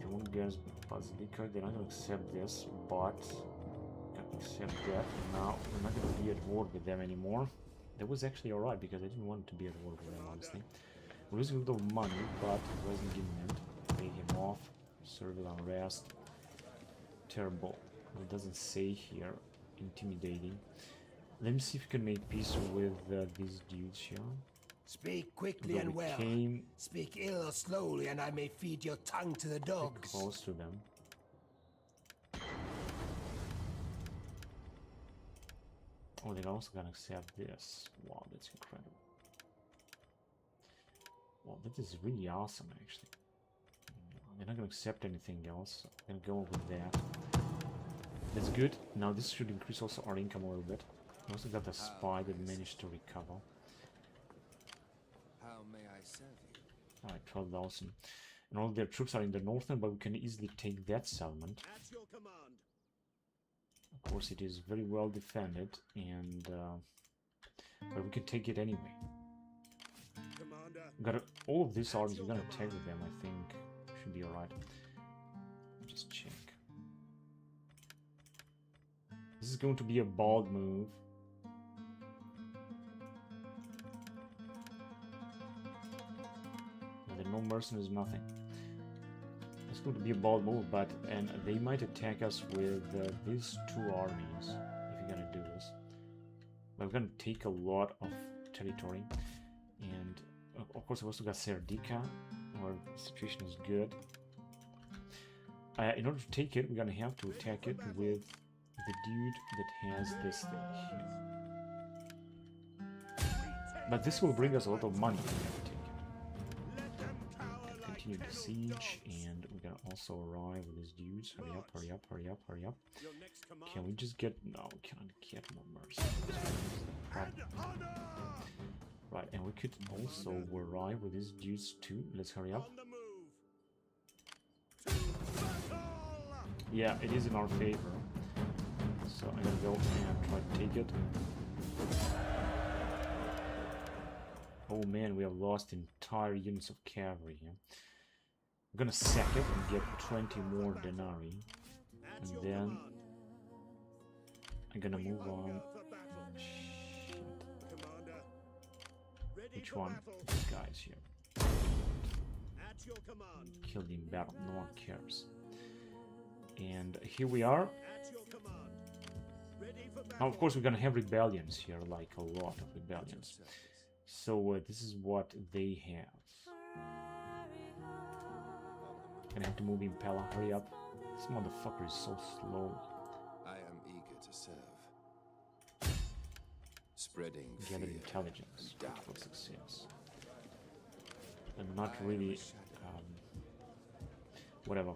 Drone against Basilica, they're not gonna accept this, but can accept that. Now we're not gonna be at war with them anymore. That was actually alright because I didn't want to be at war with them, honestly. We're losing a little money, but it wasn't imminent. Pay him off, servile unrest. Terrible. It doesn't say here. intimidating. Let me see if we can make peace with these dudes here. Speak quickly Though and we well. came Speak ill or slowly, and I may feed your tongue to the dogs. close to them. Oh, they're also gonna accept this. Wow, that's incredible. Well, that is really awesome, actually. They're not gonna accept anything else. So I'm gonna go with that. That's good. Now this should increase also our income a little bit. We also got a spy that managed to recover. How may I serve you? Alright, 12,000. And all their troops are in the northern, but we can easily take that settlement. At your command. Of course, it is very well defended, and but we can take it anyway. Commander. Got all of these armies. We're gonna attack with them. I think should be alright. Just check. This is going to be a bold move. There are no mercenaries, nothing. It's going to be a bold move, but and they might attack us with these two armies if you're gonna do this. But we're gonna take a lot of territory, and of course we also got Serdica, where the situation is good. In order to take it, we're gonna have to attack it with the dude that has this thing here. But this will bring us a lot of money if we have to take it. Let them cower like Continue the siege, and we're gonna also arrive with these dudes. Hurry up, hurry up, hurry up, hurry up. your next command. Can we just get... No, we cannot get more mercenaries. And honor! Right, and we could also arrive with these dudes too. Let's hurry up. On the move. To battle! Yeah, it is in our favor. So I'm gonna go and try to take it. Oh man, we have lost entire units of cavalry here. I'm gonna sack it and get 20 more denarii. At And your then command. I'm gonna We move hunger on. for battle. Shit. Commander. Ready Which for one? battle. These guys here. At your command. Killed in battle, no one cares. And here we are. At your command. Ready for battle. Now, of course, we're gonna have rebellions here, like a lot of At your rebellions. service. So this is what they have. Gonna have to move Impella. Hurry up. This motherfucker is so slow. I am eager to serve. Spreading fear Gather intelligence. and Good doubt. for success. I'm not really... whatever.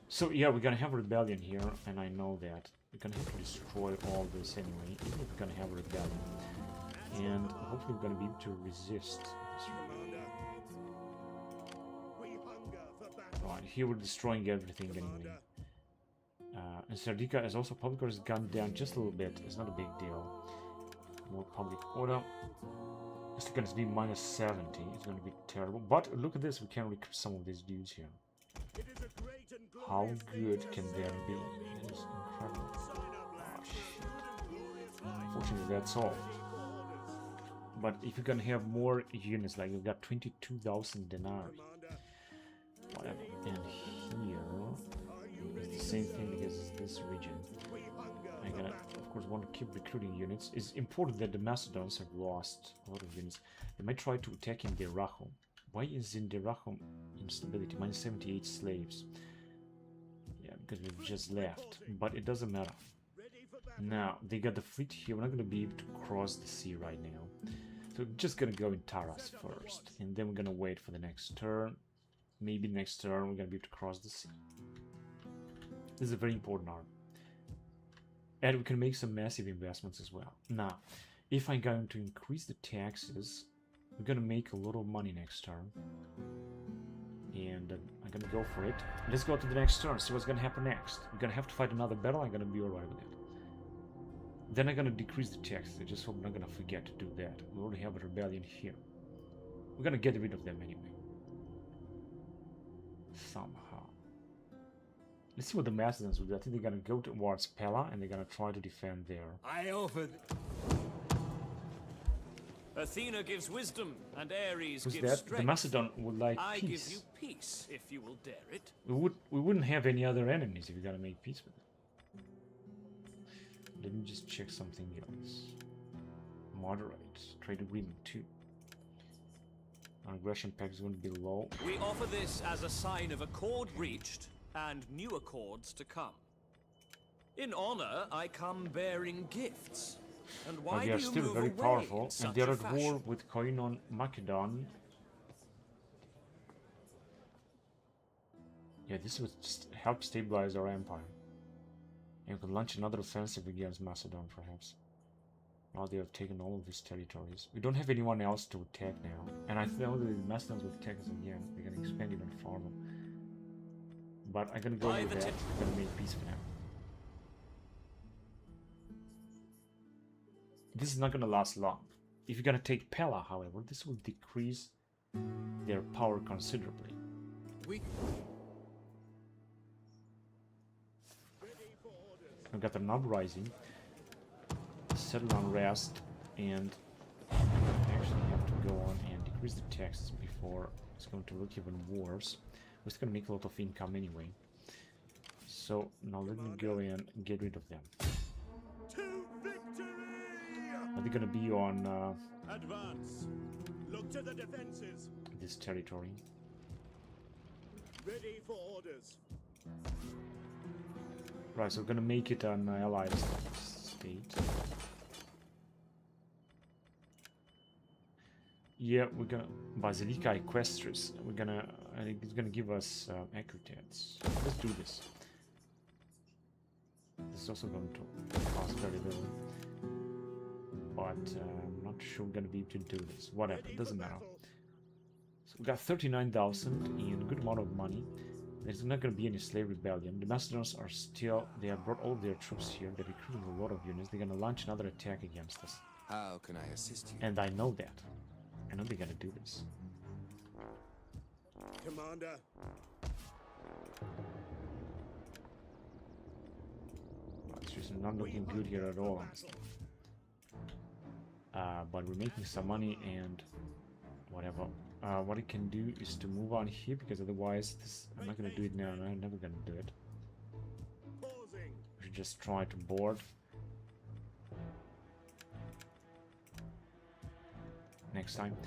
So yeah, we're gonna have a rebellion here, and I know that. We're gonna have to destroy all this anyway, even if we're gonna have a rebellion. And hopefully we're gonna be able to resist this rebellion. Commander. We hunger for battle. Right, here we're destroying everything anyway. And Serdica is also public order has gone down just a little bit. It's not a big deal. More public order. It's gonna be minus 70. It's gonna be terrible. But look at this, we can recruit some of these dudes here. It is a great and How glorious thing good to can serve that be? your It is people. incredible. Sign up, lads. shit. And glorious life. Fortunately, that's all. Orders. But if you're gonna have more units, like you've got 22,000 denarii, Commander. whatever. And here, Are you it's ready the to same serve? thing because it's this region. We hunger I'm for gonna, battle. of course, want to keep recruiting units. It's important that the Macedons have lost a lot of units. They might try to attack in Derachum. Why is in Derachum instability? Minus 78 slaves. Yeah, because we've just left. But it doesn't matter. Ready for battle. Now, they got the fleet here. We're not gonna be able to cross the sea right now. So we're just gonna go in Taras first. And then we're gonna wait for the next turn. Maybe next turn we're gonna be able to cross the sea. This is a very important arm. And we can make some massive investments as well. Now, if I'm going to increase the taxes, we're gonna make a lot of money next turn. And I'm gonna go for it. Let's go to the next turn, see what's gonna happen next. We're gonna have to fight another battle, I'm gonna be alright with it. Then I'm gonna decrease the taxes, I just hope I'm not gonna forget to do that. We already have a rebellion here. We're gonna get rid of them anyway. Somehow. Let's see what the Macedons will do. I think they're gonna go towards Pella and they're gonna try to defend there. I offer. Athena gives wisdom, and Ares Who's gives that? strength. The Macedon would like I give you peace. peace, if you will dare it. We wouldn't have any other enemies if we're gonna make peace with them. Let me just check something else. Moderate. Trade agreement 2. Our aggression pack is going to be low. We offer this as a sign of accord reached and new accords to come. In honor, I come bearing gifts. And why But they do are you still move very away powerful, in and such they are a at war fashion? with Koinon Macedon. Yeah, this would just help stabilize our empire. And we could launch another offensive against Macedon, perhaps. Now they have taken all of these territories. We don't have anyone else to attack now. And I know that the Macedons will attack us again. We're gonna expand even farther. But I'm gonna go By with the that. I'm gonna make peace for now. This is not gonna last long. If you're gonna take Pella, however, this will decrease their power considerably. We I've got an uprising, settle unrest, and actually have to go on and decrease the taxes before it's going to look even worse. It's going to make a lot of income anyway. So now let me go and get rid of them. To victory! Are they going to be on Advance. Look to the defenses. this territory? Ready for orders. Right, so we're going to make it an allied state. Yeah, we're gonna Basilica Equestris. We're gonna. I think it's gonna give us equitats. Let's do this. This is also going to cost very little, but I'm not sure we're gonna be able to do this. Whatever, it doesn't matter. So we got 39,000 and a good amount of money. There's not gonna be any slave rebellion. The Macedons are still. They have brought all of their troops here. They're recruiting a lot of units. They're gonna launch another attack against us, How can I assist you? and I know that. I know they're gonna do this. Commander. It's just not looking good here at all, honestly. But we're making some money and whatever. What I can do is to move on here, because otherwise I'm not gonna do it now, and I'm never gonna do it. Pausing. We should just try to board. Next time.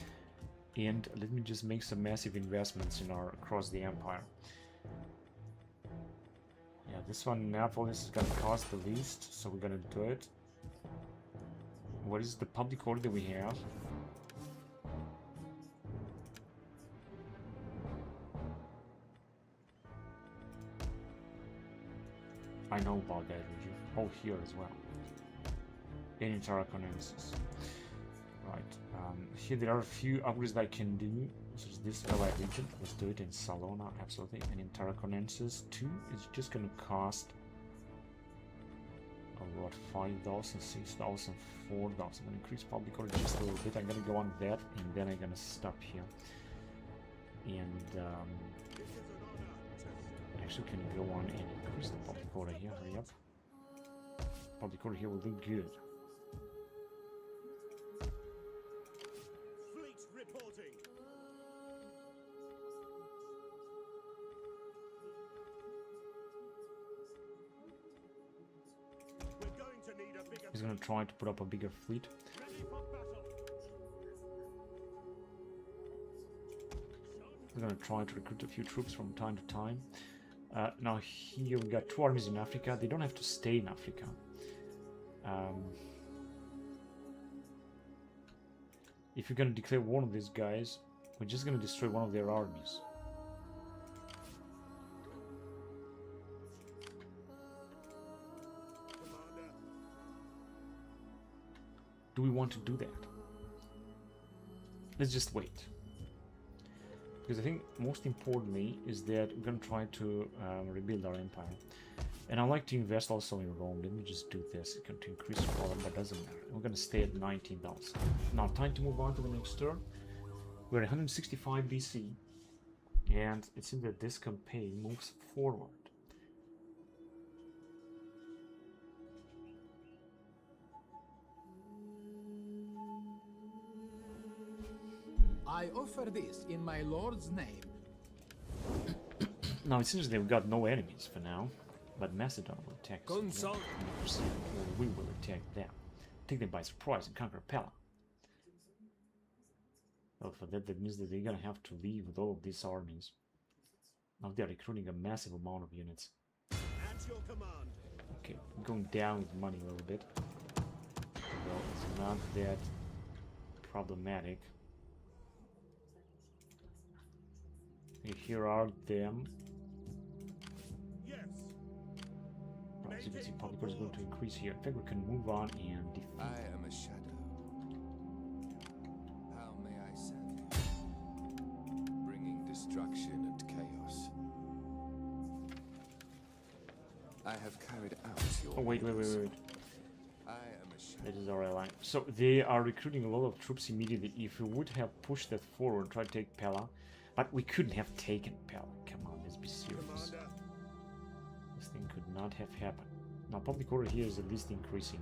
And let me just make some massive investments in our across the empire. Yeah, this one Neapolis is gonna cost the least, so we're gonna do it. What is the public order we have? I know about that region. Oh, here as well. In Tarraconensis. Right. Here there are a few upgrades that I can do. Such as this allied region. Let's do it in Salona, absolutely. And in Tarraconensis too. It's just gonna cost a lot. 5,000, 6,000, 4,000. I'm gonna increase public order just a little bit. I'm gonna go on that, and then I'm gonna stop here. And actually can go on and increase the public order here. Hurry up. Public order here will look good. Fleet reporting. We're going to need a bigger He's gonna try to put up a bigger fleet. ready for battle. He's gonna try to recruit a few troops from time to time. Now here we got 2 armies in Africa. They don't have to stay in Africa. If you're gonna declare war on these guys, we're just gonna destroy one of their armies. Commander. Do we want to do that? Let's just wait. Because I think most importantly is that we're gonna try to rebuild our empire. And I like to invest also in Rome. Let me just do this. It's going to increase quality, but doesn't matter. We're gonna stay at 19,000. Now time to move on to the next turn. We're at 165 BC. And it seems that this campaign moves forward. I offer this in my lord's name. Now it seems that we've got no enemies for now. But Macedon will attack us again, Consult. 100%, or we will attack them. Take them by surprise and conquer Pella. Well, for that, that means that they're gonna have to leave with all of these armies. Now they're recruiting a massive amount of units. At your command. Okay, going down with money a little bit. Well, it's not that problematic. Okay, here are them. Yes. Right, so you can see public order is going to increase here. In fact, we can move on and defeat. I am a shadow. How may I serve you? Bringing destruction and chaos. I have carried out your Oh, wait. I am a shadow. That is our ally. So they are recruiting a lot of troops immediately. If we would have pushed that forward, try to take Pella, but we couldn't have taken Pella. Come on, let's be serious. Commander. This thing could not have happened. Now public order here is at least increasing.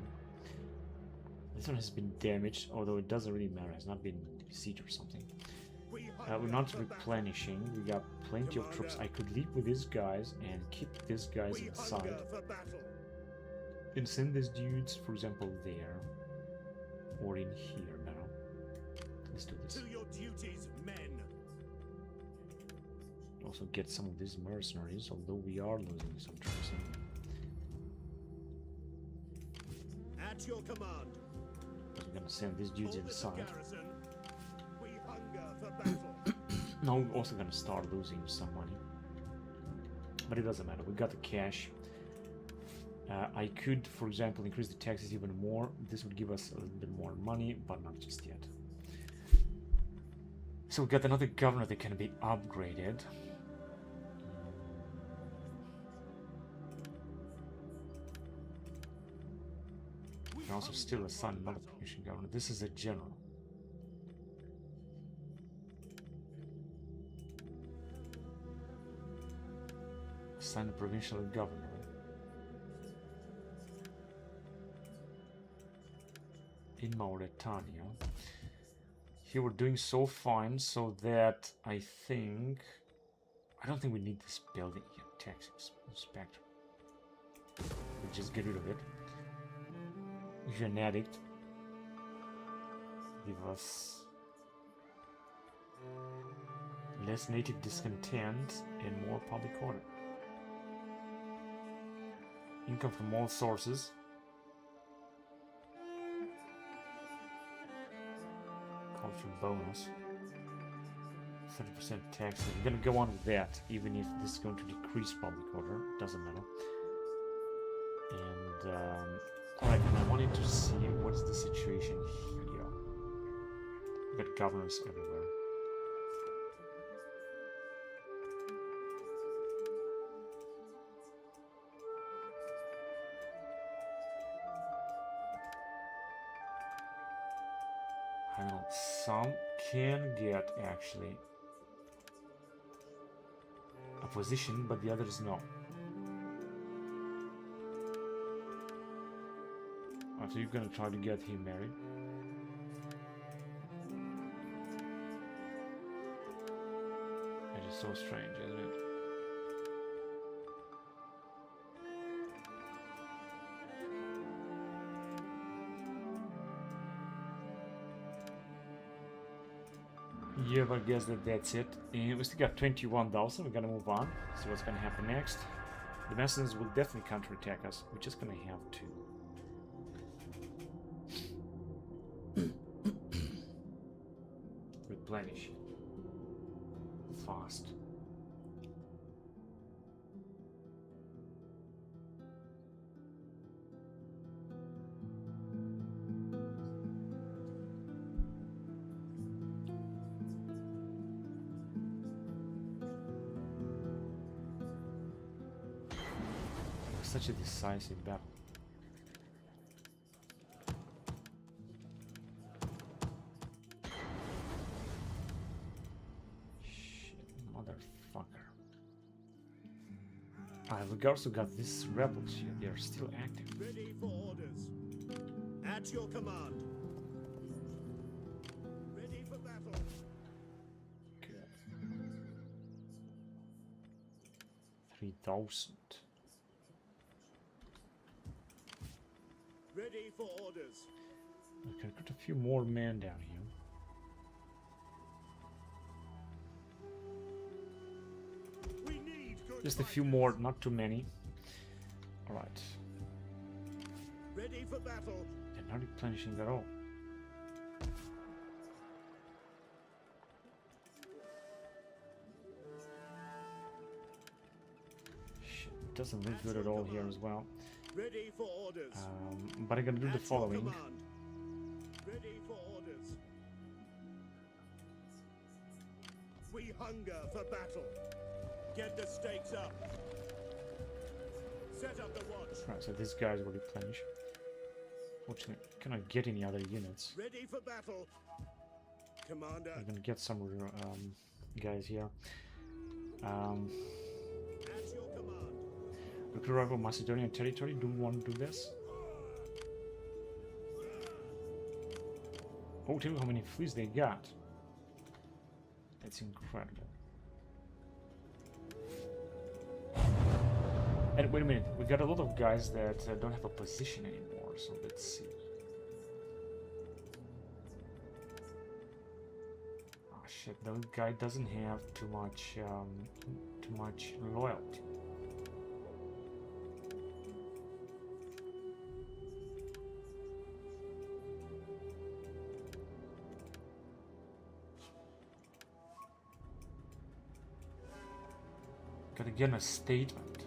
This one has been damaged, although it doesn't really matter. It's not been besieged or something. We're not replenishing. We got plenty of troops. I could leave with these guys and keep these guys We inside. hunger for battle. And send these dudes, for example, there. Or in here now. Let's do this. To your duties, men. Also get some of these mercenaries, although we are losing some troops. At your command. We're gonna send these dudes Hold this inside. garrison. We hunger for battle. Now we're also gonna start losing some money. But it doesn't matter, we got the cash. I could, for example, increase the taxes even more. This would give us a little bit more money, but not just yet. So we got another governor that can be upgraded. We can also still assign another provincial governor. This is a general. Assign a provincial governor. In Mauritania. Here we're doing so fine, so that I don't think we need this building here. Tax inspector. We'll just get rid of it. If you're an addict, give us less native discontent and more public order. Income from all sources. Culture bonus. 30% tax. I'm gonna go on with that, even if this is going to decrease public order. Doesn't matter. And alright, I wanted to see what's the situation here. We got governors everywhere. I know some can get actually a position, but the others no. So you're gonna try to get him married? It is so strange, isn't it? Yeah, but I guess that's it. And we still got 21,000. We're gonna move on. See what's gonna happen next. The Messengers will definitely counterattack us. We're just gonna have to replenish fast. Such a decisive battle. Shit, motherfucker. We've also got these rebels here. They are still active. Ready for orders. At your command. Ready for battle. Good. 3,000. Ready for orders. I can put a few more men down here. We need good Just a few fighters. more, not too many. Alright. Ready for battle. They're not replenishing at all. Shit, doesn't look good at all here as well. Ready for orders. But I'm gonna do the At your following. command. Ready for orders. We hunger for battle. Get the stakes up. Set up the watch. Right, so these guys will replenish. Fortunately, cannot get any other units. Ready for battle. Commander. I'm gonna get some guys here. At your command. Recruit rival Macedonian territory. Do we want to do this? Oh, tell me how many fleets they got. That's incredible. And wait a minute, we got a lot of guys that don't have a position anymore, so let's see. Oh shit, the guy doesn't have too much loyalty. Gotta get a statement.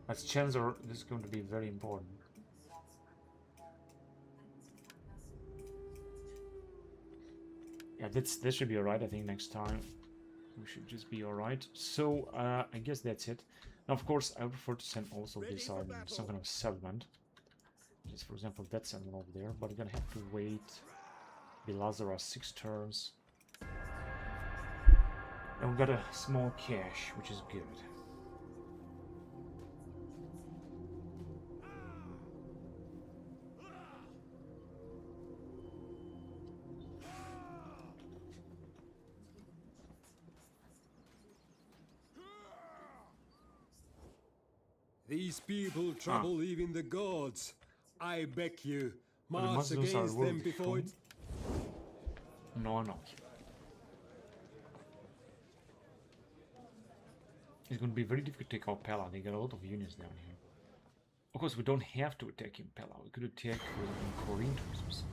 As Chancellor, this is going to be very important. Yeah, this should be alright. I think next time we should just be alright. So I guess that's it. Now, of course, I prefer to send also this some kind of settlement. Just for example, that settlement over there. But I'm gonna have to wait. Belazara 6 turns. And we got a small cache, which is good. These people trouble even the gods. I beg you, But the march Muslims are against them world before it... No. It's going to be very difficult to take out Pella. They got a lot of units down here. Of course, we don't have to attack Impella. We could attack with Corinthos.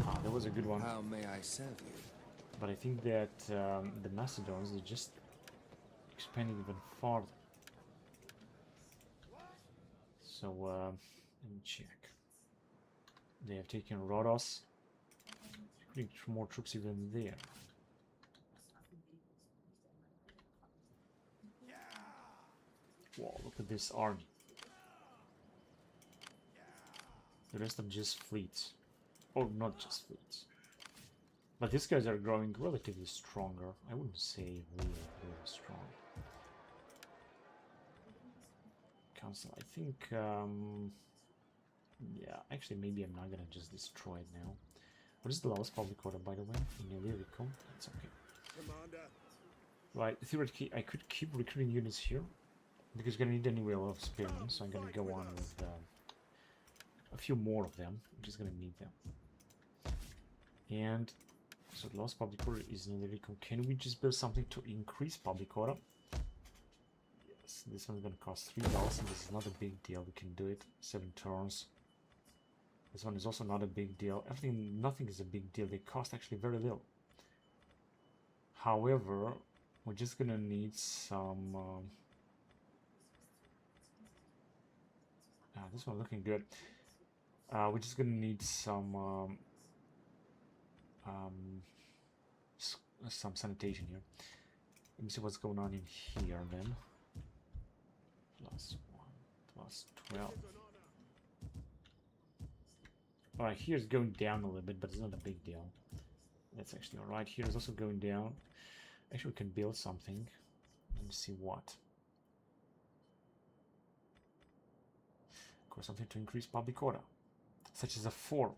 Ah, that was a good one. How may I serve you? But I think that the Macedons are just expanding even farther. So, let me check. They have taken Rhodos. Putting more troops even there. Wow, look at this army. The rest are just fleets. Or not just fleets. But these guys are growing relatively stronger. I wouldn't say really strong. Council, I think... yeah, actually maybe I'm not gonna just destroy it now. What is the lowest public order, by the way? In Illyricum? That's okay. Commander. Right, theoretically, I could keep recruiting units here. Because I'm gonna need anyway a lot of spearmen, so I'm gonna go on with a few more of them. I'm just gonna need them. And so the last public order is in Illyricum. Can we just build something to increase public order? Yes, this one's gonna cost 3,000. This is not a big deal. We can do it. 7 turns. This one is also not a big deal. Nothing is a big deal. They cost actually very little. However, we're just gonna need some. This one looking good. We're just gonna need some sanitation here. Let me see what's going on in here then. +1, +12. Alright, here's going down a little bit, but it's not a big deal. That's actually alright. Here is also going down. Actually, we can build something. Let me see what. Of course, something to increase public order, such as a fort.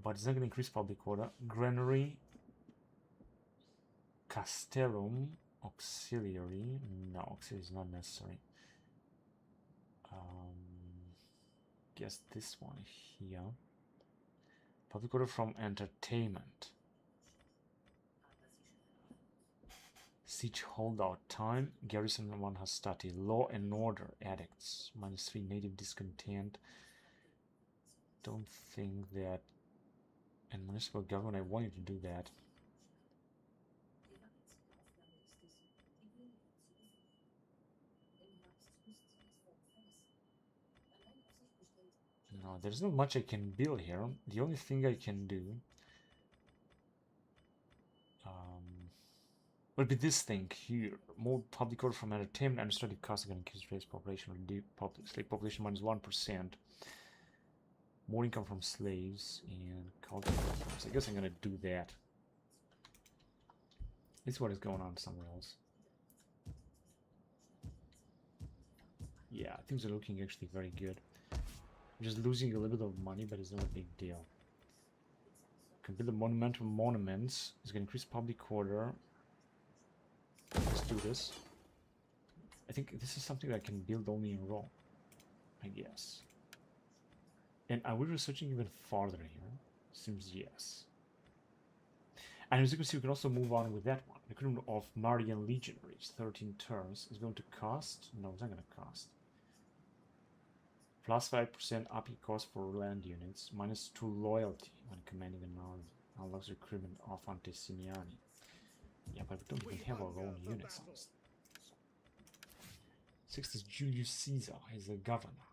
but it's not going to increase public order. Granary, Castellum, Auxiliary. No, auxiliary is not necessary. Guess this one here. Public order from entertainment. Siege holdout time. Garrison 1 Hastati. Law and order addicts. -3 native discontent. Don't think that. And municipal government, I want you to do that. No, there's not much I can build here. The only thing I can do would be this thing here. More public order from entertainment. Administrative costs are going to increase raise population. Reduce slave population -1%. More income from slaves and culture. So I guess I'm going to do that. This is what is going on somewhere else. Yeah, things are looking actually very good. I'm just losing a little bit of money, but it's not a big deal. Can build a monumental monuments. It's going to increase public order. Let's do this. I think this is something that I can build only in Rome, I guess. And are we researching even farther here? Seems yes. And as you can see, we can also move on with that one. Recruitment of Marian legionaries, 13 turns. Is going to cost? No, it's not going to cost. Plus 5% upping cost for land units. -2 loyalty when commanding an army. Unlocks recruitment of Anteciniani. Yeah, but we don't even have our own units on this. Sixtus Julius Caesar is a governor.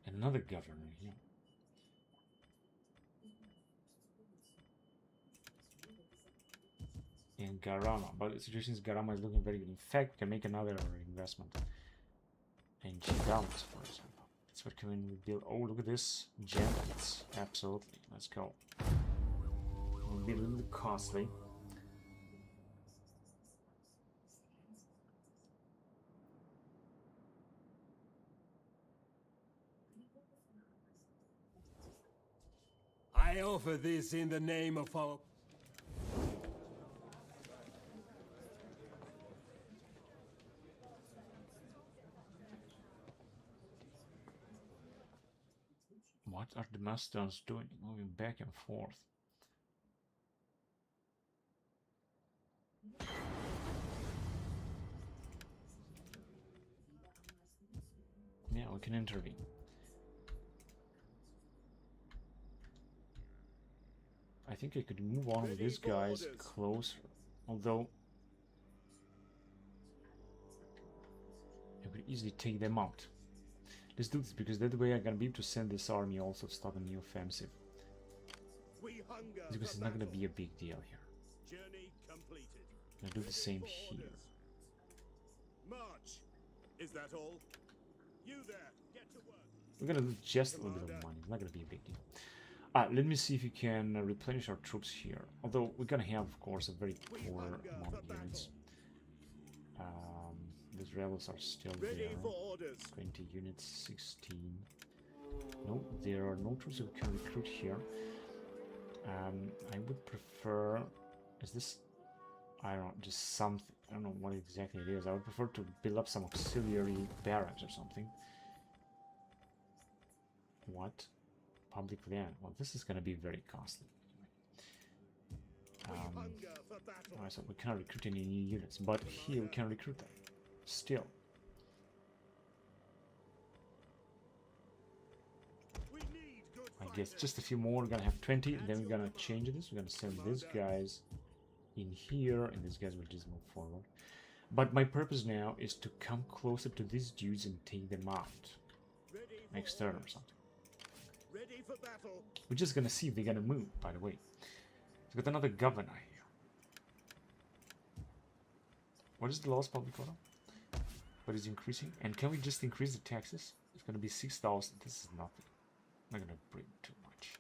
And another governor here. In Garama, but the situation is Garama is looking very good. In fact, we can make another investment in Chidamus, for example. That's what can we build. Oh, look at this gem-pits. Absolutely. Let's go. It'll be a little bit costly. I offer this in the name of our... What are the Mastodons doing? Moving back and forth. Yeah, we can intervene. I think I could move on with these guys closer. Although I could easily take them out. Let's do this because that way I'm gonna be able to send this army also to start a new offensive. Because it's not gonna be a big deal here. Journey completed. I'm gonna do the same here. March. Is that all? You there, get to work. We're gonna lose just a little bit of money. It's not gonna be a big deal. Let me see if you can replenish our troops here. Although we're gonna have, of course, a very poor amount of units. These rebels are still there. 20 units, 16. No, there are no troops that we can recruit here. I would prefer... Is this... I don't know, just something. I don't know what exactly it is. I would prefer to build up some auxiliary barracks or something. What? Public land. Well, this is going to be very costly. Alright, so we cannot recruit any new units, but here we can recruit them. Still. I guess just a few more. We're gonna have 20, and then we're gonna change this. We're gonna send these guys in here, and these guys will just move forward. But my purpose now is to come closer to these dudes and take them out. Next turn or something. Ready for battle. We're just gonna see if they're gonna move, by the way. We've got another governor here. What is the lowest public order? What is increasing? And can we just increase the taxes? It's gonna be 6,000. This is nothing. I'm not gonna bring too much.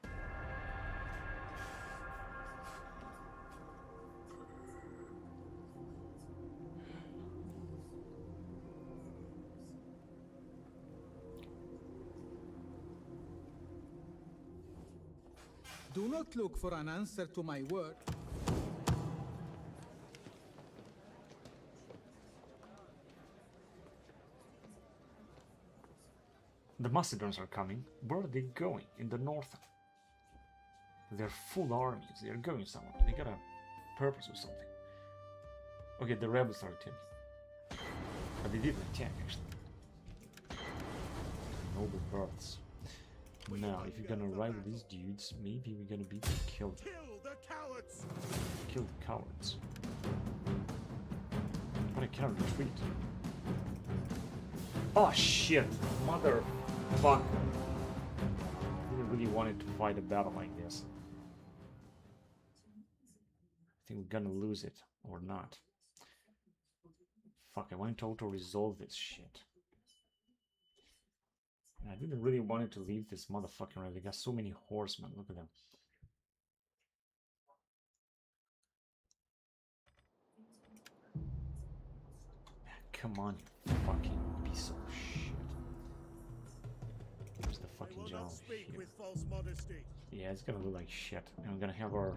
Do not look for an answer to my word. The Macedons are coming. Where are they going? In the north. They're full armies. They're going somewhere. They got a purpose or something. Okay, the rebels are attacking. But they didn't attack, actually. Noble births. Now, if you're gonna ride with these dudes, maybe we're gonna be killed. Kill the cowards! Kill the cowards. But I can't retreat. Oh shit! Motherfucker! I didn't really wanted to fight a battle like this. I think we're gonna lose it, or not. Fuck, I wanted to auto-resolve this shit. And I didn't really want to leave this motherfucking rally. They got so many horsemen, look at them. Come on, you fucking piece of shit. Where's the fucking Will general not speak here? with false modesty. Yeah, it's gonna look like shit. And we're gonna have our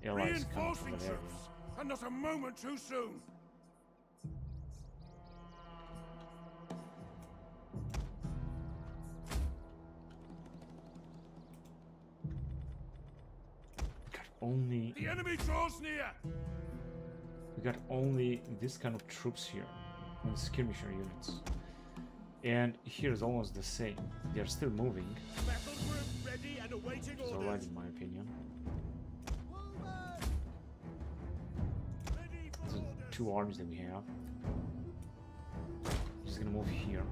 allies come Reinforcing over there. troops, and not a moment too soon. Got only The enemy draws near. we got only this kind of troops here, and skirmisher units. And here is almost the same. They are still moving. Battle group ready and awaiting It's orders. alright in my opinion. Ready for These are orders. two armies that we have. Just gonna move here.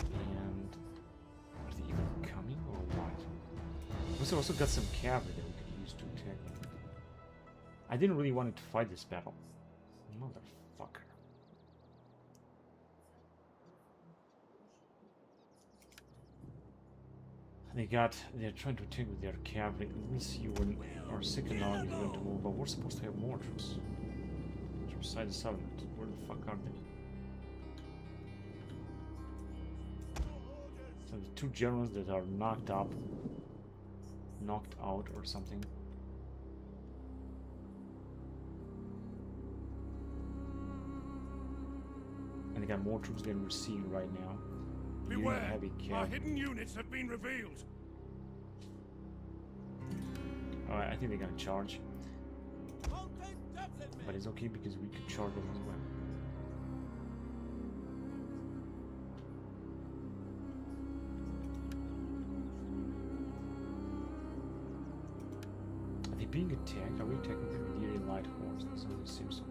And are they even coming or what? We also got some cavalry that we could use to attack them. I didn't really want to fight this battle. Motherfucker. They're trying to attack with their cavalry. Let me see when our second army is going to move, but we're supposed to have more troops. Beside the settlement. Where the fuck are they? So the two generals that are knocked out or something. And they got more troops than we're seeing right now. Using Beware, heavy our cavalry. hidden units have been revealed. Alright, I think they're gonna charge. But it's okay because we could charge them as well. Are they being attacked? Are we attacking them with the light horse? It doesn't really seem so.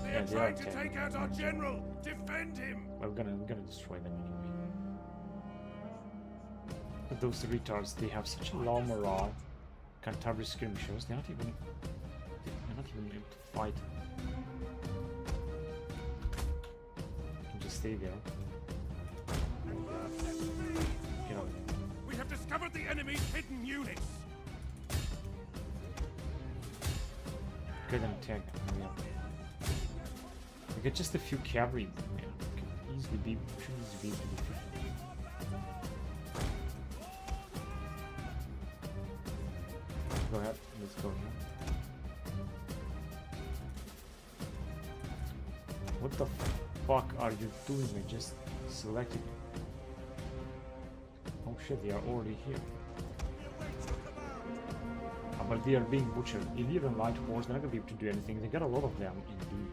They're they are trying to attacking. take out our general. Defend him. Well, we're gonna destroy them anyway. But those retards, they have such a low morale. Canterbury skirmishers, they're not even able to fight. You can just stay there. Get out. We have discovered the enemy's hidden units. Go ahead and attack them. Hurry up. We get just a few cavalry, man. We can easily be, should easily be able to defeat them. Go ahead, let's go here. What the fuck are you doing? I just selected. Oh shit, they are already here. But they are being butchered. Elite and light horse, they're not gonna be able to do anything. They got a lot of them indeed.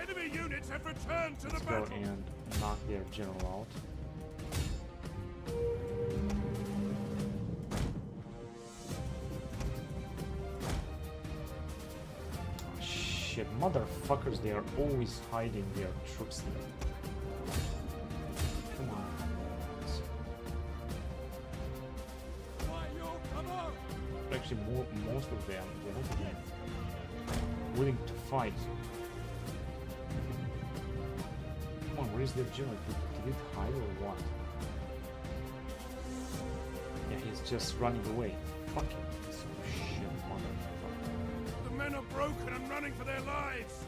Enemy units have returned to Let's the go battle. and knock their general out. Oh, shit, motherfuckers, they are always hiding their troops there. Come on. Actually, most of them, they're not even willing to fight. Where is the general? Did it hide or what? Yeah, he's just running away. Fucking piece of shit, motherfucker. The men are broken and running for their lives.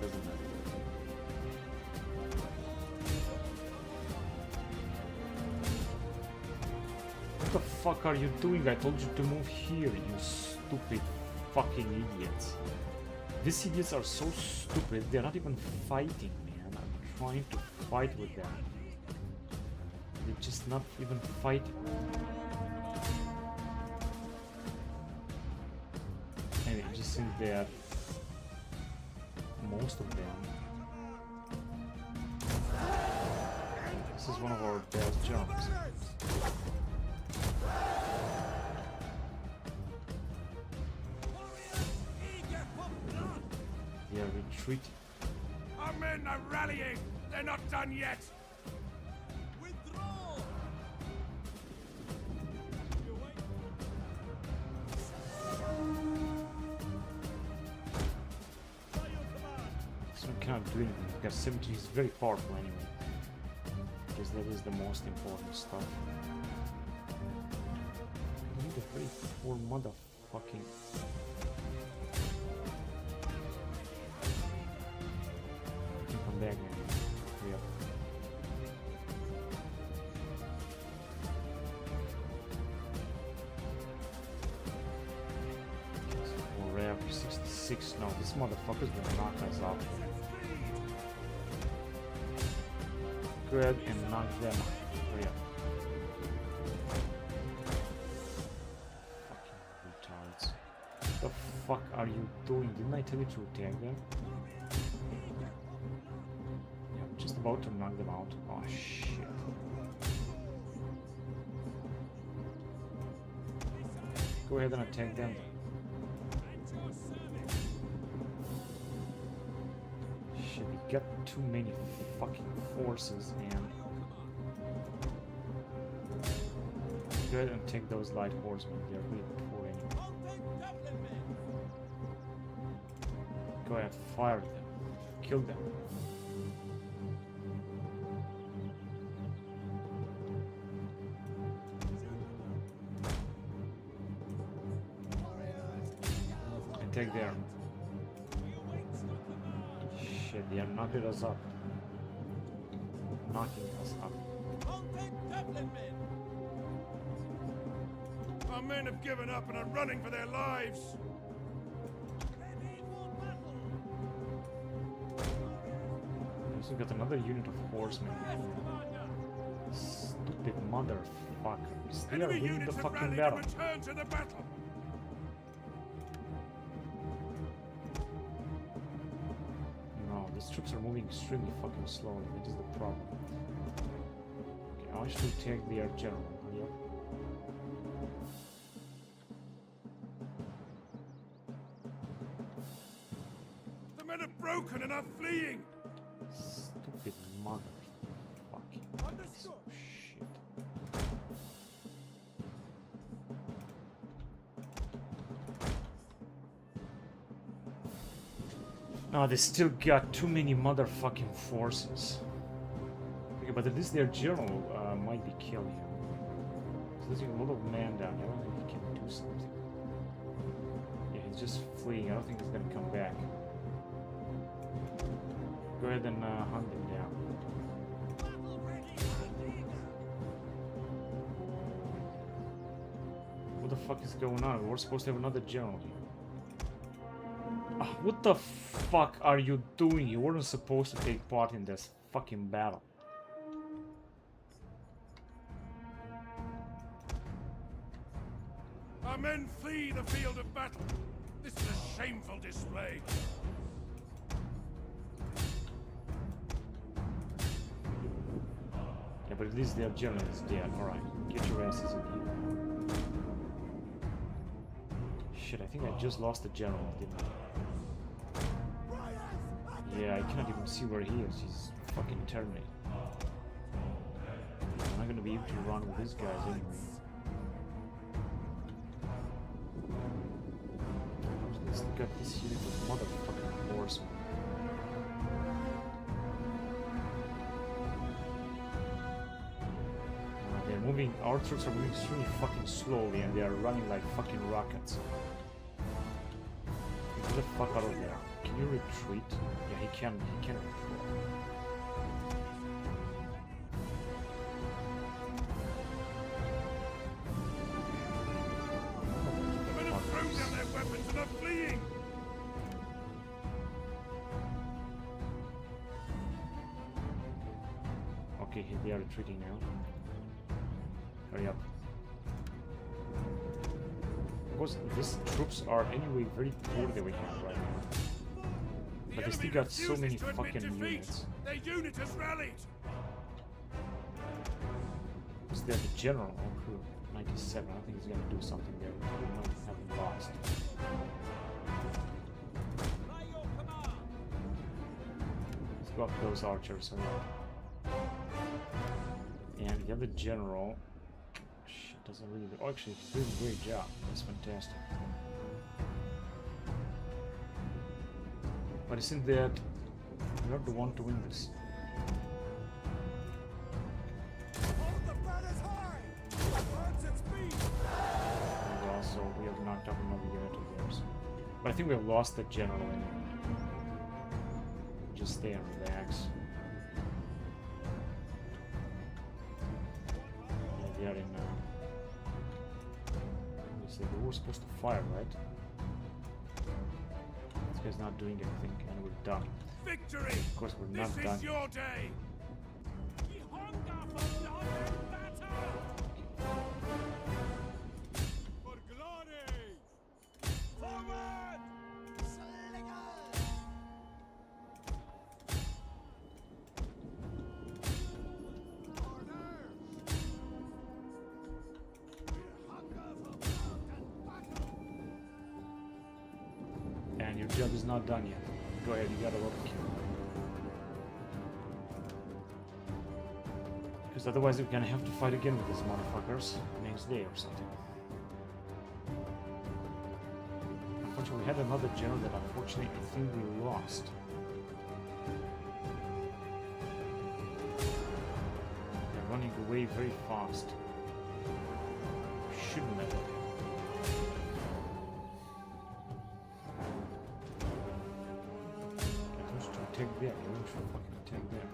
Doesn't matter. What the fuck are you doing? I told you to move here, you stupid fucking idiots. These idiots are so stupid, they're not even fighting, man. I'm trying to fight with them. They're just not even fighting. And it just seems that most of them. This is one of our best jumps. They are retreating. Our men are rallying. They're not done yet. Withdraw! So we cannot do anything because 70 is very powerful anyway. Because that is the most important stuff. I need a very poor motherfucking. You can come back now. Yep. Forever 66. No, this motherfucker's gonna knock us out. Go ahead and knock them out. Hurry up. Fucking retards. What the fuck are you doing? Didn't I tell you to attack them? Yeah, I'm just about to knock them out. Oh shit. Go ahead and attack them. Shit, we got too many fucking forces and go ahead and take those light horsemen. They're really poor anyway. Go ahead, fire them. Kill them. And take their. Shit, they are knocking us up. Knocking us up. Our men have given up and are running for their lives. We also got another unit of horsemen. Stupid motherfuckers. They are Enemy winning the units have fucking rallied battle. and return to the battle. No, these troops are moving extremely fucking slowly. That is the problem. Okay, I should take their general. Yep. The men are broken and are fleeing. Stupid motherfucking piece of shit. No, they still got too many motherfucking forces. Okay, but at least their general might be killing him. So there's a lot of men down here. I don't think he can do something. Yeah, he's just fleeing. I don't think he's gonna come back. Go ahead and hunt him down. What the fuck is going on? We're supposed to have another general here. What the fuck are you doing? You weren't supposed to take part in this fucking battle. Our men flee the field of battle. This is a shameful display. Yeah, but at least their general is dead. Alright, get your asses in here. Shit, I think I just lost the general, didn't I? Yeah, I cannot even see where he is. He's fucking terminated. I'm not gonna be able to run with these guys anyway. Who's this got this unit of motherfucking horsemen. They're moving, our troops are moving extremely fucking slowly and they are running like fucking rockets. Get the fuck out of there. Can you retreat? Yeah, he can retreat. The men have thrown down their weapons and are fleeing! Okay, they are retreating now. Hurry up. Because these troops are anyway very poor that we have right now. But they still got so many fucking units. Their unit has rallied! Because they're the general on crew 97. I don't think he's gonna do something there. We might have him lost. Let's go up those archers. Hurry up. And the other general. Shit, doesn't really do. Oh, actually, he's doing a great job. That's fantastic. But isn't that you're not the one to win this? Hold the banners high! Advance at speed! And also, we have knocked up another unit of theirs. But I think we have lost the general anyway. Just stay and relax. Yeah, they are in. We were supposed to fire, right? This guy's not doing anything, and we're done. Victory! Of course, we're not This done. is your day! For glory! Forward! And your job is not done yet. Go ahead, you gotta overkill. Because otherwise we're gonna have to fight again with these motherfuckers next day or something. Unfortunately, we had another general that unfortunately I think we lost. They're running away very fast. Shouldn't have. Attack there, you want to fucking attack there.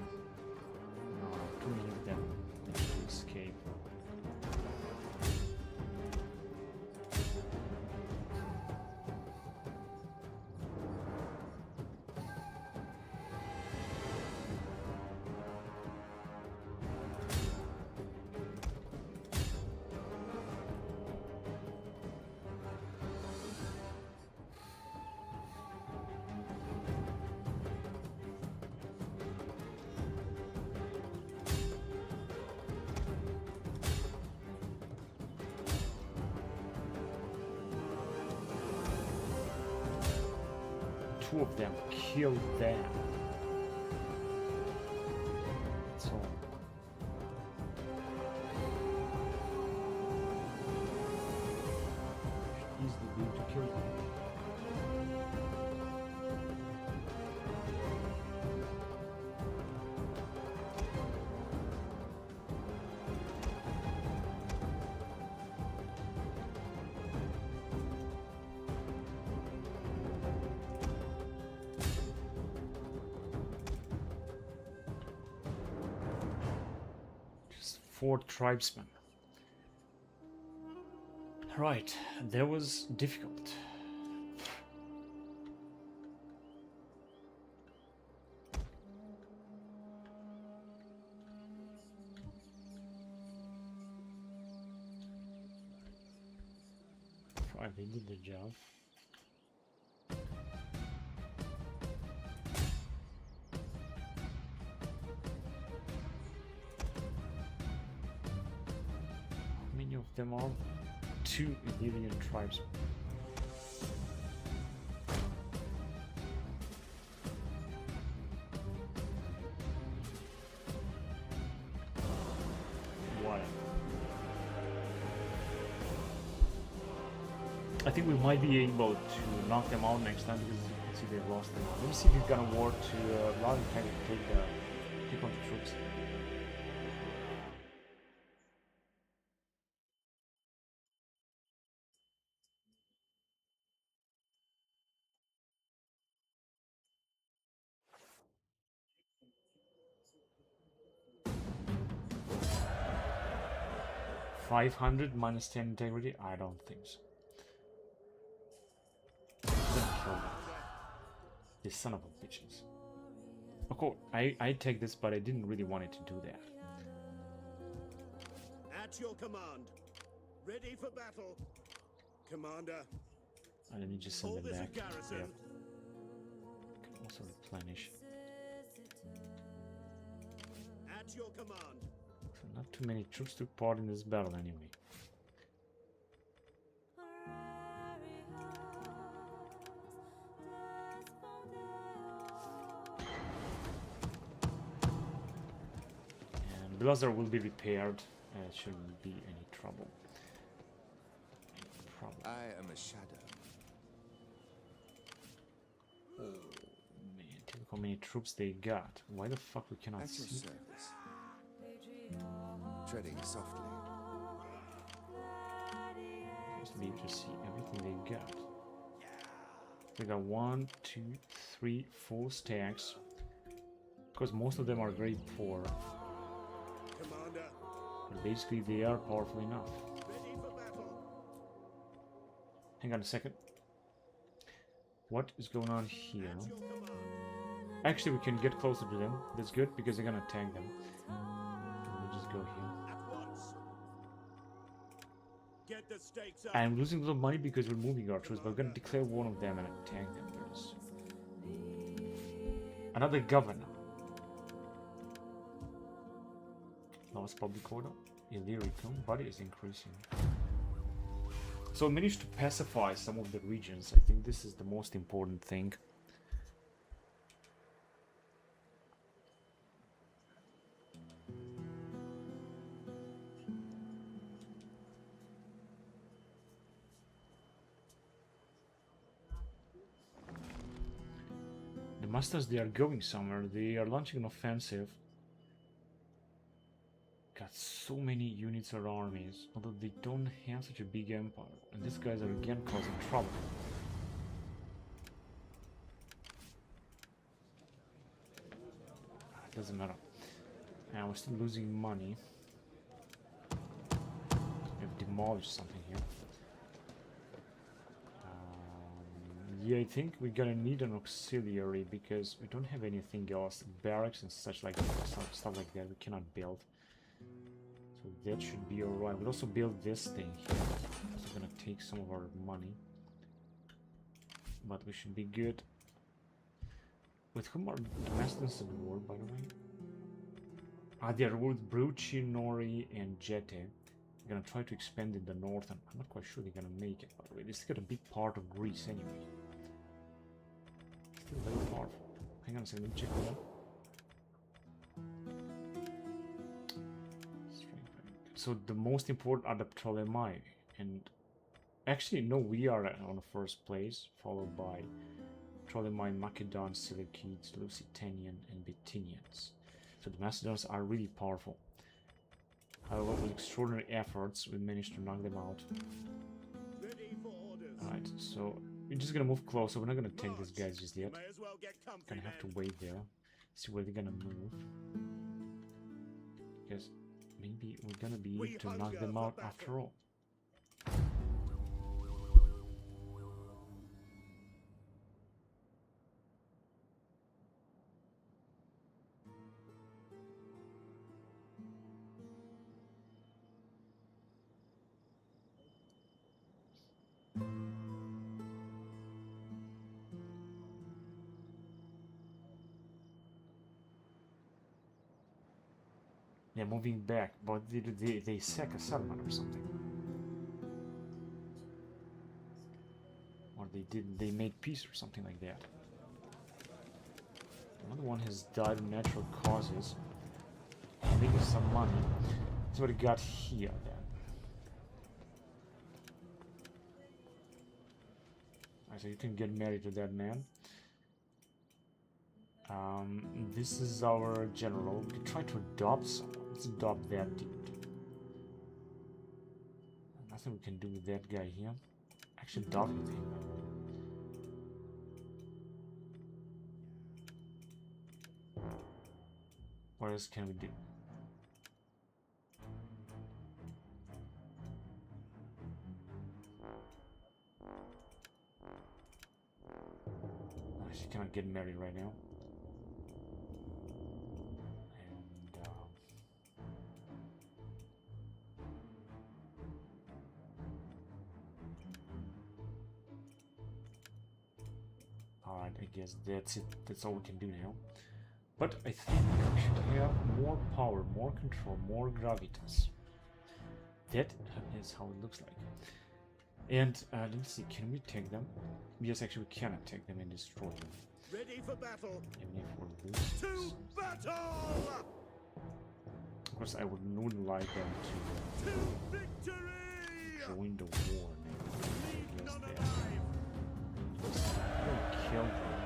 No, too many of them. They should escape. Two of them killed them. That's all. Should easily be able to kill them. Just 4 tribesmen. Right, that was difficult. Right, they did the job. How many of them are? 2 Illyrian tribes. What? I think we might be able to knock them out next time because you can see they've lost them. Let me see if we've got a war to allow them to take on the troops. $500 minus 10 integrity? I don't think so. I'm gonna kill them. This son of a bitches. Of course, I take this, but I didn't really want it to do that. At your command. Ready for battle. Commander. Let me just send Hold them this a back. garrison. Yep. Can also replenish. At your command. So not too many troops took part in this battle anyway. And Blazer will be repaired. It shouldn't be any trouble. I am a shadow. Oh man, look how many troops they got. Why the fuck we cannot At your see? service. Treading softly. Just need to see everything they got. They got 1, 2, 3, 4 stacks. Because most of them are grade 4. Commander. But basically they are powerful enough. Ready for battle. Hang on a second. What is going on here? At your command. Actually, we can get closer to them. That's good because they're gonna attack them. Let me just go here. At once. Get the stakes up. I'm losing a little money because we're moving our troops, but we're gonna declare one of them and attack them very soon. Another governor. Lost public order. Illyricum. Body is increasing. So I managed to pacify some of the regions. I think this is the most important thing. The masters, they are going somewhere. They are launching an offensive. Got so many units or armies, although they don't have such a big empire. And these guys are again causing trouble. It doesn't matter. And we're still losing money. We've demolished something here. Yeah, I think we're gonna need an auxiliary because we don't have anything else. Barracks and such like that, stuff like that we cannot build. So that should be alright. We'll also build this thing here. It's gonna take some of our money. But we should be good. With whom are the Macedons at war, by the way? Ah, they are with Bruci, Nori, and Jete. They're gonna try to expand in the north, and I'm not quite sure they're gonna make it, by the way. They still got a big part of Greece anyway. Still very powerful. Hang on a second, let me check that out. So the most important are the Ptolemy, and actually no, we are on the first place, followed by Ptolemy, Macedon, Seleucids, Lusitanian, and Bithynians. So the Macedonians are really powerful. However, with extraordinary efforts, we managed to knock them out. Ready for orders. Alright, so we're just gonna move closer. We're not gonna take these guys just yet. May as well get comfy, Gonna have to men. wait there, see where they're gonna move. Because maybe we're gonna be able to knock them out after all. Yeah, moving back, but they sack a settlement or something. Or they made peace or something like that. Another one has died of natural causes. Making some money. That's what he got here then. So you can get married to that man. This is our general. We can try to adopt someone. Let's adopt that dude. Nothing we can do with that guy here. Actually, adopt with him. What else can we do? She cannot get married right now. And alright, I guess that's it. That's all we can do now. But I think we should have more power, more control, more gravitas. That is how it looks like. And let me see, can we take them? Yes, actually we cannot take them and destroy them. Ready for battle. Even if we're losing. To battle. Of course, I would like them To victory. to join the war now. Leave none Against alive. them. Kill them.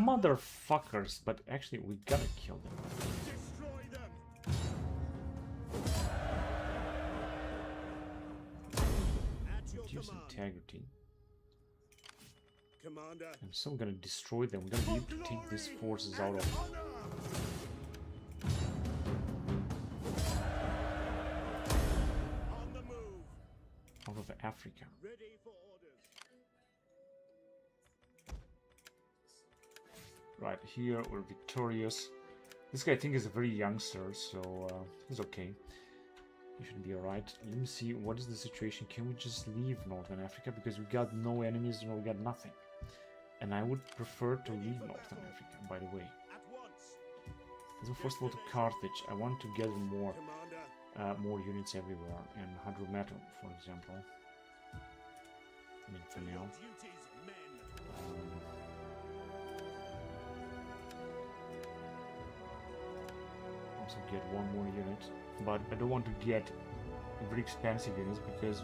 Motherfuckers, but actually we gotta kill them. Destroy them. At your Use command. integrity. Commander. I'm so gonna destroy them. We're gonna be able to take these forces out of On the move. Africa. Ready for orders. Right, here we're victorious. This guy I think is a very youngster, so he's okay. He should be alright. Let me see, what is the situation? Can we just leave Northern Africa? Because we got no enemies, no, we got nothing. And I would prefer to leave Northern Africa, by the way. At once. So first of all to Carthage. I want to gather more Commander. units everywhere. And Hadrometal, for example. I mean, for now. Duties, men. Also get one more unit, but I don't want to get very expensive units because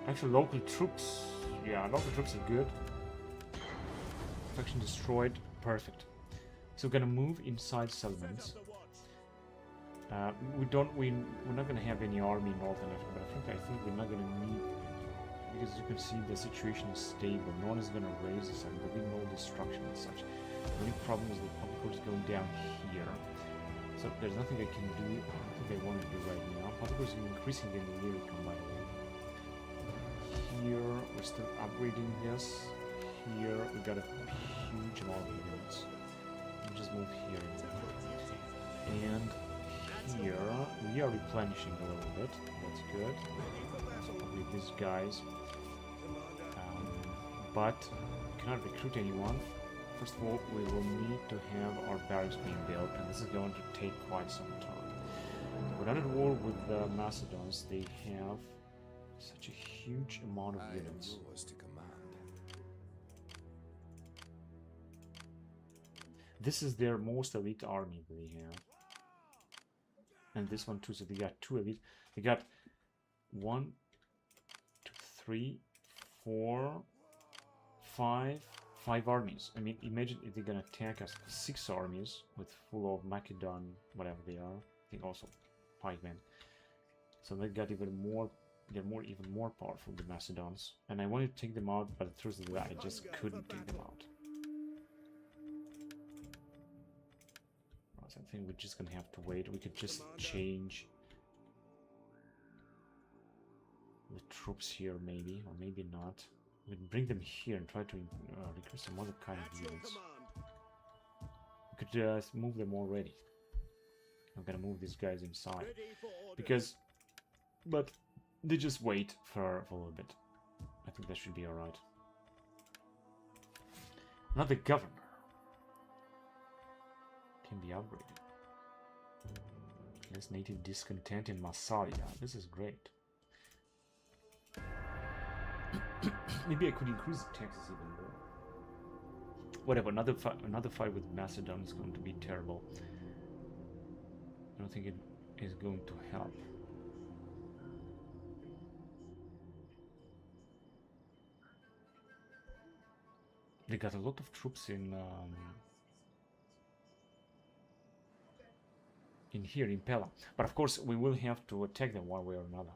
actually local troops, yeah, local troops are good. Faction destroyed, perfect. So we're gonna move inside settlements. We're not gonna have any army in Northern Africa, but I think we're not gonna need any, because you can see the situation is stable. No one is gonna raise this, and there'll be no destruction and such. The only problem is the public court is going down here. So there's nothing I can do. I don't think I want to do right now. Public court is increasing in Illyricum, by the way. Here we're still upgrading this. Here we got a huge amount of units. We'll just move here. And here we are replenishing a little bit. That's good. Probably these guys. But we cannot recruit anyone. First of all, we will need to have our barracks being built, and this is going to take quite some time. We're not at war with the Macedons. They have such a huge amount of units. I am yours to command. This is their most elite army that they have. And this one too, so they got 2 elite. They got 1, 2, 3, 4, 5 armies. I mean, imagine if they're gonna attack us. 6 armies with full of Macedon, whatever they are. I think also 5 men. So they got even more. They're even more powerful, the Macedons. And I wanted to take them out, but the truth is that I just couldn't take them out. So I think we're just gonna have to wait. We could just change the troops here, maybe, or maybe not. We can bring them here and try to recruit some other kind of units. We could move them already. I'm gonna move these guys inside because, but they just wait for a little bit. I think that should be alright. Not the governor can be upgraded. Less native discontent in Massalia. This is great. Maybe I could increase the taxes even more. Whatever, another fight with Macedon is going to be terrible. I don't think it is going to help. They got a lot of troops in here in Pella, but of course we will have to attack them one way or another.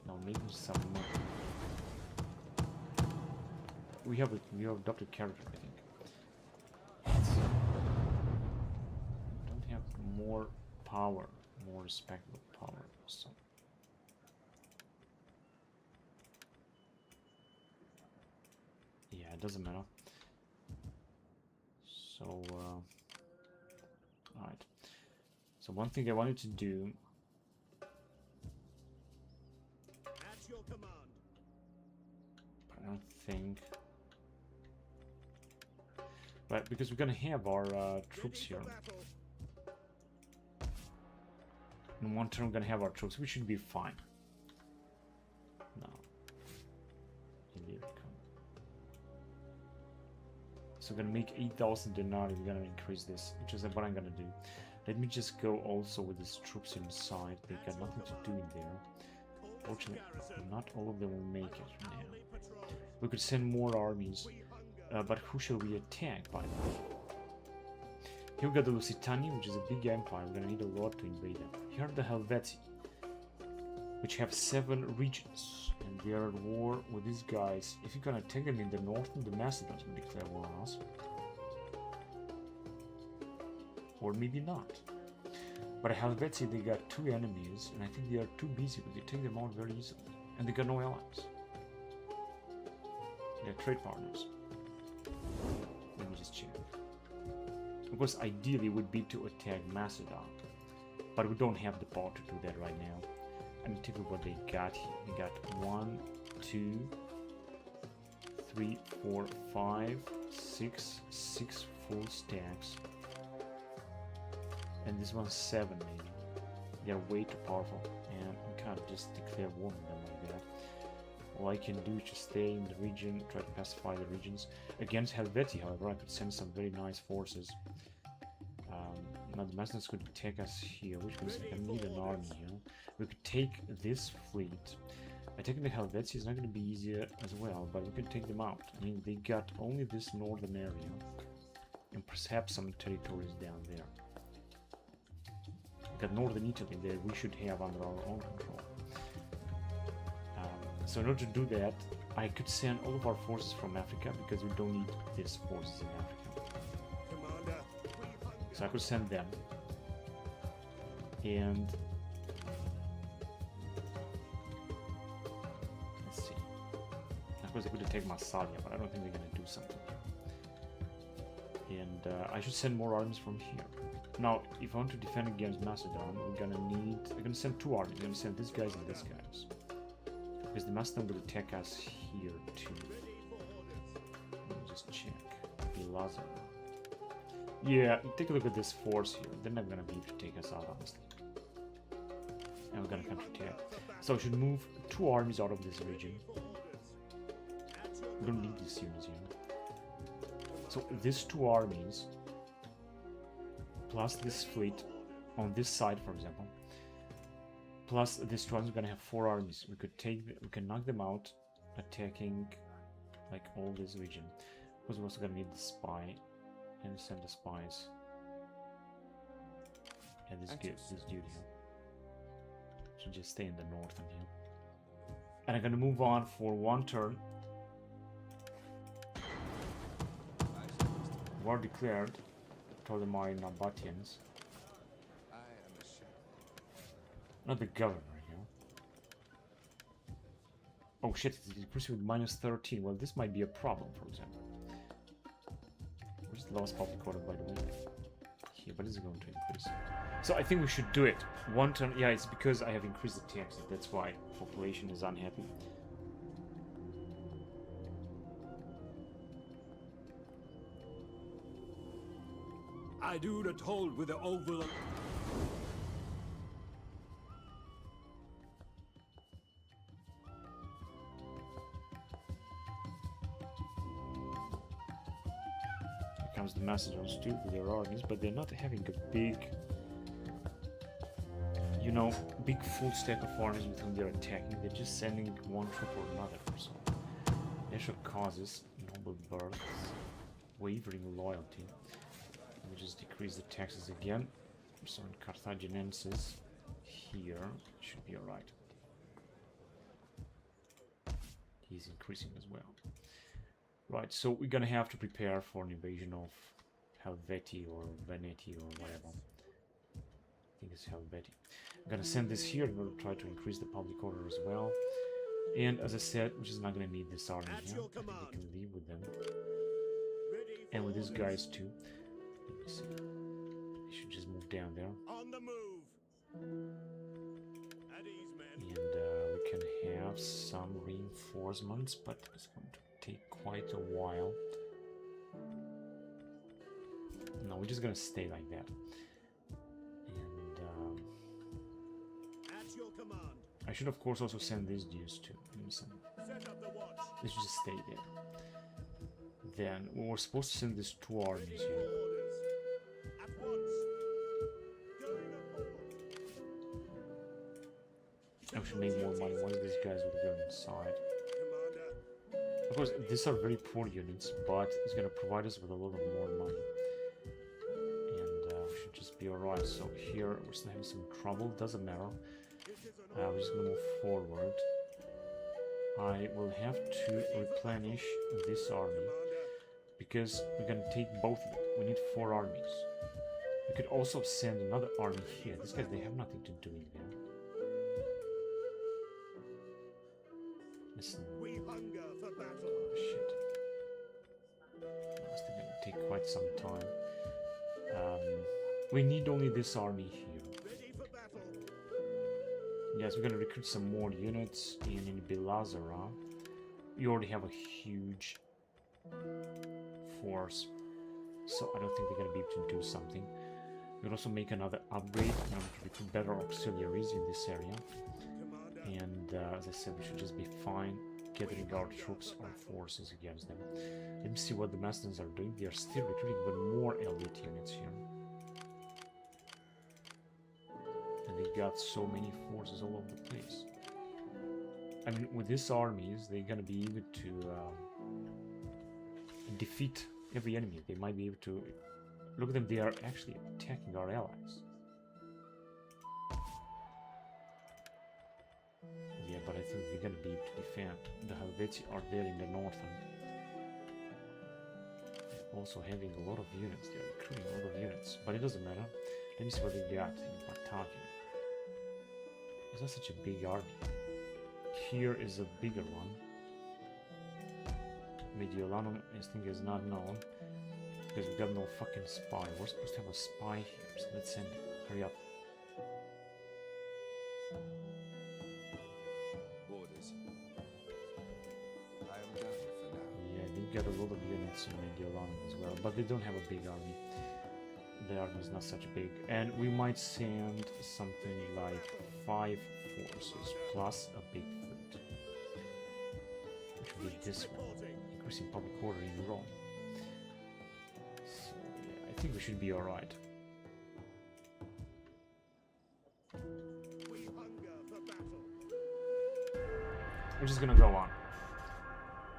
Now maybe some. We have adopted character, I think. Don't have more power, more respectable power. So. Yeah, it doesn't matter. So, alright. So one thing I wanted to do. At your command. But I don't think. But because we're gonna have our troops here. In one turn, we're gonna have our troops. We should be fine. No. Indeed. So we're gonna make 8,000 denarii. We're gonna increase this, which is what I'm gonna do. Let me just go also with these troops inside. They got nothing to do in there. Fortunately, not all of them will make it now. We could send more armies, but who shall we attack, by the way? Here we got the Lusitani, which is a big empire. We're gonna need a lot to invade them. Here are the Helvetii, which have 7 regions, and they are at war with these guys. If you're gonna attack them in the north, the Macedons will declare war on us. Or maybe not. But Helvetii, they got 2 enemies, and I think they are too busy, but they take them out very easily. And they got no allies. They're trade partners. Let me just check. Of course, ideally would be to attack Macedon, but we don't have the power to do that right now. I mean, take a look what they got here. They got 1, 2, 3, 4, 5, 6 full stacks. And this one's 7 maybe. They're way too powerful, and we can't just declare war on them like that. All I can do is just stay in the region, try to pacify the regions. Against Helvetii, however, I could send some very nice forces. Now the Macedons could attack us here, which means I need an army here. We could take this fleet. Attacking the Helvetii is not going to be easier as well, but we can take them out. I mean, they got only this northern area, and perhaps some territories down there. We got northern Italy there, we should have under our own control. So in order to do that, I could send all of our forces from Africa, because we don't need these forces in Africa. Commander. So I could send them. And let's see. Of course, I could take Massalia, but I don't think they're gonna do something here. And I should send more armies from here. Now, if I want to defend against Macedon, I'm gonna send 2 armies. I'm gonna send these guys and these guys. Because the Macedon will attack us here too. Let me just check. Lazar. Yeah, take a look at this force here. They're not gonna be able to take us out, honestly. And we're gonna counterattack. So I should move 2 armies out of this region. We don't need these units here. So these 2 armies, plus this fleet on this side, for example. Plus this one's gonna have 4 armies. We can knock them out, attacking like all this region. Because we're also gonna need the spy and send the spies. And this dude here should just stay in the north of here. And I'm gonna move on for 1 turn. War declared toward the Nabateans. Not the governor here. Oh shit, it's increased with -13. Well, this might be a problem, for example. Where's the lowest public order, by the way? Here, but it's going to increase. So I think we should do it. 1 turn. Yeah, it's because I have increased the taxes. That's why population is unhappy. I do not hold with the Overhaul. The Macedons too with their armies, but they're not having a big you know, big full stack of armies with whom they're attacking. They're just sending one troop or another. So natural causes, noble births, wavering loyalty. Let me just decrease the taxes again. So in Carthaginiensis here should be alright. He's increasing as well. Right, so we're gonna have to prepare for an invasion of Helvetii or Veneti or whatever. I think it's Helvetii. I'm gonna send this here in order to try to increase the public order as well. And as I said, we're just not gonna need this army here. I think we can leave with them. And with these guys too. Let me see. They should just move down there. On the move. At ease, men. And we can have some reinforcements, but it's going to take quite a while. No, we're just gonna stay like that. And At your command. I should of course also send these dudes too. Let me send them. Set up the watch. They should just stay there. Then we were supposed to send these two armies Ready for here. orders. At once. Going aboard. I should make more money once these guys will go inside. Commander. Of course, these are very poor units, but it's gonna provide us with a lot of more money. And we should just be alright. So here we're still having some trouble, doesn't matter. This is an We're just gonna move forward. I will have to replenish this army commander. because we're gonna take both of them. We need 4 armies. We could also send another army here. These guys, they have nothing to do in there. Listen. We hunger for battle. Oh, shit. It's still gonna take quite some time. We need only this army here. Ready for battle. Yes, we're gonna recruit some more units in Belazara. We already have a huge force, so I don't think they're gonna be able to do something. We'll also make another upgrade in order to recruit better auxiliaries in this area. Commander. And as I said, we should just be fine gathering our troops, our forces against them. Let me see what the Macedons are doing. They are still recruiting even more elite units here. And they got so many forces all over the place. I mean, with these armies, they're gonna be able to defeat every enemy. They might be able to... Look at them, they are actually attacking our allies. Yeah, but I think they're gonna be able to defend. The Helvetii are there in the northern. Also having a lot of units. They're recruiting a lot of units. But it doesn't matter. Let me see what they got in Batavia. It's not such a big army. Here is a bigger one. Mediolanum, I think, is not known. Because we got no fucking spy. We're supposed to have a spy here, so let's send it. Hurry up. Orders. I am done for now. Yeah, they got a lot of units in Mediolanum as well, but they don't have a big army. The army is not such big. And we might send something like 5 forces plus a big fleet. Which would be this one. Increasing public order in Rome. So yeah, I think we should be alright. We hunger for battle. We're just gonna go on.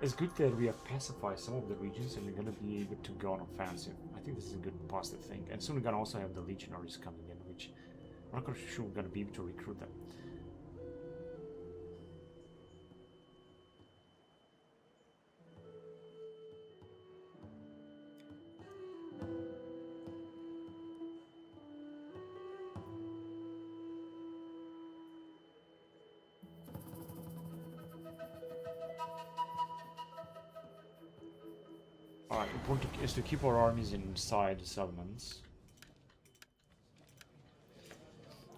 It's good that we have pacified some of the regions and we're gonna be able to go on offensive. I think this is a good positive thing. And soon we're gonna also have the legionaries coming in, which I'm not quite sure we're gonna be able to recruit them. Alright, important is to keep our armies inside the settlements.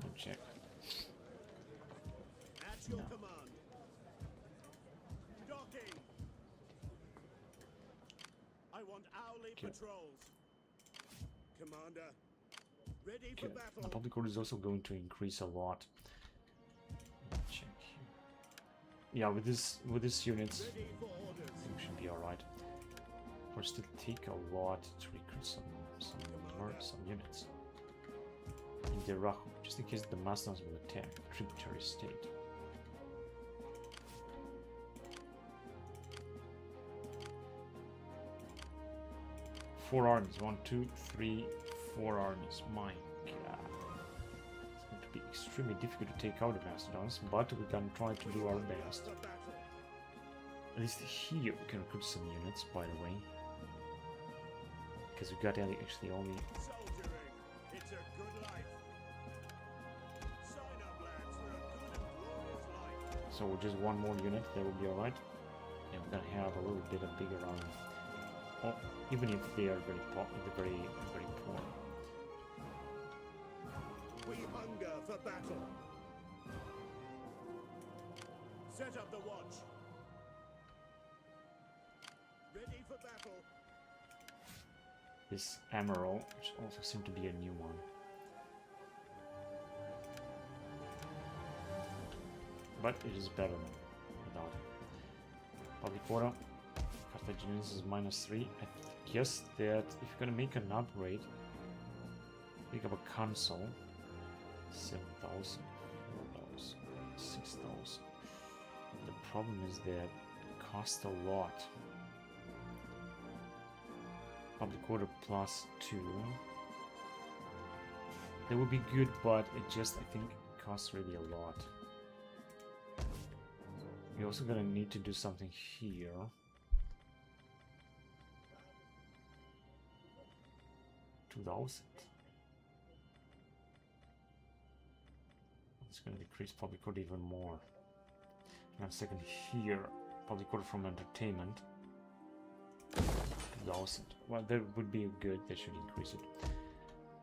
Let me check. At your command. Docking. I want hourly patrols. Commander. Ready for Okay. The battle. public order is also going to increase a lot. Let me check here. Yeah, with this units, Ready for orders. I think we should be alright. Of course, it'll take a lot to recruit some units. In the Rahu, just in case the Macedons will attack a tributary state. Four armies. 1, 2, 3, 4 armies. My god. It's going to be extremely difficult to take out the Macedons, but we can try to do our best. For battle. At least here we can recruit some units, by the way. Because we got actually only... Soldiering. It's a good life. Sign up, lads, for a good and glorious life. So just one more unit, that will be alright. And we're gonna have a little bit of bigger army. Oh, even if they are very poor. We hunger for battle. Set up the watch. Ready for battle. This Emerald, which also seemed to be a new one. But it is better than without it. Public order. Carthaginians is -3. I guess that if you're gonna make an upgrade, pick up a console. 7,000, 4,000, 6,000. The problem is that it costs a lot. Public order +2. That would be good, but it just, I think, costs really a lot. We're also gonna need to do something here. $2,000. It's gonna decrease public order even more. And a second here, public order from entertainment. 2,000. Well, that would be good. That should increase it.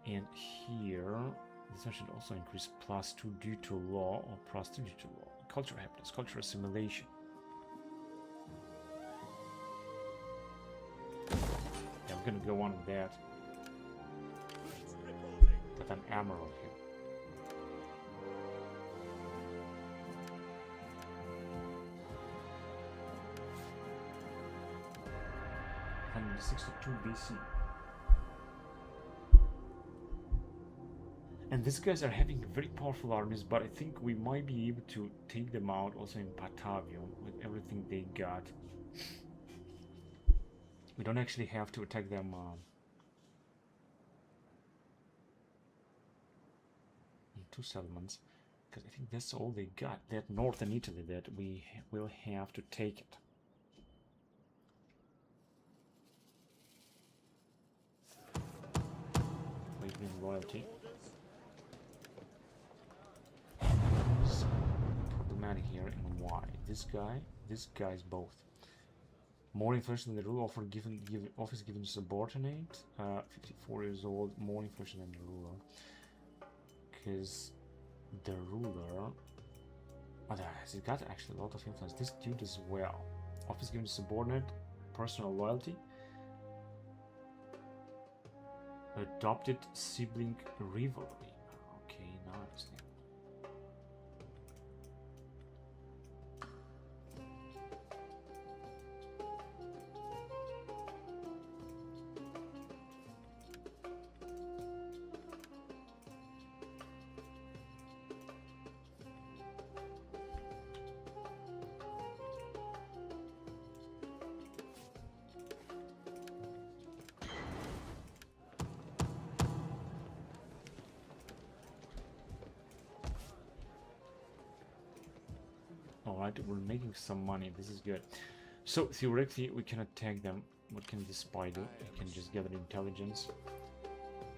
And here, this one should also increase +2 due to law or +2 due to law. Cultural happiness, cultural assimilation. Yeah, I'm gonna go on with that. Fleet reporting. With an emerald here. And 62 BC. And these guys are having very powerful armies, but I think we might be able to take them out also in Batavia with everything they got. We don't actually have to attack them in 2 settlements, because I think that's all they got. That northern Italy that we will have to take it. Waving loyalty. It's problematic here, and why? This guy's both. More inflation than the ruler, office given subordinate. 54 years old, more inflation than the ruler. Because the ruler... Oh, he's got actually a lot of influence. This dude as well. Office given subordinate, personal loyalty. Adopted sibling rivalry. Okay, now I understand. Alright, we're making some money, this is good. So, theoretically, we can attack them. What can this spy do? It can just gather intelligence.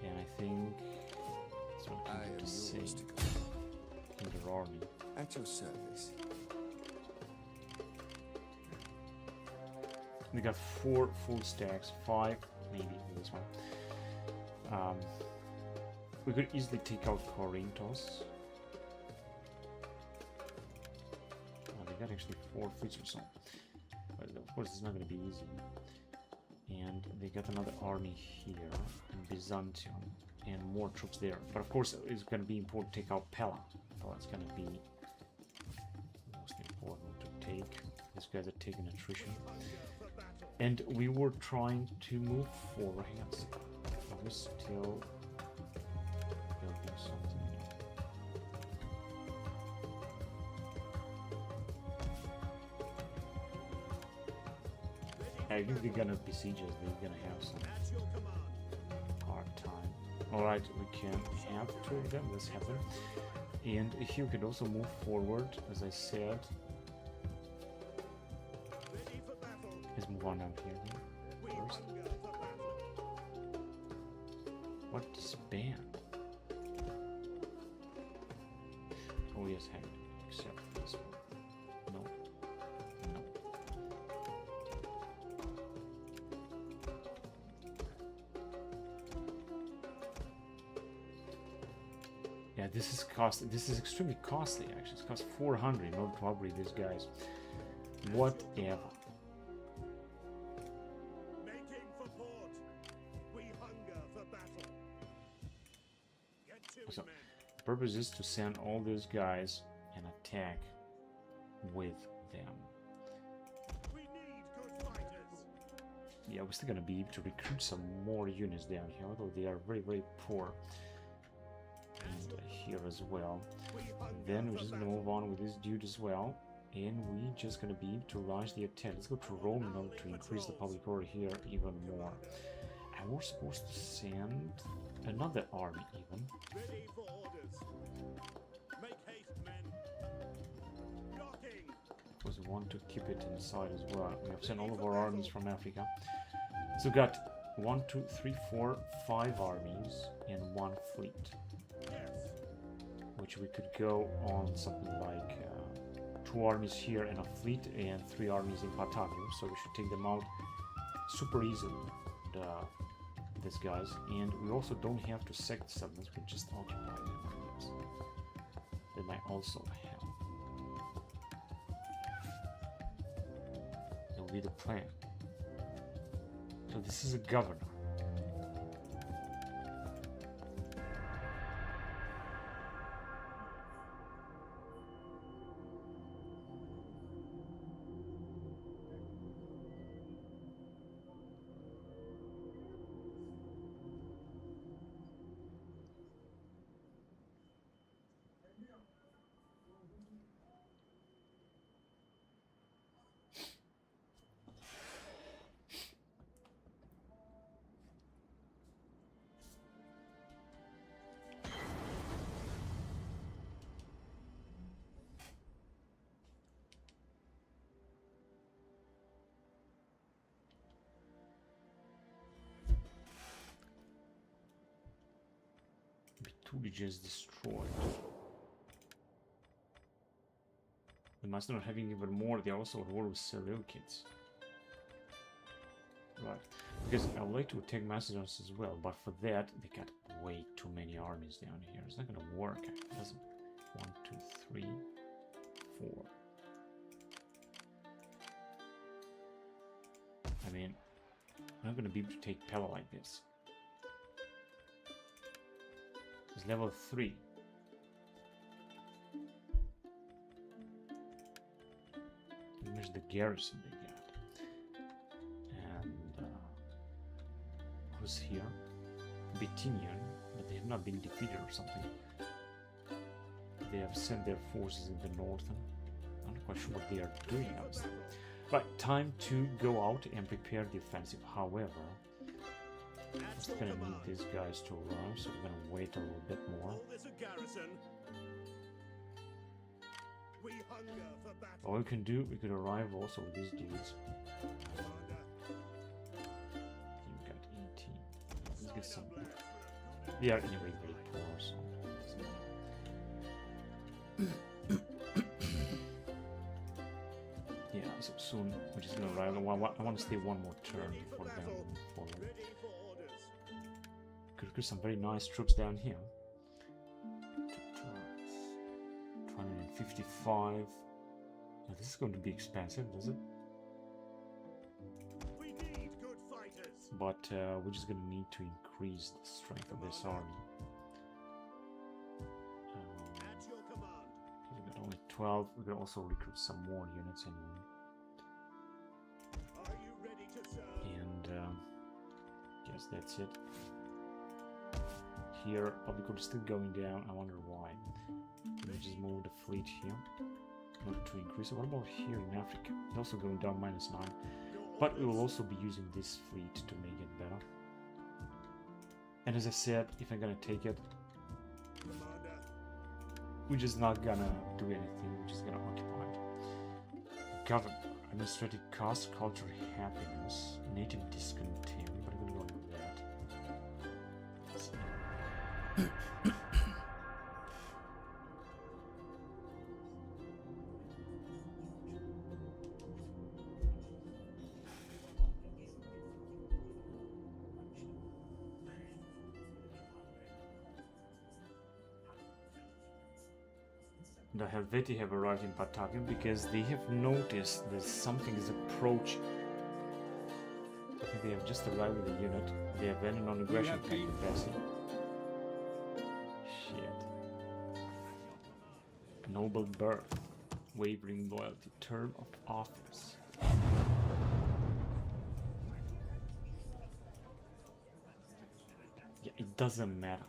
And I think... that's what I I am to say yours to command. in their army. At your service. We got 4 full stacks, 5 maybe this one. We could easily take out Corinthos. They got actually 4 fleets or so. But of course it's not going to be easy. And they got another army here in Byzantium and more troops there. But of course it's going to be important to take out Pella. Pella's going to be most important to take. These guys are taking attrition. And we were trying to move forward. Hang on a second. Are we still building something? I think they're gonna besiege us. They're gonna have some At your command. hard time. Alright, we can have two of them. Let's have them. And here we can also move forward, as I said. Ready for battle. Let's move on down here We first. hunger for battle. What's banned? Oh yes, hang it. Except for this one. No. No. Yeah, this is cost. This is extremely costly. Actually, it's cost 400 in order to upgrade these guys. Whatever. Making for port. We hunger for battle. Get to it, So, men. the purpose is to send all these guys and attack with them. We need good fighters. Yeah, we're still gonna be able to recruit some more units down here, although they are very, very poor. And here as well. We hunger Then we're for just gonna battle. move on with this dude as well. And we just gonna be able to launch the attack. Let's go to Rome in order to increase the public order here even more. And we're supposed to send another army even. Ready for orders. Make haste, men. Docking. Because we want to keep it inside as well. We have sent all of our armies from Africa. So we got 1, 2, 3, 4, 5 armies and 1 fleet. Yes. Which we could go on something like 2 armies here and a fleet and 3 armies in Patagio. So we should take them out super easily, these guys. And we also don't have to sack the settlements, we just occupy them, I guess. That might also help. That will be the plan. So this is a governor. Just destroyed. The Macedon having even more, they also at war with Seleucids. Right. Because I would like to attack Macedons as well, but for that they got way too many armies down here. It's not gonna work. It doesn't. 1, 2, 3, 4. I mean, I'm not gonna be able to take Pella like this. It's level 3. There's the garrison they got. And who's here? Bithynian, but they have not been defeated or something. They have sent their forces in the northern. I'm not quite sure what they are doing honestly. Right, time to go out and prepare the offensive. However, we're still gonna need these guys to arrive, so we're gonna wait a little bit more. All this a garrison. We hunger for battle. All we can do, we could arrive also with these dudes. Commander. You got 18. Let's get some. They are anyway very poor, so it doesn't matter. Yeah, so soon we're just gonna arrive. I want to stay one more turn before them moving forward. Ready for orders. Could recruit some very nice troops down here. 255. Now, this is going to be expensive, does it? We need good fighters. But we're just going to need to increase the strength of this army. At your command. We got only 12. We're going to also recruit some more units in. Are you ready to serve? And yes, that's it. Here, public order is still going down. I wonder why. Let me just move the fleet here in order to increase it. What about here in Africa? It's also going down -9. Your But we will also be using this fleet to make it better. And as I said, if I'm gonna take it, Commander. we're just not gonna do anything, we're just gonna occupy it. Government, administrative cost, cultural happiness, native discontent, but I'm gonna go with that. The Helvetii have arrived in Batavia because they have noticed that something is approaching. I think they have just arrived with a unit. They have been on aggression have tank been- capacity. Shit. Noble birth. Wavering loyalty. Term of office. Yeah, it doesn't matter.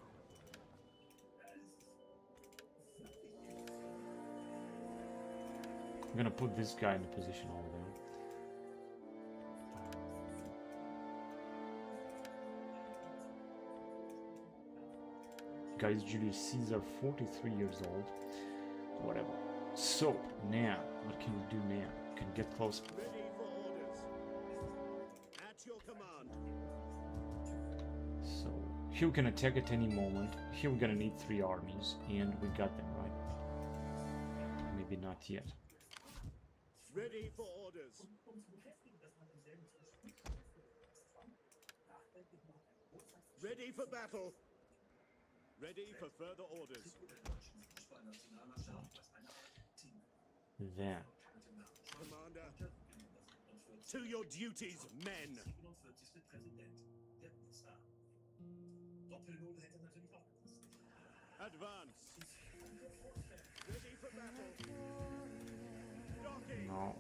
I'm gonna put this guy in the position over there. Guys, Julius Caesar, 43 years old. Whatever. So, now, what can we do now? Can get closer. Ready for orders. At your command. So, here we can attack at any moment. Here we're gonna need 3 armies, and we got them, right? Maybe not yet. Ready for orders. Ready for battle. Ready for further orders. Then, Commander. To your duties, men. Advance. Ready for battle. Docking. no.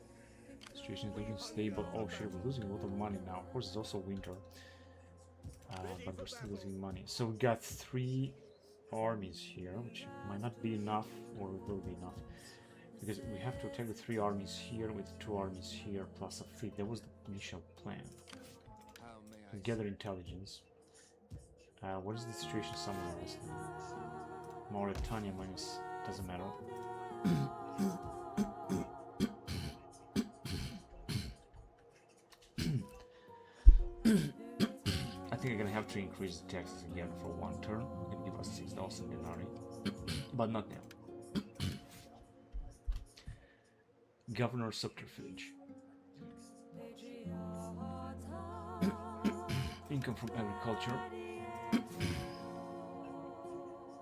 Situation is looking stable. Oh shit, we're losing a lot of money now. Of course, it's also winter. But we're still losing money. So we got 3 armies here, which might not be enough, or will be enough. Because we have to attack the 3 armies here with 2 armies here plus a fleet. That was the initial plan. How may I Gather intelligence. What is the situation somewhere else? Mauritania minus, doesn't matter. I think I'm gonna have to increase the taxes again for 1 turn. It's gonna give us 6,000 denarii, but not now. Governor subterfuge. Income from agriculture.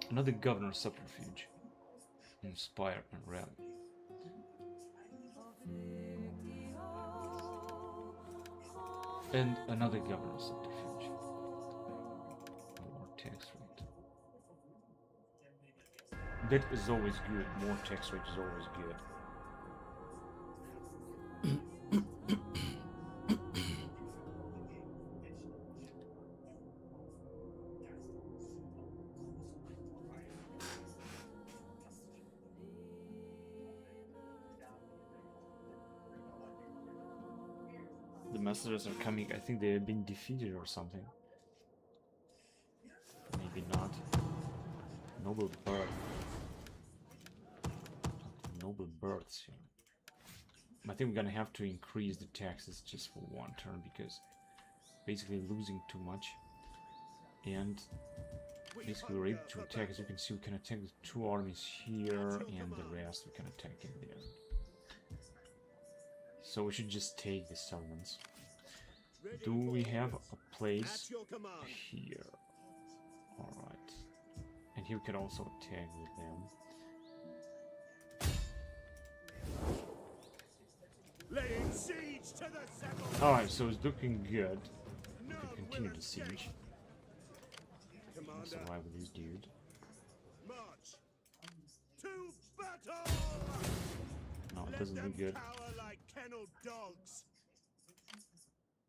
Another governor subterfuge. Inspire and rally. And another governor subterfuge. More tax rate. That is always good. More tax rate is always good. The messengers are coming. I think they have been defeated or something. Maybe not. Noble birth. Noble births here. I think we're gonna have to increase the taxes just for 1 turn because basically losing too much. And basically we're able to attack. As you can see, we can attack with 2 armies here and the rest we can attack in there. So we should just take the settlements. Do we have a place At your command. here? Alright. And here we can also attack with them. Laying siege to the settlement. Alright, so it's looking good. We None can will continue the escape. siege. Let's Commander, survive with this dude. march to battle. No, it Let doesn't them look good. cower like kenneled dogs.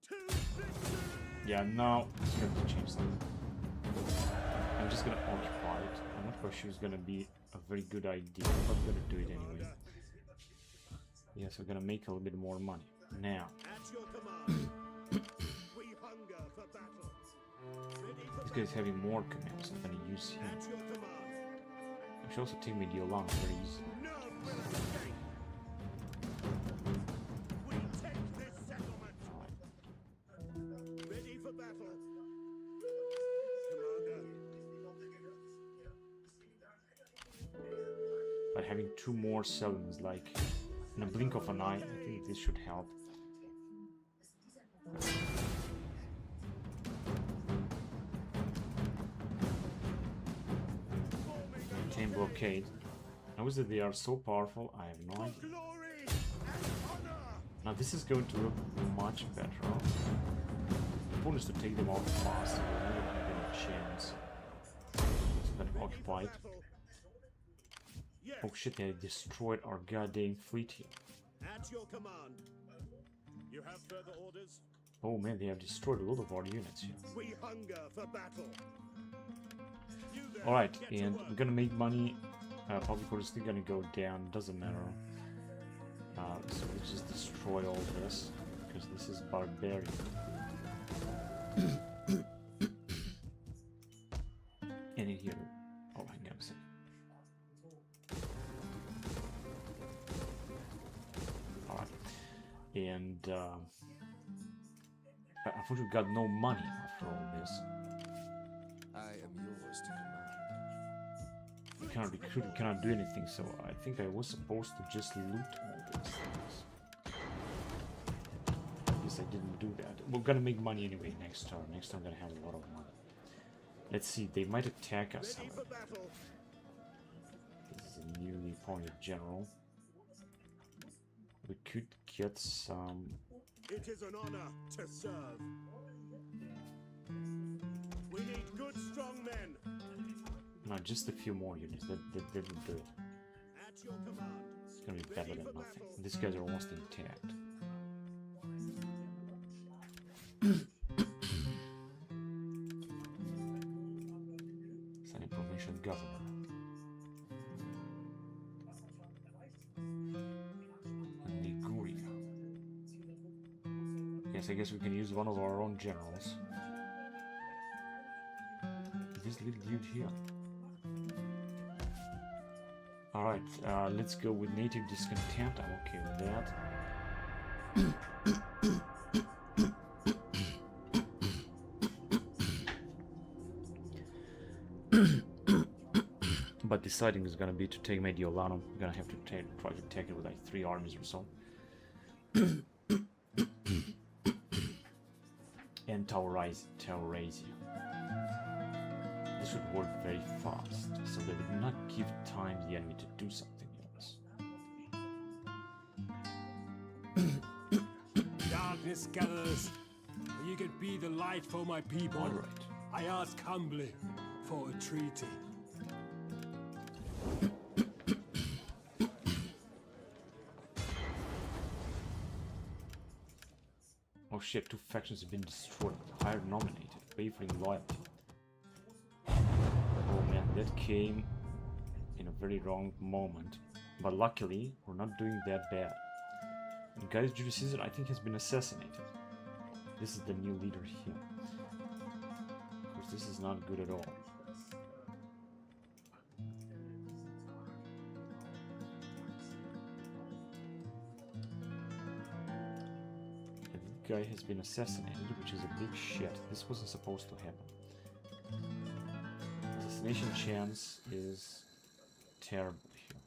To victory. Yeah, now it's going to change things. I'm just gonna occupy it. I'm not quite sure it's gonna be a very good idea, but I'm gonna do it anyway. Yes, we're gonna make a little bit more money. Now, At your command. We hunger for battle. Ready for this guy's having more commands. I'm gonna use him. At your command. I should also take Mediolan very easily. None will escape. We take this settlement. Ready for battle. Commander. By having 2 more settlements, like in a blink of an eye, I think this should help. Maintain blockade. How is it they are so powerful? I have no idea. Glory and honor. Now this is going to look much better. The point is to take them out fast. We'll never have any chance. So then occupied. Battle. Yes. Oh shit, they destroyed our goddamn fleet here. At your command. You have further orders? Oh man, they have destroyed a lot of our units here. We hunger for battle. You there, Alright, get to and work. we're gonna make money. Public order is still gonna go down, doesn't matter. So we just destroy all this, because this is barbarian. And in here, oh hang on a second. Alright, and unfortunately we got no money after all this. I am yours to command. We cannot recruit, we cannot do anything, so I think I was supposed to just loot all these things. I guess I didn't do that. We're gonna make money anyway next turn. Next turn we're gonna have a lot of money. Let's see, they might attack us, Ready for however. battle. This is a newly appointed general. We could get some... It is an honor to serve. We need good, strong men. No, just a few more units, that will do it. At your command. It's gonna be better than nothing. These guys are almost intact. Signing provincial governor. And Liguria. Yes, I guess we can use one of our own generals. This little dude here. Alright, let's go with native discontent. I'm okay with that. But deciding is gonna be to take Mediolanum. We're gonna have to try to take it with like 3 armies or so. And Taurasia. This would work very fast, so they would not give time the enemy to do something else. Darkness gathers. You could be the light for my people. Alright. I ask humbly for a treaty. Oh shit, 2 factions have been destroyed. Higher nominated, wavering loyalty. Oh man, that came in a very wrong moment. But luckily, we're not doing that bad. And Gaius Julius Caesar, I think, has been assassinated. This is the new leader here. Of course, this is not good at all. Guy has been assassinated, which is a big shit. This wasn't supposed to happen. Assassination chance is terrible here.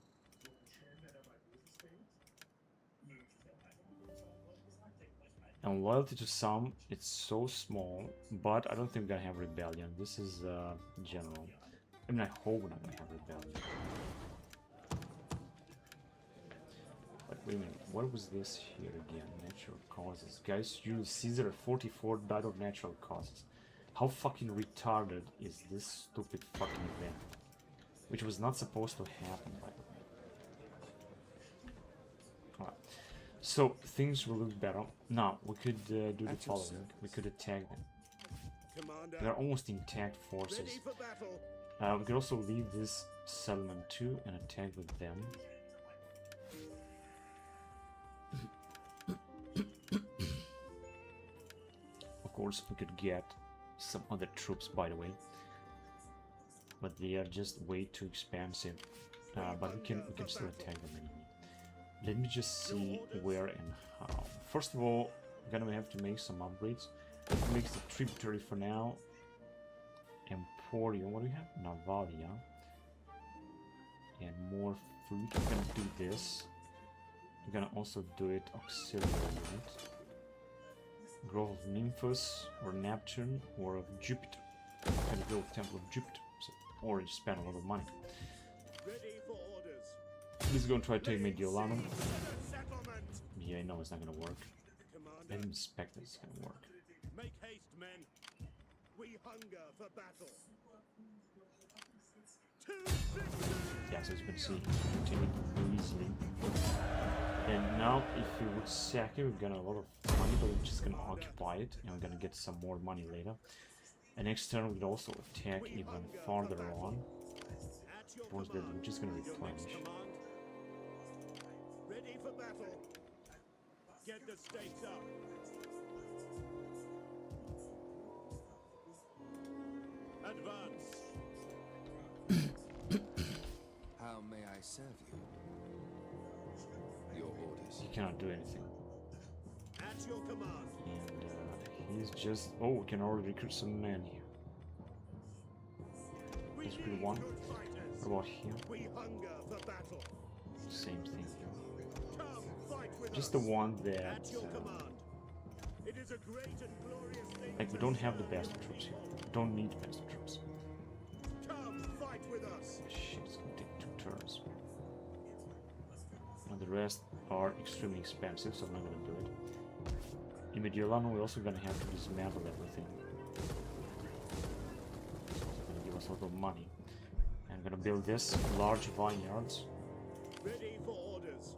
And loyalty to some, it's so small, but I don't think we're gonna have rebellion. This is general. I mean, I hope we're not gonna have rebellion. But wait a minute, what was this here again? Natural causes. Guys, Julius Caesar at 44 died of natural causes. How fucking retarded is this stupid fucking event? Which was not supposed to happen, by the way. Alright. So, things will look better. Now, we could do the following. We could attack them. Commander. They're almost intact forces. Ready for battle. We could also leave this settlement too and attack with them. course, we could get some other troops, by the way, but they are just way too expensive. But we can still attack them anyway. Let me just see where and how. First of all, I'm gonna have to make some upgrades. Let's make the tributary for now. Emporium, what do we have? Navalia. And more food. We're gonna do this. We're gonna also do it auxiliary unit. Grove of Nymphus, or Neptune, or of Jupiter. We're gonna go with Temple of Jupiter. So already spent a lot of money. Ready for orders. Let's go and try to take Mediolanum. Settlement. Yeah, I know it's not gonna work. Commander, Let him inspect that it's gonna work. make haste, men. We hunger for battle. To victory! Yeah, so as you can see, continue easily. And now, if we would sack it, we've got a lot of money, but we're just gonna occupy it, and we're gonna get some more money later. And next turn, we'd also attack even farther on. At your Towards that, command. we're just gonna Your next replenish. command. Ready for battle. Get the stakes up. Advance. How may I serve you? Your orders. He cannot do anything. At your command. And he's just... Oh, we can already recruit some men here. We Let's recruit need one. good fighters. What about here? We hunger for battle. Same thing here. Come fight with Just us. the one that... At your command. It is a great and glorious thing. like, we to don't have the serve best your troops here. people. We don't need best troops. Come fight with us. Shit, it's gonna take 2 turns. And the rest are extremely expensive, so I'm not gonna do it. In Mediolanum, we're also gonna have to dismantle everything. So it's gonna give us a lot of money. And I'm gonna build this large vineyards. Ready for orders.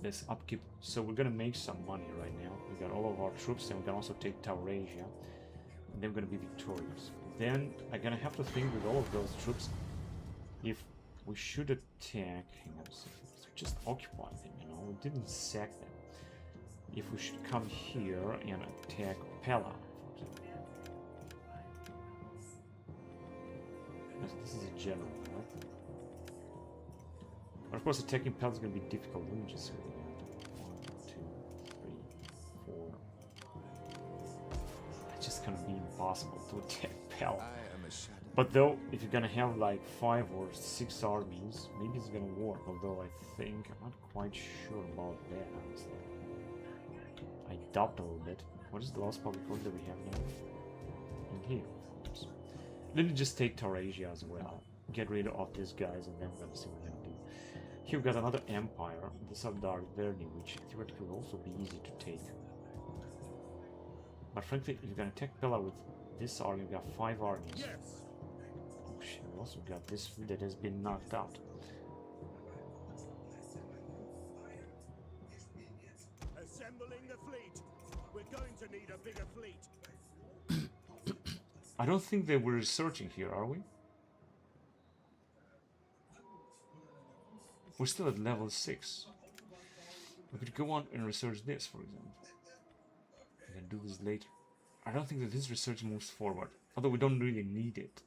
This upkeep. So we're gonna make some money right now. We got all of our troops, and we can also take Taurasia. And then we're gonna be victorious. Then I'm gonna have to think with all of those troops if we should attack. Hang on a second. So just occupy them, you know. We didn't sack them. If we should come here and attack Pella, for example. This is a general, right? But of course, attacking Pella is gonna be difficult. Let me just see what we got. 1, 2, 3, 4. It's just gonna be impossible to attack Pella. I am a shadow. But though, if you're gonna have like 5 or 6 armies, maybe it's gonna work. Although I think I'm not quite sure about that, honestly. I doubt a little bit. What is the last public order that we have now? In here, of course. Let me just take Taurasia as well. Get rid of these guys, and then we're gonna see what we're gonna do. Here we've got another empire, the Sardar Verni, which theoretically will also be easy to take. But frankly, if you're gonna attack Pella with this army, we've got 5 armies. Yes. Oh shit, we also got this fleet that has been knocked out. Assembling the fleet. We're going to need a bigger fleet. I don't think they were researching here, are we? We're still at level 6. We could go on and research this, for example. We can do this later. I don't think that this research moves forward. Although we don't really need it.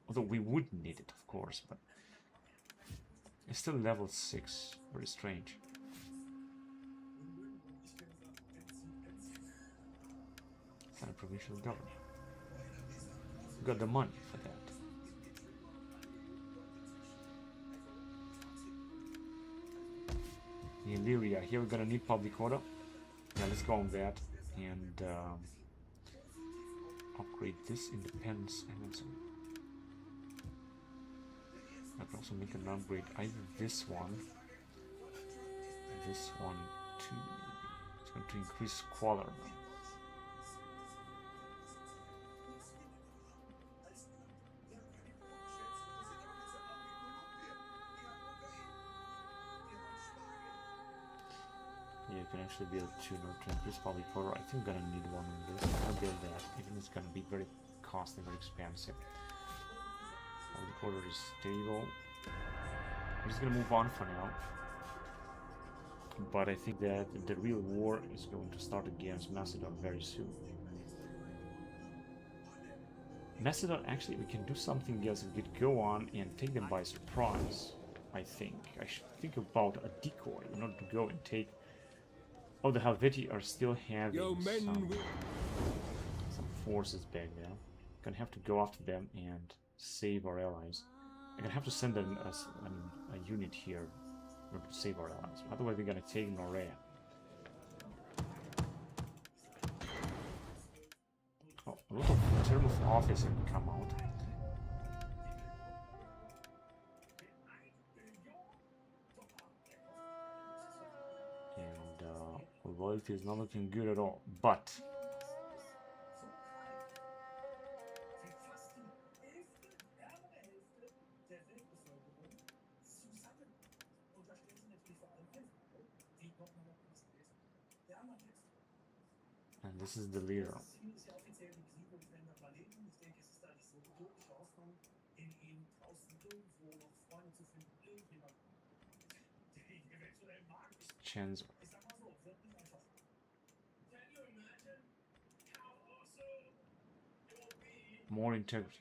Although we would need it, of course, but... It's still level 6. Very strange. It's not a provincial government. We got the money for that. Illyria, here we're gonna need public order. Yeah, let's go on that and upgrade this independence and so. I can also make an upgrade either this one too. It's going to increase squalor. Yeah, you can actually build 2 to increase public order. I think I'm gonna need one of this. I'll build that, even it's gonna be very costly, very expensive. Public order is stable. I'm just gonna move on for now. But I think that the real war is going to start against Macedon very soon. Macedon, actually, we can do something else. We could go on and take them by surprise, I think. I should think about a decoy in order to go and take... Oh, the Helvetii are still having Your men some forces back there. Gonna have to go after them and save our allies. I'm gonna have to send a unit here in order to save our allies. Otherwise, we're gonna take Norea. Oh, a lot of term of office have come out. And loyalty is not looking good at all. But and this is the leader. Chancellor. More integrity.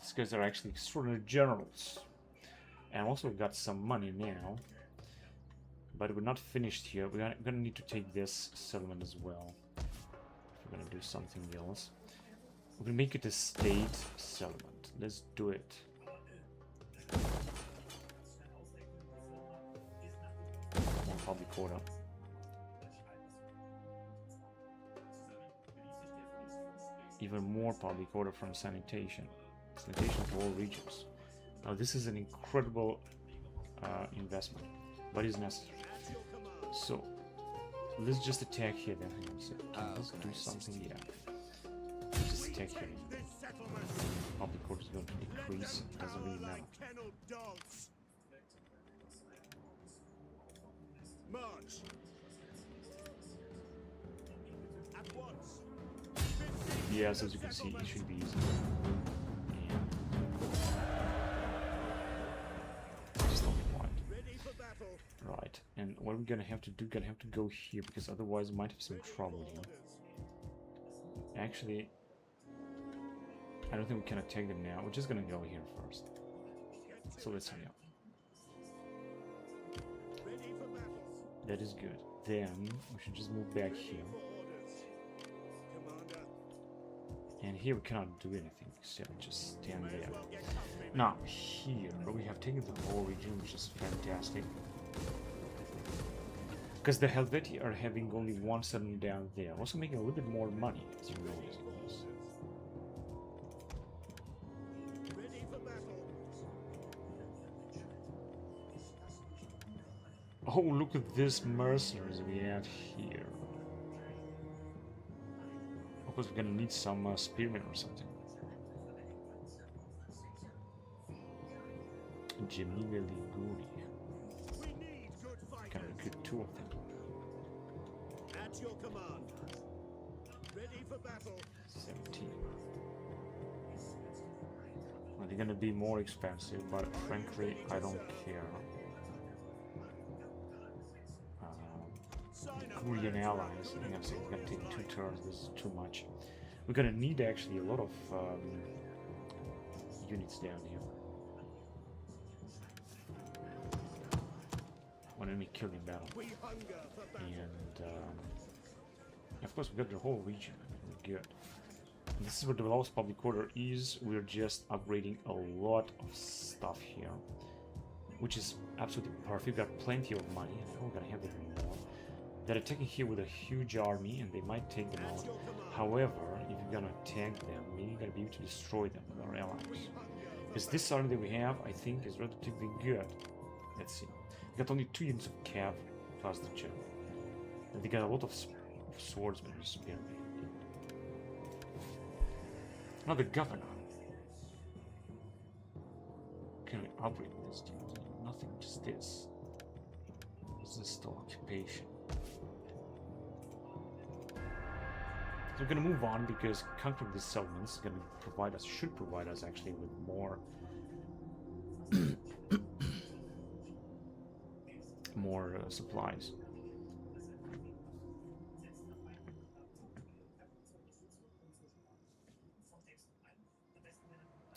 These guys are actually extraordinary generals. And also got some money now. But we're not finished here. We're gonna need to take this settlement as well. If we're gonna do something else. We're gonna make it a state settlement. Let's do it. More public order. Even more public order from sanitation. Sanitation to all regions. Now this is an incredible investment, but it's necessary. So let's just attack here then. Let's do something, yeah. Let's just attack here. Public order is going to decrease, doesn't really matter. March. At once. Yes, as you can see, it should be easy. Just don't be quiet. Ready for battle. Right, and what we're gonna have to do, go here, because otherwise we might have some trouble here. Actually, I don't think we can attack them now. We're just gonna go here first. So let's hurry up. Ready for battle. That is good. Then we should just move back here. Commander. And here we cannot do anything except just stand there. Now, here we have taken the whole region, which is fantastic. Because the Helvetii are having only one settlement down there. Also making a little bit more money, as you notice. Ready for battle. Oh, look at this mercenaries we have here. Of course, we're gonna need some spearmen or something. Gemini Liguri. We need good Can fighters. recruit 2 of them. At your command. Ready for battle. 17. Well, they're gonna be more expensive, but frankly, I don't care. Korean allies. I think I'm saying it's gonna take 2 turns. This is too much. We're gonna need actually a lot of units down here. One enemy killed in battle. We hunger for battle. And of course we got the whole region. We're good. And this is where the lowest public order is. We're just upgrading a lot of stuff here, which is absolutely perfect. We've got plenty of money. I know we're gonna have even more. They're attacking here with a huge army, and they might take them out. However, if you're gonna attack them, we're gonna be able to destroy them with our allies. Because this army that we have, I think, is relatively good. Let's see. We got only 2 units of cav plus the general. And they got a lot of swordsmen and spearmen. Now the governor. Can we upgrade this dude? Nothing, just this. This is still occupation. we're gonna move on because conquering these settlements is gonna provide us, should provide us actually with more more supplies.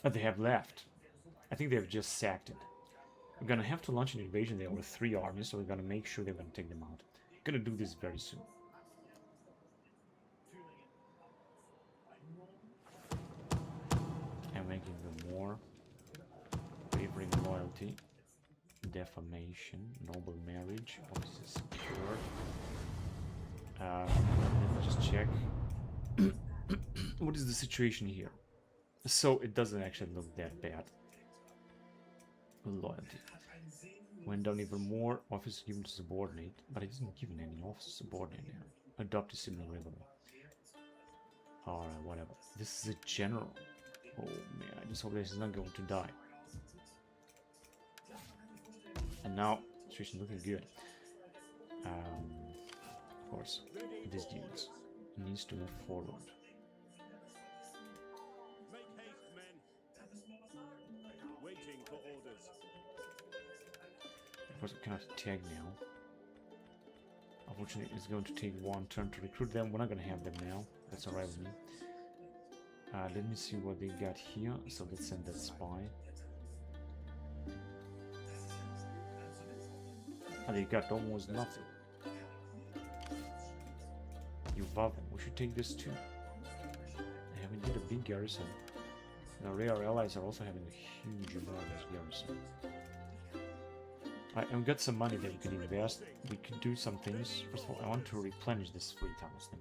But they have left. I think they've just sacked it. We're gonna have to launch an invasion there with 3 armies, so we're gonna make sure they're gonna take them out. Gonna do this very soon. And making them war, favoring loyalty, defamation, noble marriage, offices secured. Let me just check. What is the situation here? So it doesn't actually look that bad. Loyalty. Went down even more. Office given to subordinate, but it isn't given any office subordinate here. Adopt a similar rivalry. Alright, whatever. This is a general. Oh man, I just hope this is not going to die. And now, situation looking good. Of course, this dude needs to move forward. Make haste, men. Waiting for orders. Of course, we cannot tag now. Unfortunately, it's going to take 1 turn to recruit them. We're not going to have them now. That's alright with me. Let me see what they got here. So let's send that spy. And they got almost nothing. You love them. We should take this too. They have indeed a big garrison. And our rare allies are also having a huge enormous garrison. And we got some money that we could invest. We could do some things. First of all, I want to replenish this fleet, honestly.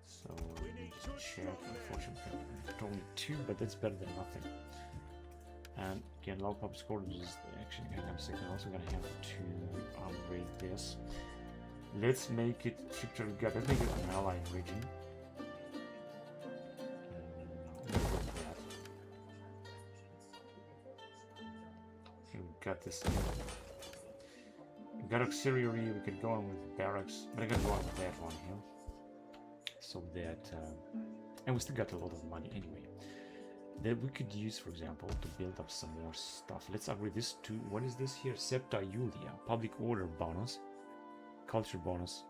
So, let me just check. Unfortunately, only 2, but that's better than nothing. And again, low public scourge is actually, hang on a second, I'm also gonna have to upgrade this. Let's make it future gut. Let's make it an allied region. Here we got this. We got auxiliary, we could go on with barracks, but I gotta go on with that one here. So that, and we still got a lot of money anyway. That we could use, for example, to build up some more stuff. Let's upgrade this to, what is this here? Septa Julia, public order bonus, culture bonus.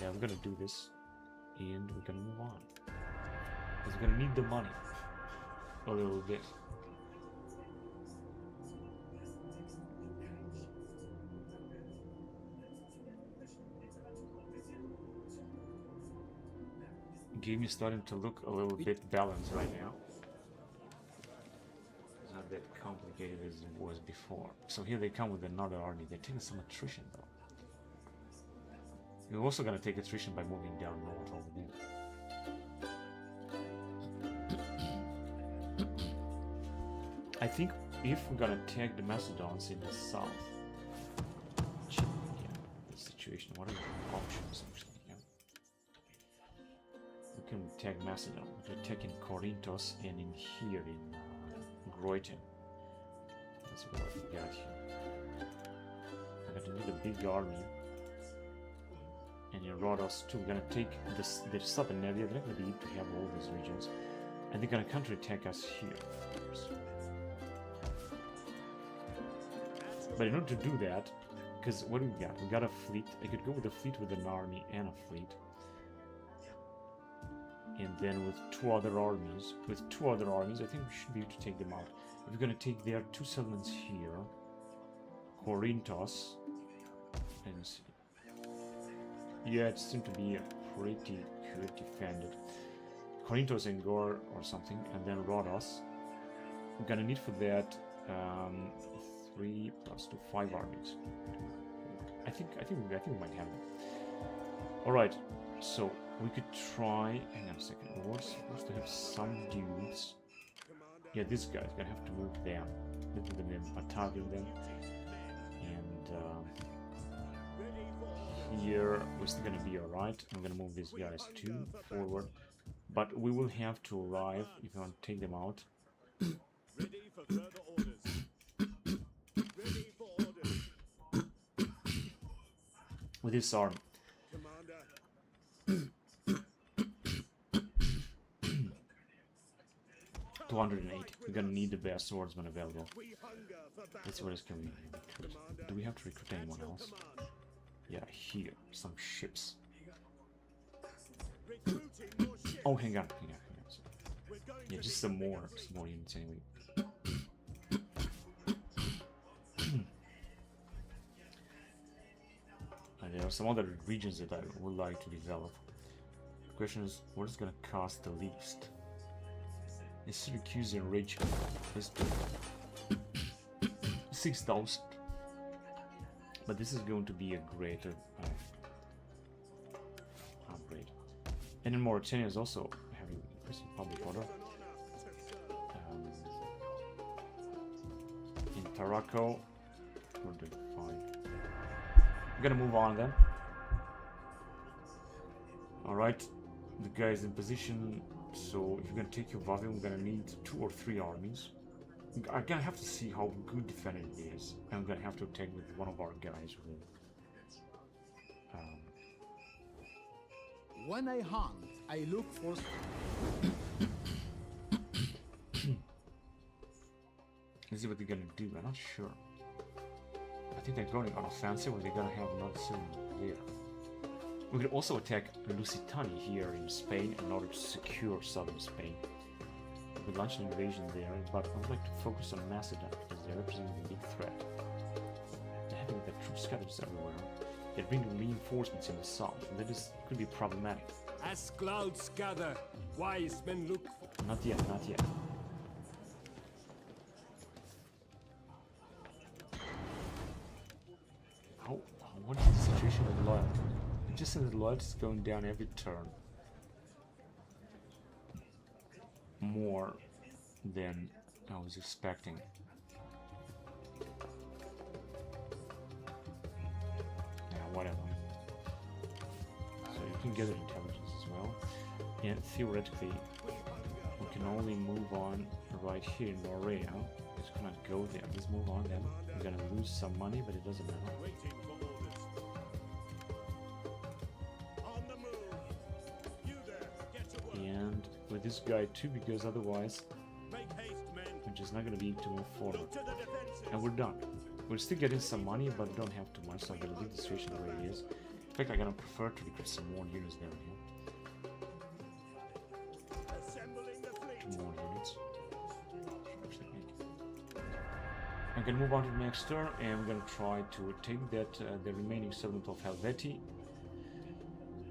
Yeah, we're gonna do this, and we're gonna move on. Because we're gonna need the money a little bit. Game is starting to look a little bit balanced right now. It's not that complicated as it was before. So here they come with another army. They're taking some attrition though. We're also gonna take attrition by moving down north over there. I think if we're gonna tag the Macedons in the south, check again the situation. What are the options actually? We can tag Macedon. We can tag in Corinthos and in here in Groyton. That's what we got here. I'm gonna need a big army. And in Rhodos too, we're gonna take this, the southern area. They're not gonna be able to have all these regions. And they're gonna counterattack us here, of course. But in order to do that, because what do we got? We got a fleet. I could go with a fleet with an army and a fleet. And then with 2 other armies, I think we should be able to take them out. If we're gonna take their 2 settlements here, Corinthos, and see. Yeah, it seemed to be pretty good defended. Corinthos and Gore or something, and then Rhodos. We're gonna need for that 3 plus 2, 5 armies. I think we might have them. All right, so we could try. Hang on a second. We're supposed to have some dudes. Yeah, this guy's gonna have to move them. Look at them, attacking them, and here we're still gonna be alright. I'm gonna move these guys too forward, but we will have to arrive if you want to take them out. Ready for further orders. Ready for orders. With this army. Commander. 208. We're gonna need the best swordsman available. We hunger for Let's see battle. what else can we recruit. Do we have to recruit anyone else? Yeah, here. Some ships. Recruiting more ships. Oh, hang on. We're going Yeah, to just be some more units anyway. And there are some other regions that I would like to develop. The question is, what is gonna cost the least? Is Syracuse rich? Let's do 6,000. But this is going to be a greater upgrade. And in Mauritania is also having increasing public order. In Tarraco, we're doing fine. We're gonna move on then. Alright, the guy is in position, so if you're gonna take your Vavi, we're gonna need 2 or 3 armies. I'm gonna have to see how good defended it is. I'm gonna have to attack with one of our guys. When I hunt, I look for... Let's see what they're gonna do. I'm not sure. I think they're going on offensive, or they're gonna have another civil there. We could also attack Lusitania here in Spain in order to secure southern Spain. We could launch an invasion there, but I would like to focus on Macedon because they're representing a big threat. They're having their troops scattered everywhere. They're bringing reinforcements in the south, and that could be problematic. As clouds gather, wise men look for. Not yet, not yet. What is the situation with loyalty? It just says that loyalty is going down every turn. More than I was expecting. Yeah, whatever. So you can get intelligence as well. And theoretically, we can only move on right here in Morea. It's gonna go there. Let's move on then. We're gonna lose some money, but it doesn't matter. Waiting for orders. On the move. You there, get to work. And with this guy too, because otherwise Make haste, men. we're just not gonna be able to move forward. Look to the defenses. And we're done. We're still getting some money, but don't have too much, so I'm gonna leave the situation the way it is. In fact, I'm gonna prefer to recruit some more units there. Assembling the fleet. More units. I'm gonna move on to the next turn, and we're gonna try to take that the remaining settlement of Helvetii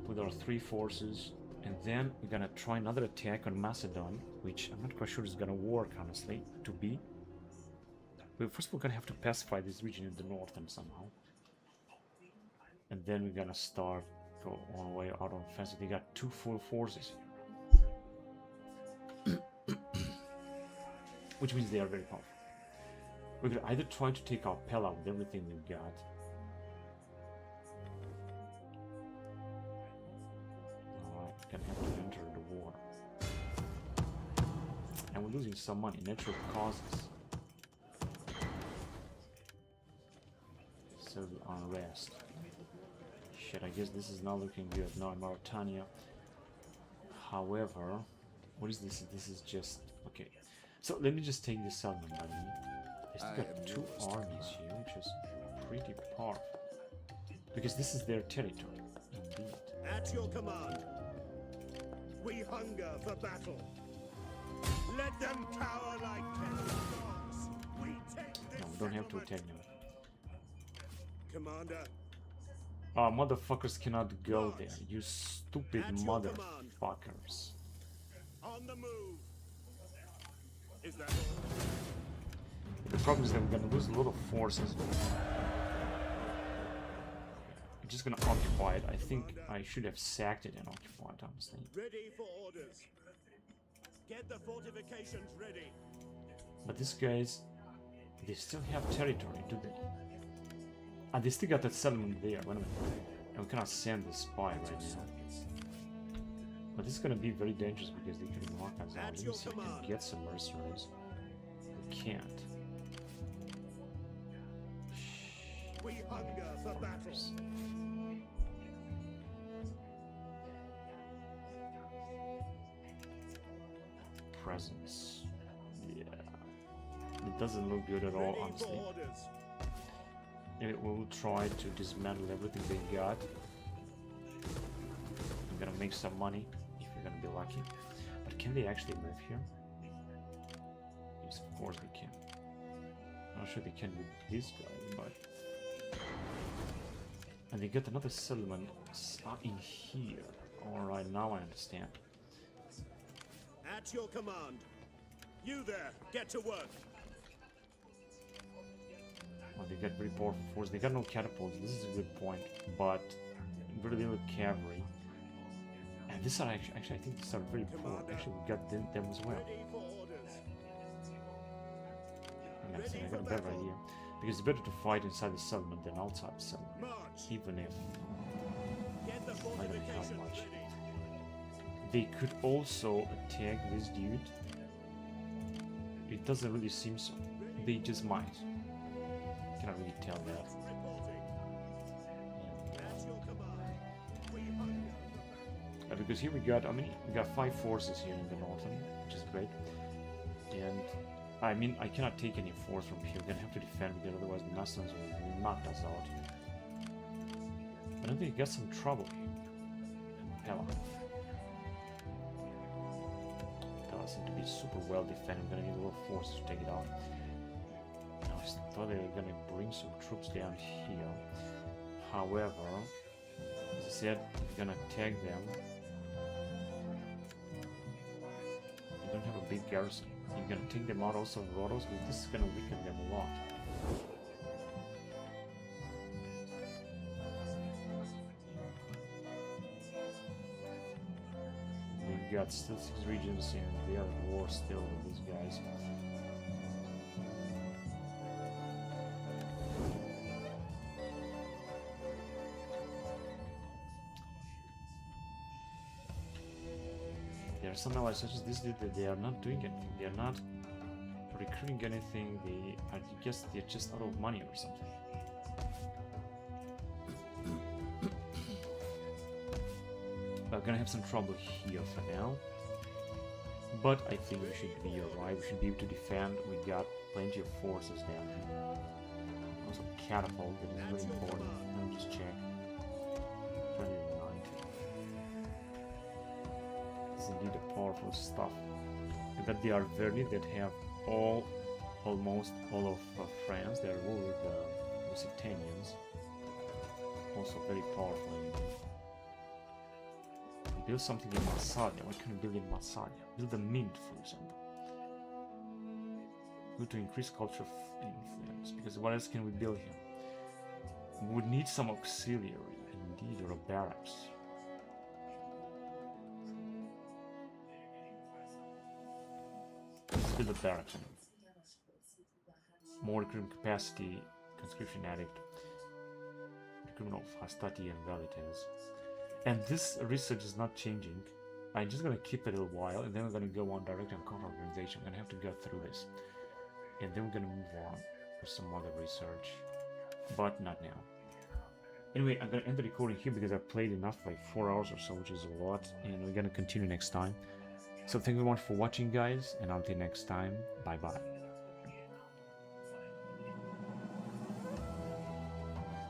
with our 3 forces, and then we're gonna try another attack on Macedon, which I'm not quite sure is gonna work, honestly, to be. But first we're gonna have to pacify this region in the north and somehow. And then we're gonna start go on our way out on offensive. They got 2 full forces here. Which means they are very powerful. We could either try to take out Pella with everything we've got. Alright, gonna have to enter the war. And we're losing some money, natural causes. Civil unrest. Shit, I guess this is not looking good now in Mauritania. However, what is this? This is just... okay. So let me just take this settlement by me. They still got 2 armies here, which is pretty powerful. Because this is their territory, indeed. At your command. We hunger for battle. Let them cower like kennel dogs. We take this No, we don't have to settlement. attack now. Commander, Motherfuckers cannot go there, you stupid At your command. motherfuckers. on the move. Is that all? The problem is that we're gonna lose a lot of forces. I'm just gonna occupy it. I think I should have sacked it and occupied, honestly. Ready for orders. Get the fortifications ready. But these guys, they still have territory, do they? Ah, they still got that settlement there. Wait a minute. And we cannot send the spy right now. But this is gonna be very dangerous because they can mark us out. Let me see if we can get some mercenaries. We can't. We hunger for battle. Presence. doesn't look good at all, Ready honestly. for orders. Maybe we'll try to dismantle everything they got. I'm gonna make some money if we're gonna be lucky. But can they actually move here? Yes, of course they can. Not sure they can with this guy, but... And they get another settlement in here. Alright, now I understand. At your command. You there, get to work. Well, they got very powerful force. They got no catapults. This is a good point, but very little cavalry. And these are actually I think these are very poor. Actually, we got them as well. Ready for orders. And I got a better idea. Because it's better to fight inside the settlement than outside the settlement. March. Even if Get the I don't have fortifications much. ready. They could also attack this dude. It doesn't really seem so. They just might. Cannot really tell that. Reporting. At your command. We hunger. Because here we got, I mean, we got 5 forces here in the northern, which is great. And I mean, I cannot take any force from here. We're gonna have to defend because otherwise the Muslims will knock us out. But I think we got some trouble here. Attila. Attila seems to be super well defended. We're gonna need a little force to take it out. Now, I thought they were gonna bring some troops down here. However, as I said, if you're gonna attack them, you don't have a big garrison. You're gonna take them out also in Rhodos, but this is gonna weaken them a lot. We've got still 6 regions and they are at war still with these guys. There are some allies such as this dude that they are not doing anything. They are not recruiting anything. They are they're just out of money or something. We're gonna have some trouble here for now. But I think we should be alright. We should be able to defend. We got plenty of forces down here. Also catapult that is very important. Let me just check. 290. This is indeed a powerful stuff. And that they are Verni that have almost all of France. They are all with the Lusitanians. Also very powerful indeed. Build something in Massalia. What can we build in Massalia? Build a mint, for example. Good to increase culture influence. Because what else can we build here? We would need some auxiliary, indeed, or a barracks. Let's build a barracks. More recruitment capacity, conscription addict, recruitment of Hastati and Velites. And this research is not changing. I'm just gonna keep it a little while, and then we're gonna go on direct and counter organization. We're gonna have to go through this, and then we're gonna move on for some other research, but not now. Anyway, I'm gonna end the recording here because I've played enough, like 4 hours or so, which is a lot, and we're gonna continue next time. So thank you very much for watching, guys, and until next time, bye bye.